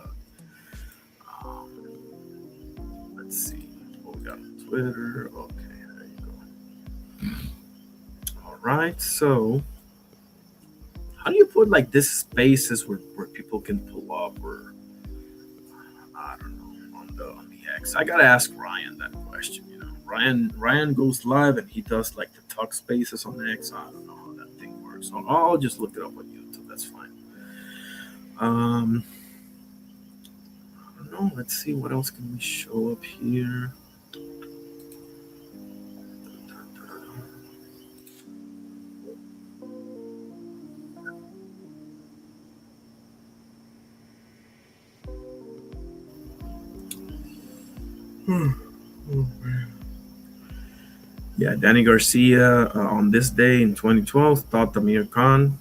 let's see what we got on Twitter. Okay, there you go. All right, so how do you put like this spaces where people can pull up or I don't know on the X? I gotta ask Ryan that question. Ryan goes live and he does like the talk spaces on X. I don't know how that thing works. So I'll just look it up on YouTube. That's fine. I don't know. Let's see what else can we show up here. Oh, man. Yeah, Danny Garcia on this day in 2012 thought Amir Khan.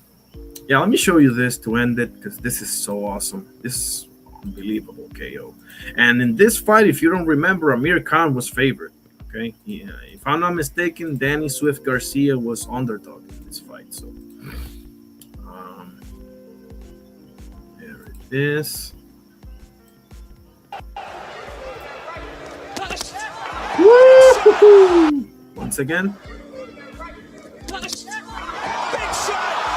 Yeah, let me show you this to end it because this is so awesome. This is unbelievable KO. And in this fight, if you don't remember, Amir Khan was favored. Okay, yeah, if I'm not mistaken, Danny Swift Garcia was underdog in this fight. So there it is. Woo! Once again. Big shot.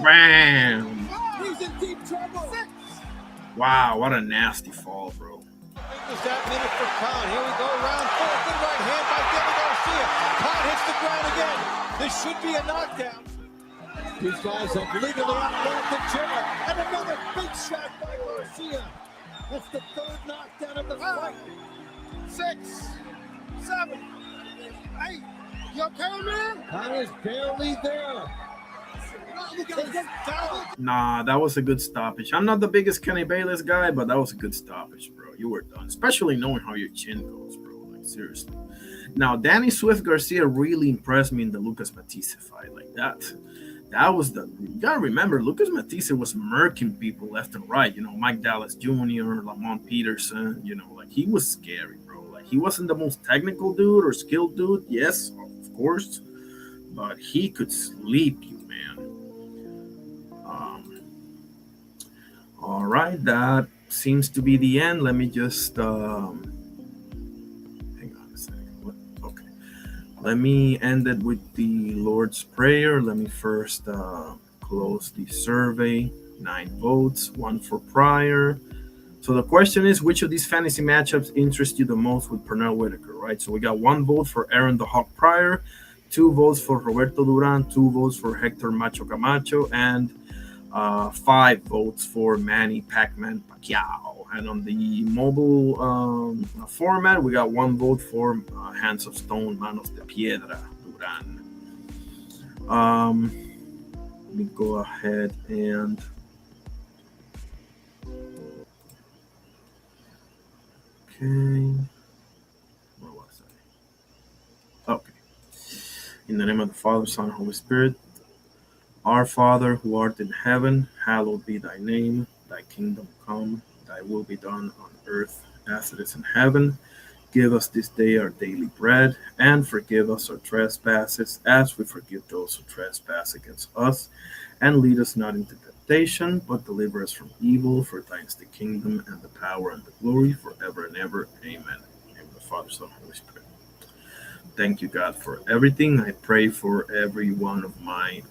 Bam! He's in deep trouble. Wow, what a nasty fall, bro. Was that minute for Khan? Here we go, round 4. Good right hand by David Garcia. Khan hits the ground again. This should be a knockdown. These guys have legally outlawed the Jimmer. And another big shot by Garcia. That's the third knockdown of the fight. 6, 7, 8. You okay, man? Khan is barely there. Nah, that was a good stoppage. I'm not the biggest Kenny Bayless guy, but that was a good stoppage, bro. You were done, especially knowing how your chin goes, bro. Like, seriously. Now, Danny Swift Garcia really impressed me in the Lucas Matisse fight. Like, that was the. You gotta remember, Lucas Matisse was murking people left and right. You know, Mike Dallas Jr., Lamont Peterson. You know, like, he was scary, bro. Like, he wasn't the most technical dude or skilled dude. Yes, of course. But he could sleep you, man. All right, that seems to be the end. Let me just hang on a second. Okay, let me end it with the Lord's Prayer. Let me first close the survey. 9 votes, 1 for Pryor. So the question is, which of these fantasy matchups interest you the most with Pernell Whitaker, right? So we got 1 vote for Aaron the Hawk Pryor, 2 votes for Roberto Duran, 2 votes for Hector Macho Camacho, and 5 votes for Manny Pac-Man Pacquiao. And on the mobile format, we got 1 vote for Hands of Stone, Manos de Piedra, Duran. Let me go ahead and where was I? Okay. In the name of the Father, Son, and Holy Spirit. Our Father, who art in heaven, hallowed be thy name. Thy kingdom come, thy will be done on earth as it is in heaven. Give us this day our daily bread, and forgive us our trespasses as we forgive those who trespass against us. And lead us not into temptation, but deliver us from evil. For thine is the kingdom, and the power, and the glory, forever and ever. Amen. In the name of the Father, Son, and Holy Spirit. Thank you, God, for everything. I pray for every one of my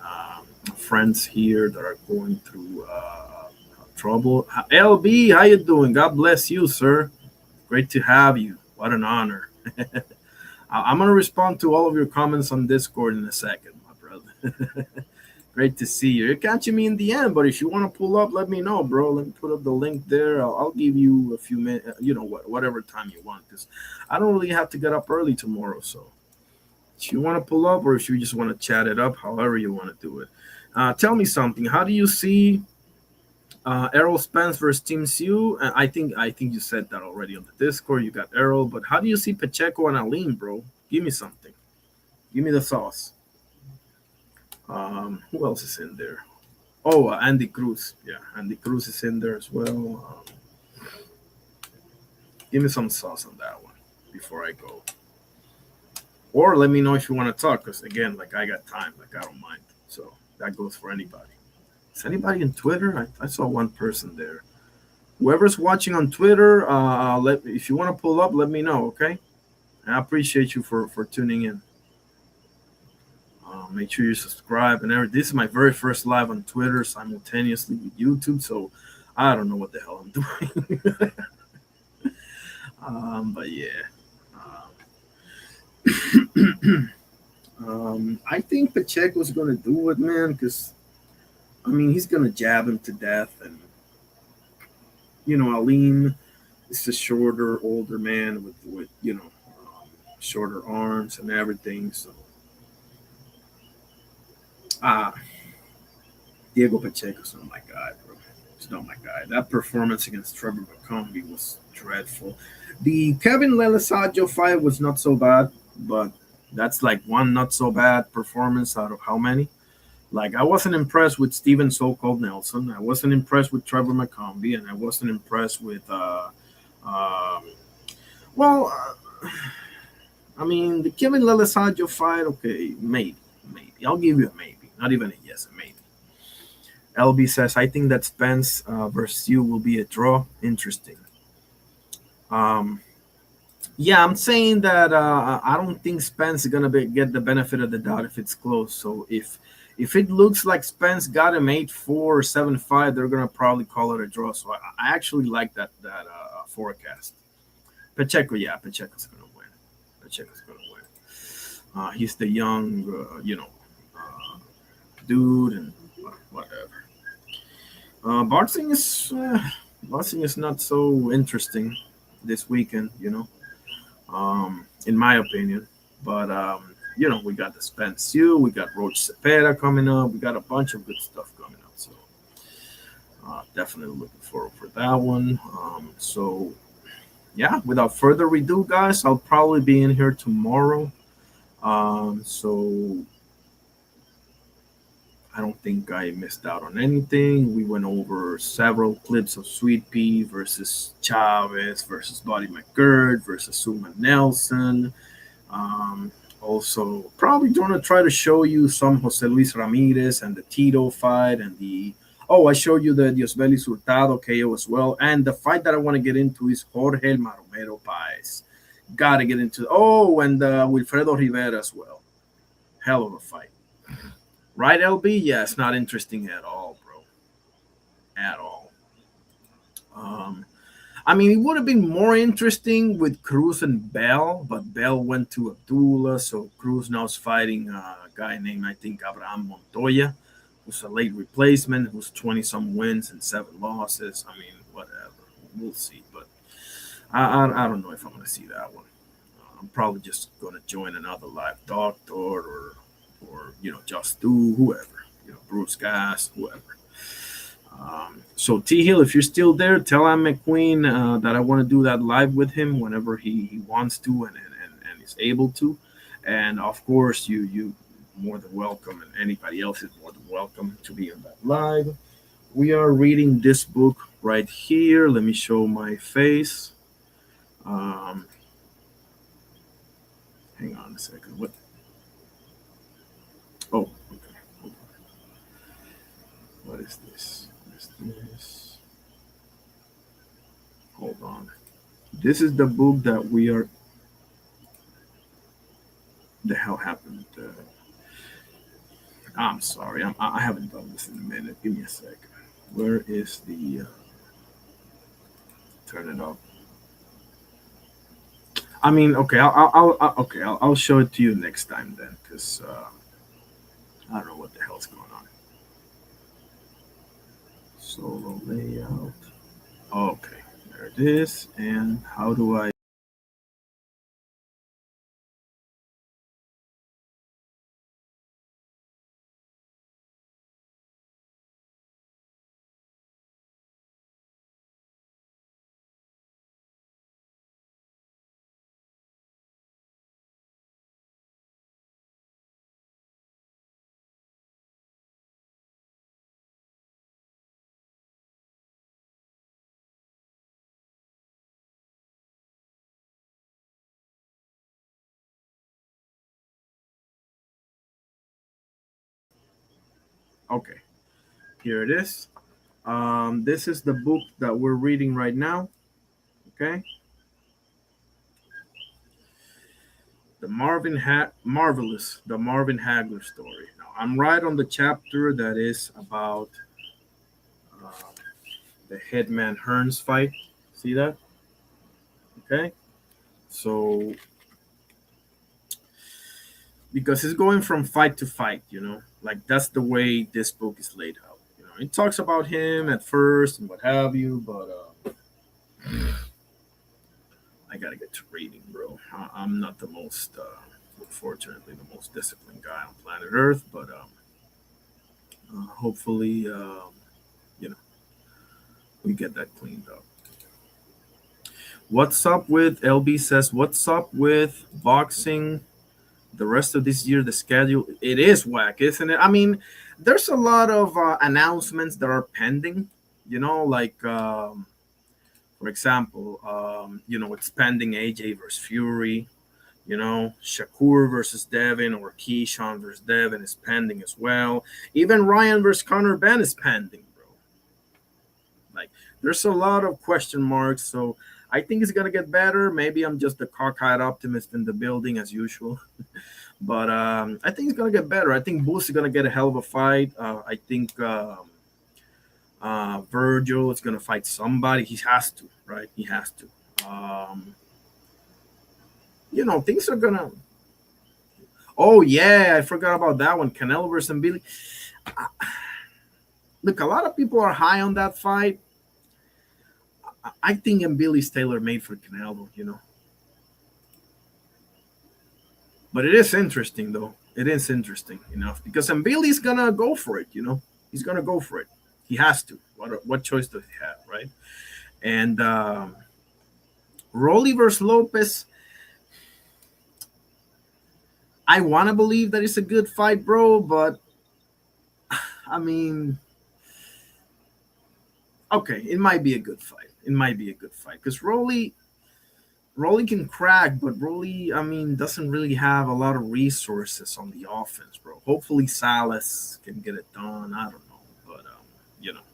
friends here that are going through trouble. LB, how you doing? God bless you, sir. Great to have you. What an honor. I'm going to respond to all of your comments on Discord in a second, my brother. Great to see you. You're catching me in the end, but if you want to pull up, let me know, bro. Let me put up the link there. I'll give you a few minutes, whatever time you want, because I don't really have to get up early tomorrow. So if you want to pull up or if you just want to chat it up, however you want to do it. Tell me something. How do you see Errol Spence versus Team Sue? I think you said that already on the Discord. You got Errol, but how do you see Pacheco and Aline, bro? Give me something. Give me the sauce. Who else is in there? Oh, Andy Cruz. Yeah, Andy Cruz is in there as well. Give me some sauce on that one before I go. Or let me know if you want to talk, because again, like, I got time. Like, I don't mind. So that goes for anybody. Is anybody in Twitter? I saw one person there. Whoever's watching on Twitter, if you want to pull up, let me know, okay? And I appreciate you for tuning in. Make sure you subscribe and everything. This is my very first live on Twitter simultaneously with YouTube, so I don't know what the hell I'm doing. But yeah. I think Pacheco's going to do it, man, because, I mean, he's going to jab him to death. And, Aline is a shorter, older man with shorter arms and everything. So, Diego Pacheco's not my guy, bro. He's not my guy. That performance against Trevor McCombie was dreadful. The Kevin Lelesadio fight was not so bad, but that's like one not so bad performance out of how many? Like, I wasn't impressed with Steven So-Called Nelson. I wasn't impressed with Trevor McCombie, and I wasn't impressed with I mean, the Kevin Lelesadio fight, okay, maybe. I'll give you a maybe. Not even a yes, a maybe. LB says, I think that Spence versus you will be a draw. Interesting. Yeah, I'm saying that I don't think Spence is gonna get the benefit of the doubt if it's close. So if If it looks like Spence got him 8-4 or 7-5, they're gonna probably call it a draw. So I actually like that forecast. Pacheco, yeah, Pacheco's gonna win. Pacheco's gonna win. He's the young, uh, dude, and whatever. Uh, boxing is uh, boxing is not so interesting this weekend, in my opinion. But we got the Spence U, we got Roach Cepeda coming up, we got a bunch of good stuff coming up. So definitely looking forward for that one. So yeah, without further ado, guys, I'll probably be in here tomorrow. So I don't think I missed out on anything. We went over several clips of Sweet Pea versus Chavez versus Buddy McGirt versus Suma Nelson. Um, Also, probably going to try to show you some Jose Luis Ramirez and the Tito fight and the. Oh, I showed you the Diosbeli Hurtado KO as well. And the fight that I want to get into is Jorge El Maromero Paez. Got to get into. Oh, and Wilfredo Rivera as well. Hell of a fight. Right, LB? Yeah, it's not interesting at all, bro. At all. Um, I mean, it would have been more interesting with Cruz and Bell, but Bell went to Abdullah, so Cruz now is fighting a guy named, I think, Abraham Montoya, who's a late replacement, who's 20 some wins and 7 losses. I mean, whatever. We'll see. But I don't know if I'm going to see that one. I'm probably just going to join another live doctor or just do whoever, Bruce Gas, whoever. So T Hill, if you're still there, tell Am McQueen that I want to do that live with him whenever he wants to and is able to. And of course, you more than welcome, and anybody else is more than welcome to be on that live. We are reading this book right here. Let me show my face. Um, Hang on a second. What? Oh, okay. Hold on. What is this? What is this? Hold on. This is the book that we are. The hell happened? I'm sorry. I haven't done this in a minute. Give me a second. Where is the. Turn it up. I mean, okay. I'll show it to you next time then, because I don't know what the hell's going on. Solo layout. Okay, there it is. And how do I? Okay, here it is. This is the book that we're reading right now. Okay, the Marvin Hagler story. Now, I'm right on the chapter that is about uh, the Headman Hearns fight. See that? Okay, so because it's going from fight to fight, like that's the way this book is laid out. It talks about him at first and what have you, but I gotta get to reading, bro. I'm not the most, unfortunately, the most disciplined guy on planet Earth, but hopefully, you know, we get that cleaned up. What's up with LB says? What's up with boxing? The rest of this year, the schedule it is whack, isn't it? I mean, there's a lot of announcements that are pending. Like for example, it's pending AJ versus Fury. Shakur versus Devin or Keyshawn versus Devin is pending as well. Even Ryan versus Conor Ben is pending, bro. Like, there's a lot of question marks. So I think it's gonna get better. Maybe I'm just the cockeyed optimist in the building as usual. But I think it's gonna get better. I think Boost is gonna get a hell of a fight. I think Virgil is gonna fight somebody. He has to, right? He has to. Things are gonna. Oh yeah, I forgot about that one. Canelo versus Billy. Look, a lot of people are high on that fight. I think Billy's tailor made for Canelo. But it is interesting, though. It is interesting enough because Billy's gonna go for it. He's gonna go for it. He has to. What choice does he have, right? And Rolly versus Lopez. I want to believe that it's a good fight, bro, but I mean, okay, it might be a good fight. It might be a good fight because Rolly can crack, but Rolly, I mean, doesn't really have a lot of resources on the offense, bro. Hopefully, Salas can get it done. I don't know, but you know,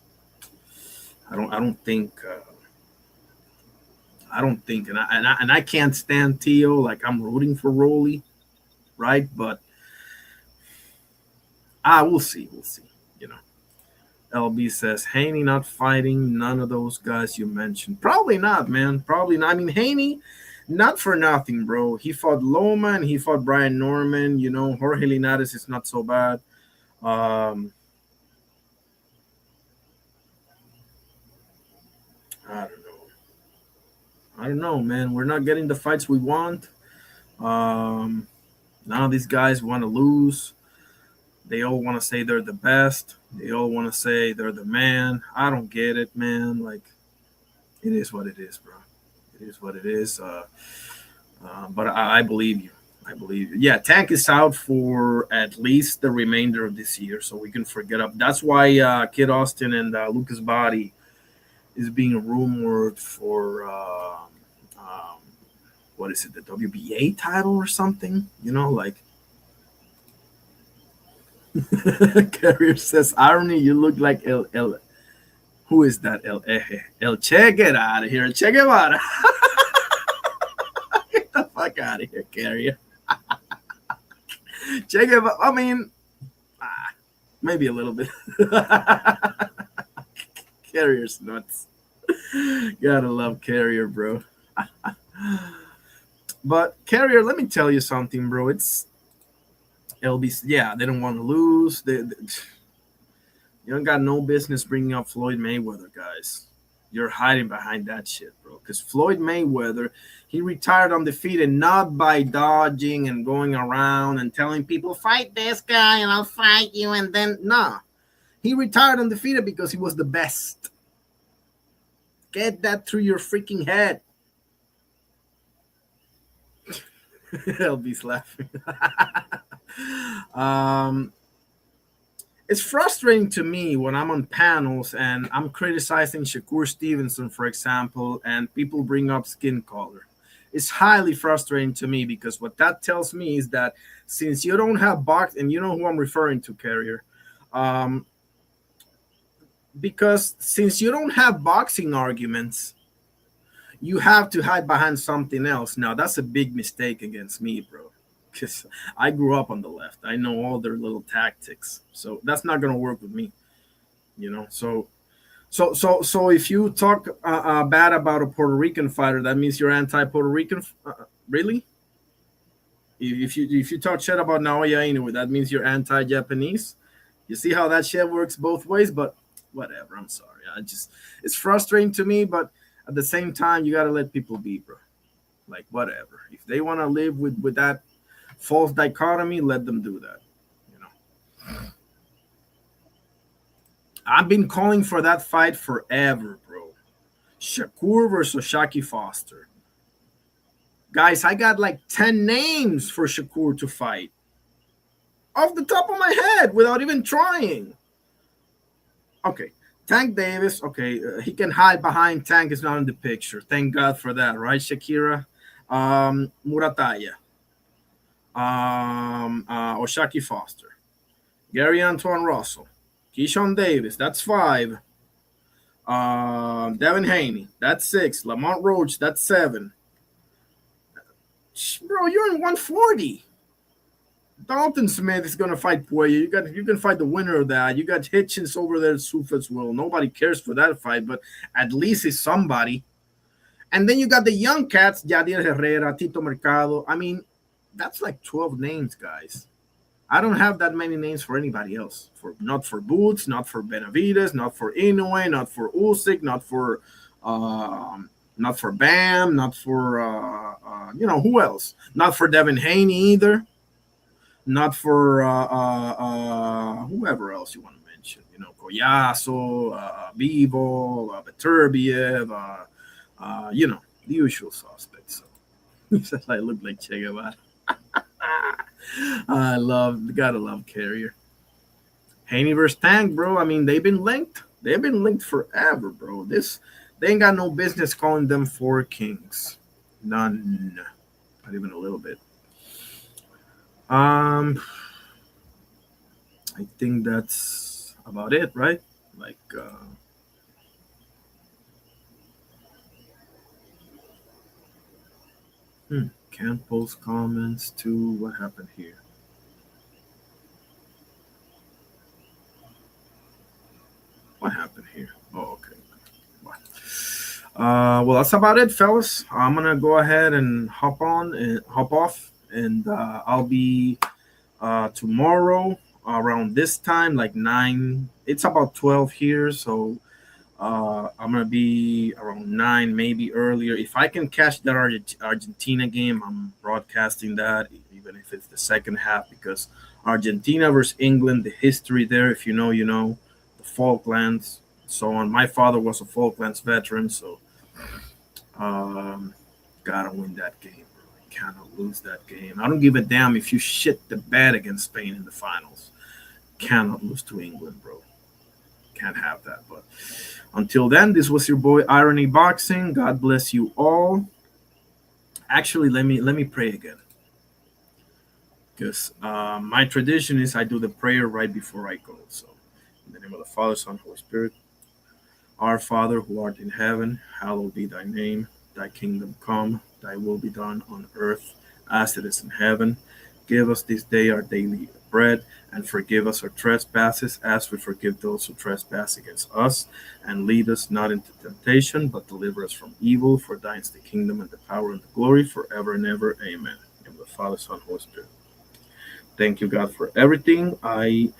I don't think. I don't think, and I can't stand Tio. Like I'm rooting for Rolly, right? But we'll see, we'll see. You know, LB says Haney not fighting none of those guys you mentioned. Probably not, man. Probably not. I mean, Haney, not for nothing, bro. He fought Loma and he fought Brian Norman. Jorge Linares is not so bad. I don't know. I don't know, man. We're not getting the fights we want. Now these guys want to lose. They all want to say they're the best. They all want to say they're the man. I don't get it, man. Like, it is what it is, bro. It is what it is. But I believe you. I believe you. Yeah, Tank is out for at least the remainder of this year, so we can forget up. That's why Kid Austin and Lucas Body is being rumored for what is it, the WBA title or something? Like Carrier says, irony, you look like El. Who is that? El Eje. El Che, get out of here. Che Guevara. Get the fuck out of here, Carrier. Che Guevara, I mean, maybe a little bit. Carrier's nuts. Gotta love Carrier, bro. But Carrier, let me tell you something, bro. It's LBC. Yeah, they don't want to lose. You don't got no business bringing up Floyd Mayweather, guys. You're hiding behind that shit, bro. Because Floyd Mayweather, he retired undefeated not by dodging and going around and telling people, fight this guy and I'll fight you. And then, nah. He retired undefeated because he was the best. Get that through your freaking head. LB's laughing. It's frustrating to me when I'm on panels and I'm criticizing Shakur Stevenson, for example, and people bring up skin color. It's highly frustrating to me because what that tells me is that since you don't have box, and you know who I'm referring to, Carrier, because since you don't have boxing arguments, you have to hide behind something else. Now, that's a big mistake against me, bro. Because I grew up on the left. I know all their little tactics. So that's not gonna work with me. So if you talk bad about a Puerto Rican fighter, that means you're anti-Puerto Rican. Really? If you talk shit about Naoya Inoue, that means you're anti-Japanese. You see how that shit works both ways, but whatever. I'm sorry. It's frustrating to me, but at the same time, you gotta let people be, bro. Like whatever. If they want to live with that false dichotomy, let them do that. I've been calling for that fight forever, bro. Shakur versus Shaki Foster. Guys, I got like 10 names for Shakur to fight. Off the top of my head, without even trying. Okay, Tank Davis, okay, he can hide behind Tank is not in the picture. Thank God for that, right, Shakira? Murataya. Oshaki Foster. Gary Antoine Russell. Keyshawn Davis, that's 5. Devin Haney, that's 6. Lamont Roach, that's 7. Bro, you're in 140. Dalton Smith is gonna fight Puello. You can fight the winner of that. You got Hitchens over there, Sufas will. Nobody cares for that fight, but at least it's somebody. And then you got the young cats, Yadier Herrera, Tito Mercado. I mean, that's like 12 names, guys. I don't have that many names for anybody else. For not for Boots, not for Benavides, not for Inoue, not for Usyk, not for Bam, not for who else? Not for Devin Haney either. Not for whoever else you want to mention. Collazo, Vivo, Beterbiev, the usual suspects. So he says I look like Che Guevara. Gotta love Carrier. Haney versus Tank, bro. I mean, they've been linked. They've been linked forever, bro. They ain't got no business calling them four kings. None. Not even a little bit. I think that's about it, right? Like, can't post comments to what happened here. What happened here? Oh, okay. Well, that's about it, fellas. I'm gonna go ahead and hop off, and I'll be tomorrow around this time, like 9. It's about 12 here, so I'm gonna be around 9, maybe earlier. If I can catch that Argentina game, I'm broadcasting that, even if it's the second half, because Argentina versus England, the history there, if you know, you know, the Falklands, so on. My father was a Falklands veteran, so gotta win that game, bro. Cannot lose that game. I don't give a damn if you shit the bed against Spain in the finals. Cannot lose to England, bro. Can't have that. But until then, this was your boy Irony Boxing. God bless you all. Actually, let me pray again, because my tradition is I do the prayer right before I go. So, in the name of the Father, Son, Holy Spirit. Our Father who art in heaven, hallowed be thy name. Thy kingdom come, thy will be done on earth as it is in heaven. Give us this day our daily bread, and forgive us our trespasses as we forgive those who trespass against us. And lead us not into temptation, but deliver us from evil. For thine is the kingdom and the power and the glory forever and ever. Amen. In the Father, Son, Holy Spirit. Thank you, God, for everything. I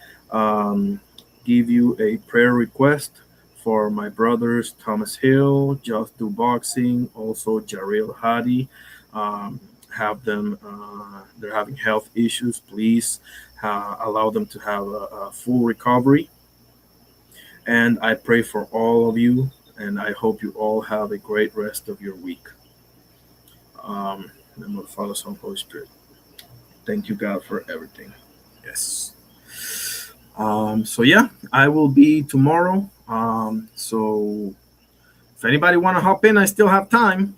give you a prayer request for my brothers Thomas Hill, Just Do Boxing, also Jareel Hadi. Have them, they're having health issues. Please allow them to have a full recovery. And I pray for all of you, and I hope you all have a great rest of your week. In the name of the Father, Son, Holy Spirit. Thank you, God, for everything. Yes. So yeah, I will be tomorrow. So if anybody want to hop in, I still have time.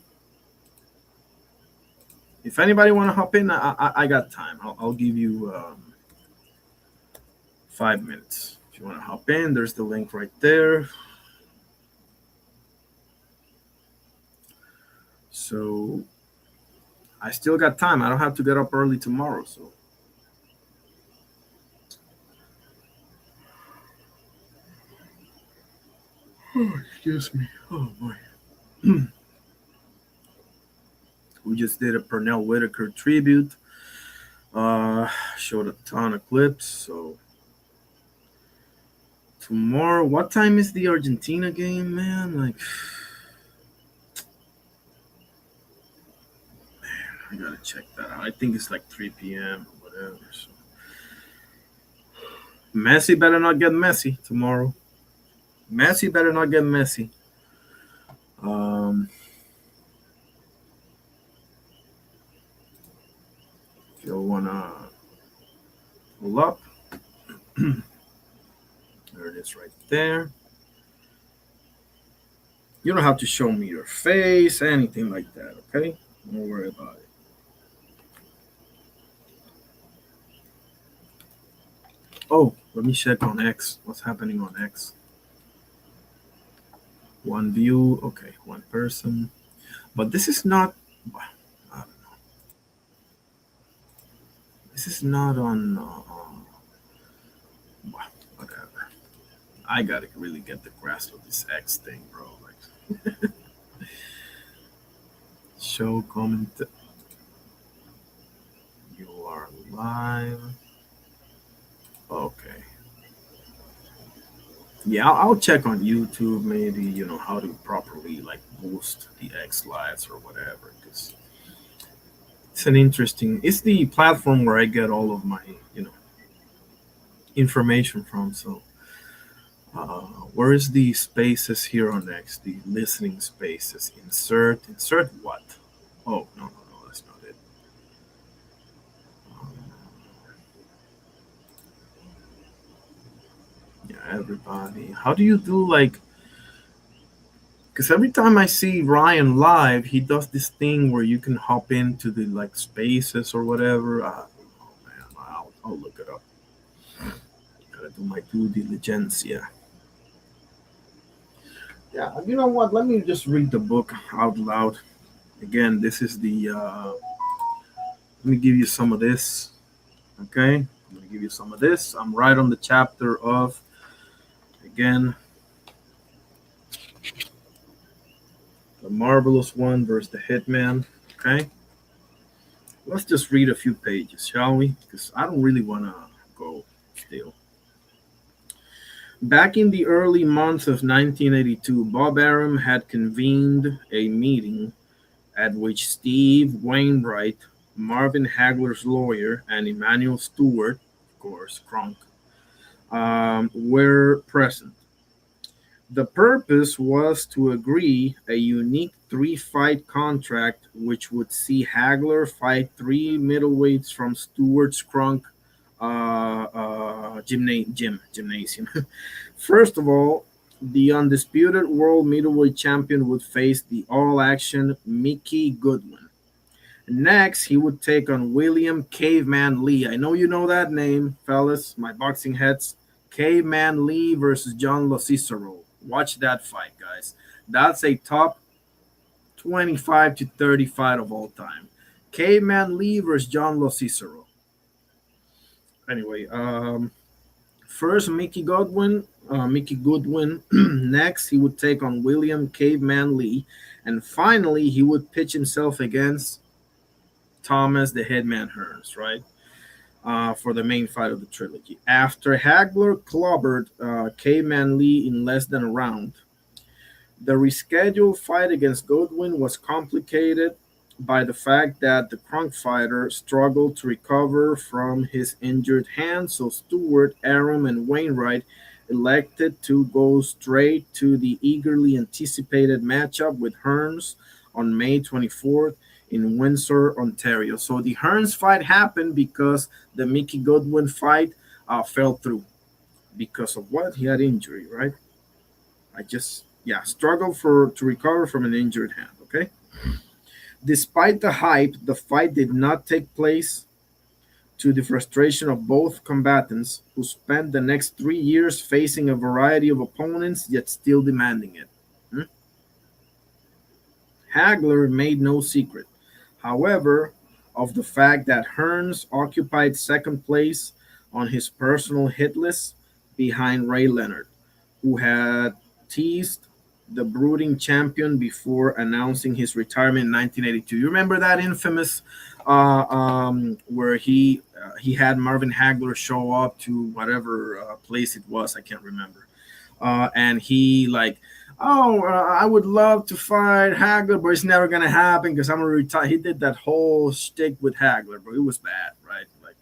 If anybody want to hop in, I got time. I'll give you 5 minutes. If you want to hop in, there's the link right there. So I still got time. I don't have to get up early tomorrow. So excuse me. Oh boy. We just did a Pernell Whitaker tribute. Showed a ton of clips. So tomorrow, what time is the Argentina game, man? Like, man, I gotta check that out. I think it's like 3 p.m. or whatever. So Messi better not get messy tomorrow. Messi better not get messy. If you wanna pull up, there it is right there. You don't have to show me your face, anything like that, okay? Don't worry about it. Oh, let me check on X. What's happening on X? One view, okay, one person. But this is not, I don't know. This is not on. Whatever. I gotta really get the grasp of this X thing, bro. Like, show comment. You are live. Okay. Yeah, I'll check on YouTube maybe, how to properly like boost the X lives or whatever. Because it's the platform where I get all of my, information from. So, where is the spaces here on X? The listening spaces. Insert what? Oh, no, that's not it. Um, yeah, everybody. How do you do like, because every time I see Ryan live, he does this thing where you can hop into the like spaces or whatever. Oh man, I'll look it up. Gotta do my due diligence. Yeah. Yeah. You know what? Let me just read the book out loud. Again, this is the. Let me give you some of this. Okay. I'm gonna give you some of this. I'm right on the chapter of. Again, the marvelous one versus the hitman. Okay. Let's just read a few pages, shall we? Because I don't really want to go still. Back in the early months of 1982, Bob Arum had convened a meeting at which Steve Wainwright, Marvin Hagler's lawyer, and Emmanuel Stewart, of course, Kronk, were present. The purpose was to agree a unique three-fight contract which would see Hagler fight three middleweights from Stewart's Kronk gymnasium. First of all, the undisputed world middleweight champion would face the all-action Mickey Goodwin. Next, he would take on William Caveman Lee. I know you know that name, fellas, my boxing heads. Caveman Lee versus John Locicero. Watch that fight, guys. That's a top 25 to 30 fight of all time. Caveman Lee versus John Locicero. Anyway, first Mickey Goodwin. Next, he would take on William Caveman Lee, and finally, he would pitch himself against Thomas the Headman Hearns, right? For the main fight of the trilogy. After Hagler clobbered Caveman Lee in less than a round, the rescheduled fight against Goodwin was complicated by the fact that the Kronk fighter struggled to recover from his injured hand, so Stewart, Arum, and Wainwright elected to go straight to the eagerly anticipated matchup with Hearns on May 24th in Windsor, Ontario. So the Hearns fight happened because the Mickey Goodwin fight fell through because of what? He had injury, right? Struggled to recover from an injured hand, okay? Despite the hype, the fight did not take place, to the frustration of both combatants, who spent the next 3 years facing a variety of opponents, yet still demanding it. Hagler made no secret, however, of the fact that Hearns occupied second place on his personal hit list behind Ray Leonard, who had teased the brooding champion before announcing his retirement in 1982. You remember that infamous where he had Marvin Hagler show up to whatever place it was, I can't remember, and he like, oh, I would love to fight Hagler, but it's never gonna happen because I'm gonna retire. He did that whole shtick with Hagler, but it was bad, right? Like,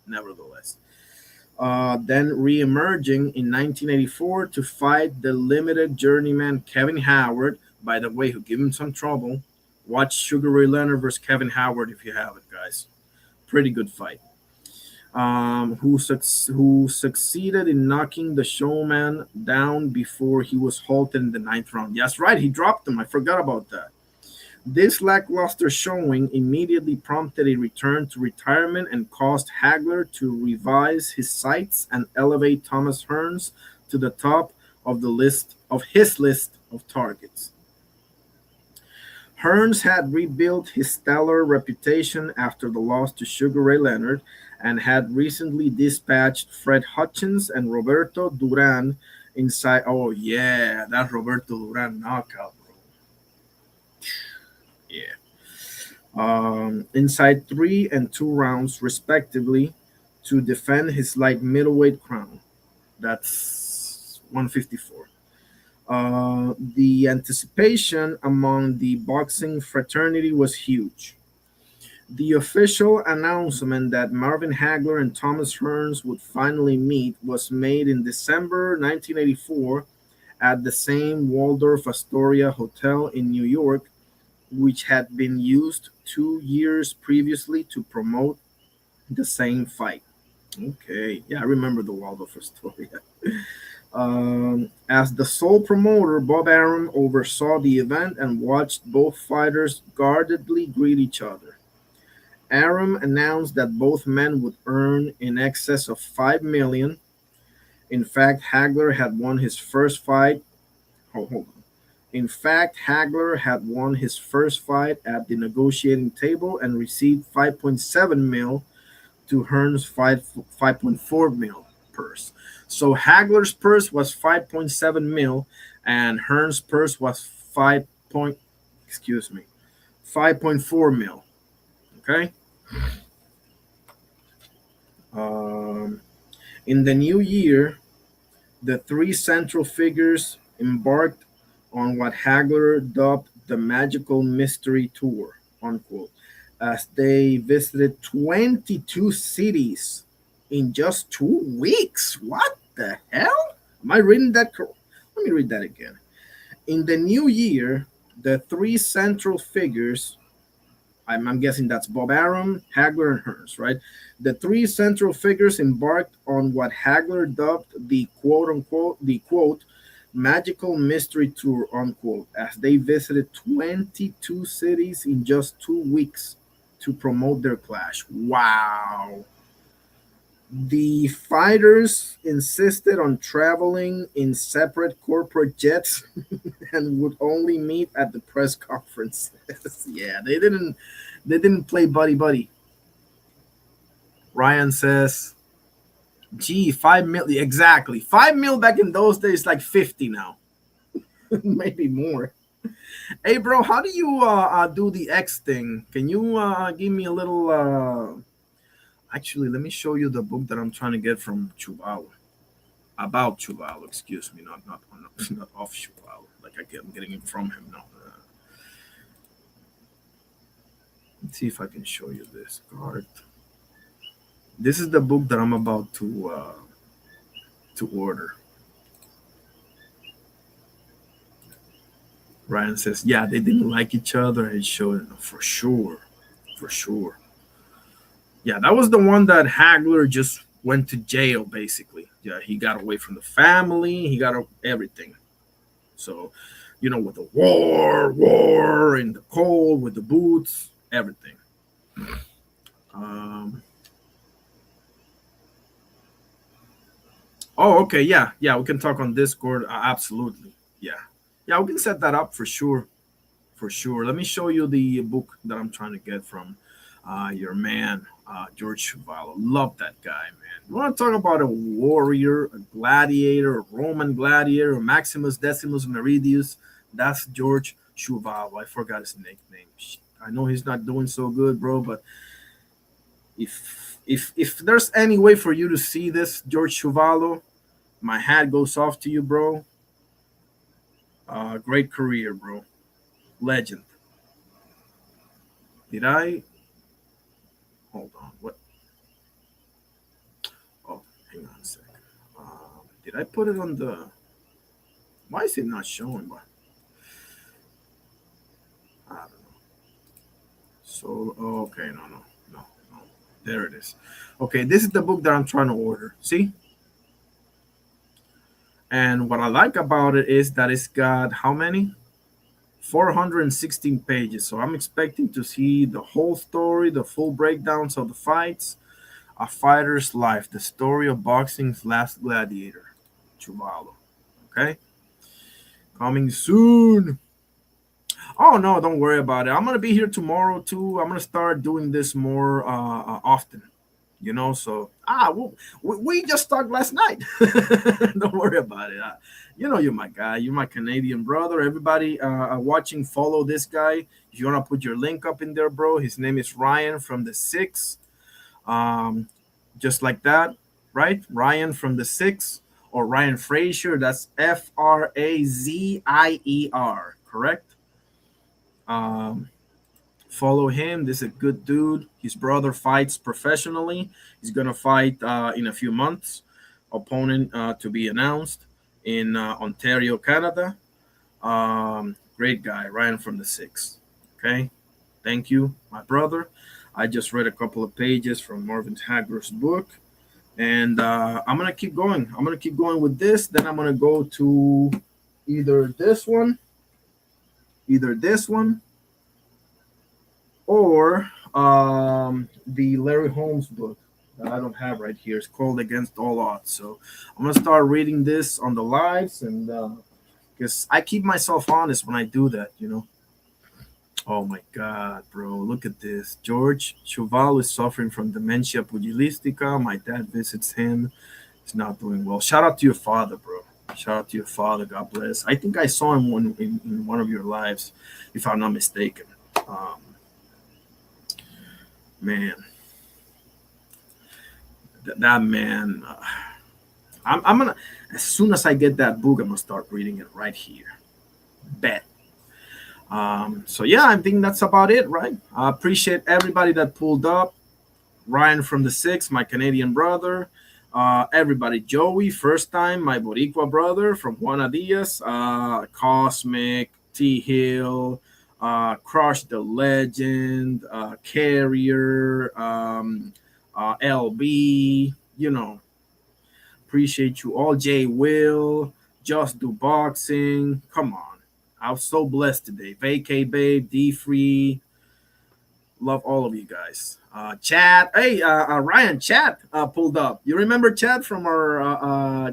nevertheless. Then re-emerging in 1984 to fight the limited journeyman Kevin Howard, by the way, who gave him some trouble. Watch Sugar Ray Leonard versus Kevin Howard if you have it, guys. Pretty good fight. Who succeeded in knocking the showman down before he was halted in the ninth round. That's right, he dropped him. I forgot about that. This lackluster showing immediately prompted a return to retirement and caused Hagler to revise his sights and elevate Thomas Hearns to the top of his list of targets. Hearns had rebuilt his stellar reputation after the loss to Sugar Ray Leonard and had recently dispatched Fred Hutchins and Roberto Duran inside. Oh, yeah, that Roberto Duran knockout, bro. Yeah. Inside 3 and 2 rounds, respectively, to defend his light middleweight crown. That's 154. The anticipation among the boxing fraternity was huge. The official announcement that Marvin Hagler and Thomas Hearns would finally meet was made in December 1984 at the same Waldorf Astoria Hotel in New York, which had been used 2 years previously to promote the same fight. Okay, yeah, I remember the Waldorf Astoria. As the sole promoter, Bob Arum oversaw the event and watched both fighters guardedly greet each other. Arum announced that both men would earn in excess of 5 million. In fact, Hagler had won his first fight. Hold on. In fact, Hagler had won his first fight at the negotiating table and received 5.7 mil to Hearns' 5.4 mil purse. So Hagler's purse was 5.7 mil, and Hearns' purse was 5.4 mil. Okay. Um, in the new year, the three central figures embarked on what Hagler dubbed the Magical Mystery Tour, unquote, as they visited 22 cities in just 2 weeks. What the hell? Am I reading that correct? Let me read that again. In the new year, the three central figures, I'm guessing that's Bob Arum, Hagler, and Hearns, right? The three central figures embarked on what Hagler dubbed the quote, magical mystery tour, unquote, as they visited 22 cities in just 2 weeks to promote their clash. Wow. The fighters insisted on traveling in separate corporate jets and would only meet at the press conferences. Yeah, they didn't play buddy buddy. Ryan says, "Gee, 5 mil exactly. 5 mil back in those days, like 50 now, maybe more." Hey, bro, how do you do the X thing? Can you give me a little? Actually, let me show you the book that I'm trying to get from Chuvalo. About Chuvalo, excuse me, not off Chuvalo. Like I'm getting it from him now. Let's see if I can show you this card. This is the book that I'm about to order. Ryan says, "Yeah, they didn't like each other." It showed for sure, for sure. Yeah, that was the one that Hagler just went to jail. Basically, yeah, he got away from the family. He got everything. So, with the war in the cold, with the boots, everything. Um, oh, okay, yeah, we can talk on Discord. Absolutely, yeah, we can set that up for sure, for sure. Let me show you the book that I'm trying to get from your man, George Chuvalo. Love that guy, man. You want to talk about a warrior, a gladiator, a Roman gladiator, a Maximus Decimus Meridius? That's George Chuvalo. I forgot his nickname. I know he's not doing so good, bro, but if there's any way for you to see this, George Chuvalo, my hat goes off to you, bro. Great career, bro. Legend. Did I? Hold on. What? Oh, hang on a sec. Did I put it on the? Why is it not showing? But I don't know. So okay, no. There it is. Okay, this is the book that I'm trying to order. See? And what I like about it is that it's got how many? 416 pages. So I'm expecting to see the whole story, the full breakdowns of the fights, a fighter's life, the story of boxing's last gladiator, Chuvalo. Okay? Coming soon. Oh no, don't worry about it. I'm gonna be here tomorrow too. I'm gonna start doing this more often. So we just talked last night. Don't worry about it. You're my guy. You're my Canadian brother. Everybody watching, follow this guy. If you wanna put your link up in there, bro, his name is Ryan from the Six. Um, just like that, right? Ryan from the Six or Ryan Frazier. That's Frazier, correct? Um, Follow him. This is a good dude. His brother fights professionally. He's gonna fight in a few months. Opponent to be announced in Ontario, Canada. Great guy, Ryan from the Six. Okay, thank you, my brother. I just read a couple of pages from Marvin Hagler's book, and I'm gonna keep going. I'm gonna keep going with this. Then I'm gonna go to either this one, either this one, or the Larry Holmes book that I don't have right here. It's called Against All Odds. So I'm gonna start reading this on the lives, and because I keep myself honest when I do that. Oh my God, bro! Look at this. George Chuval is suffering from dementia pugilistica. My dad visits him. He's not doing well. Shout out to your father, bro. Shout out to your father. God bless. I think I saw him in one of your lives, if I'm not mistaken. Um, man, that man. I'm gonna, as soon as I get that book, I'm gonna start reading it right here. Bet. So yeah, I think that's about it, right? I appreciate everybody that pulled up. Ryan from the Six, my Canadian brother. Everybody, Joey, first time, my Boricua brother from Juana Diaz, Cosmic, T Hill, Crush the Legend, Carrier, LB, appreciate you all. Jay Will, Just Do Boxing. Come on. I was so blessed today. Vacay Babe, D Free. Love all of you guys. Chad, hey, Ryan, Chad pulled up. You remember Chad from our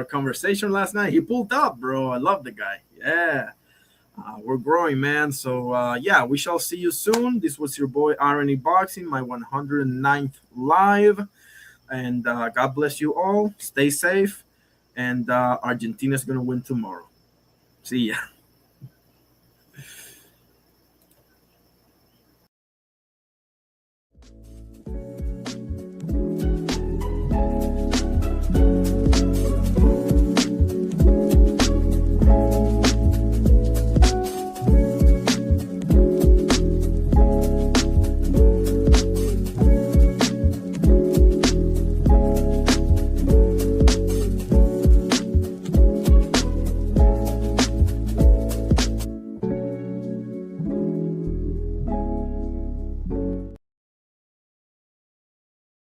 conversation last night? He pulled up, bro. I love the guy. Yeah, we're growing, man. So yeah, we shall see you soon. This was your boy Irony Boxing, my 109th live, and God bless you all. Stay safe, and Argentina's gonna win tomorrow. See ya.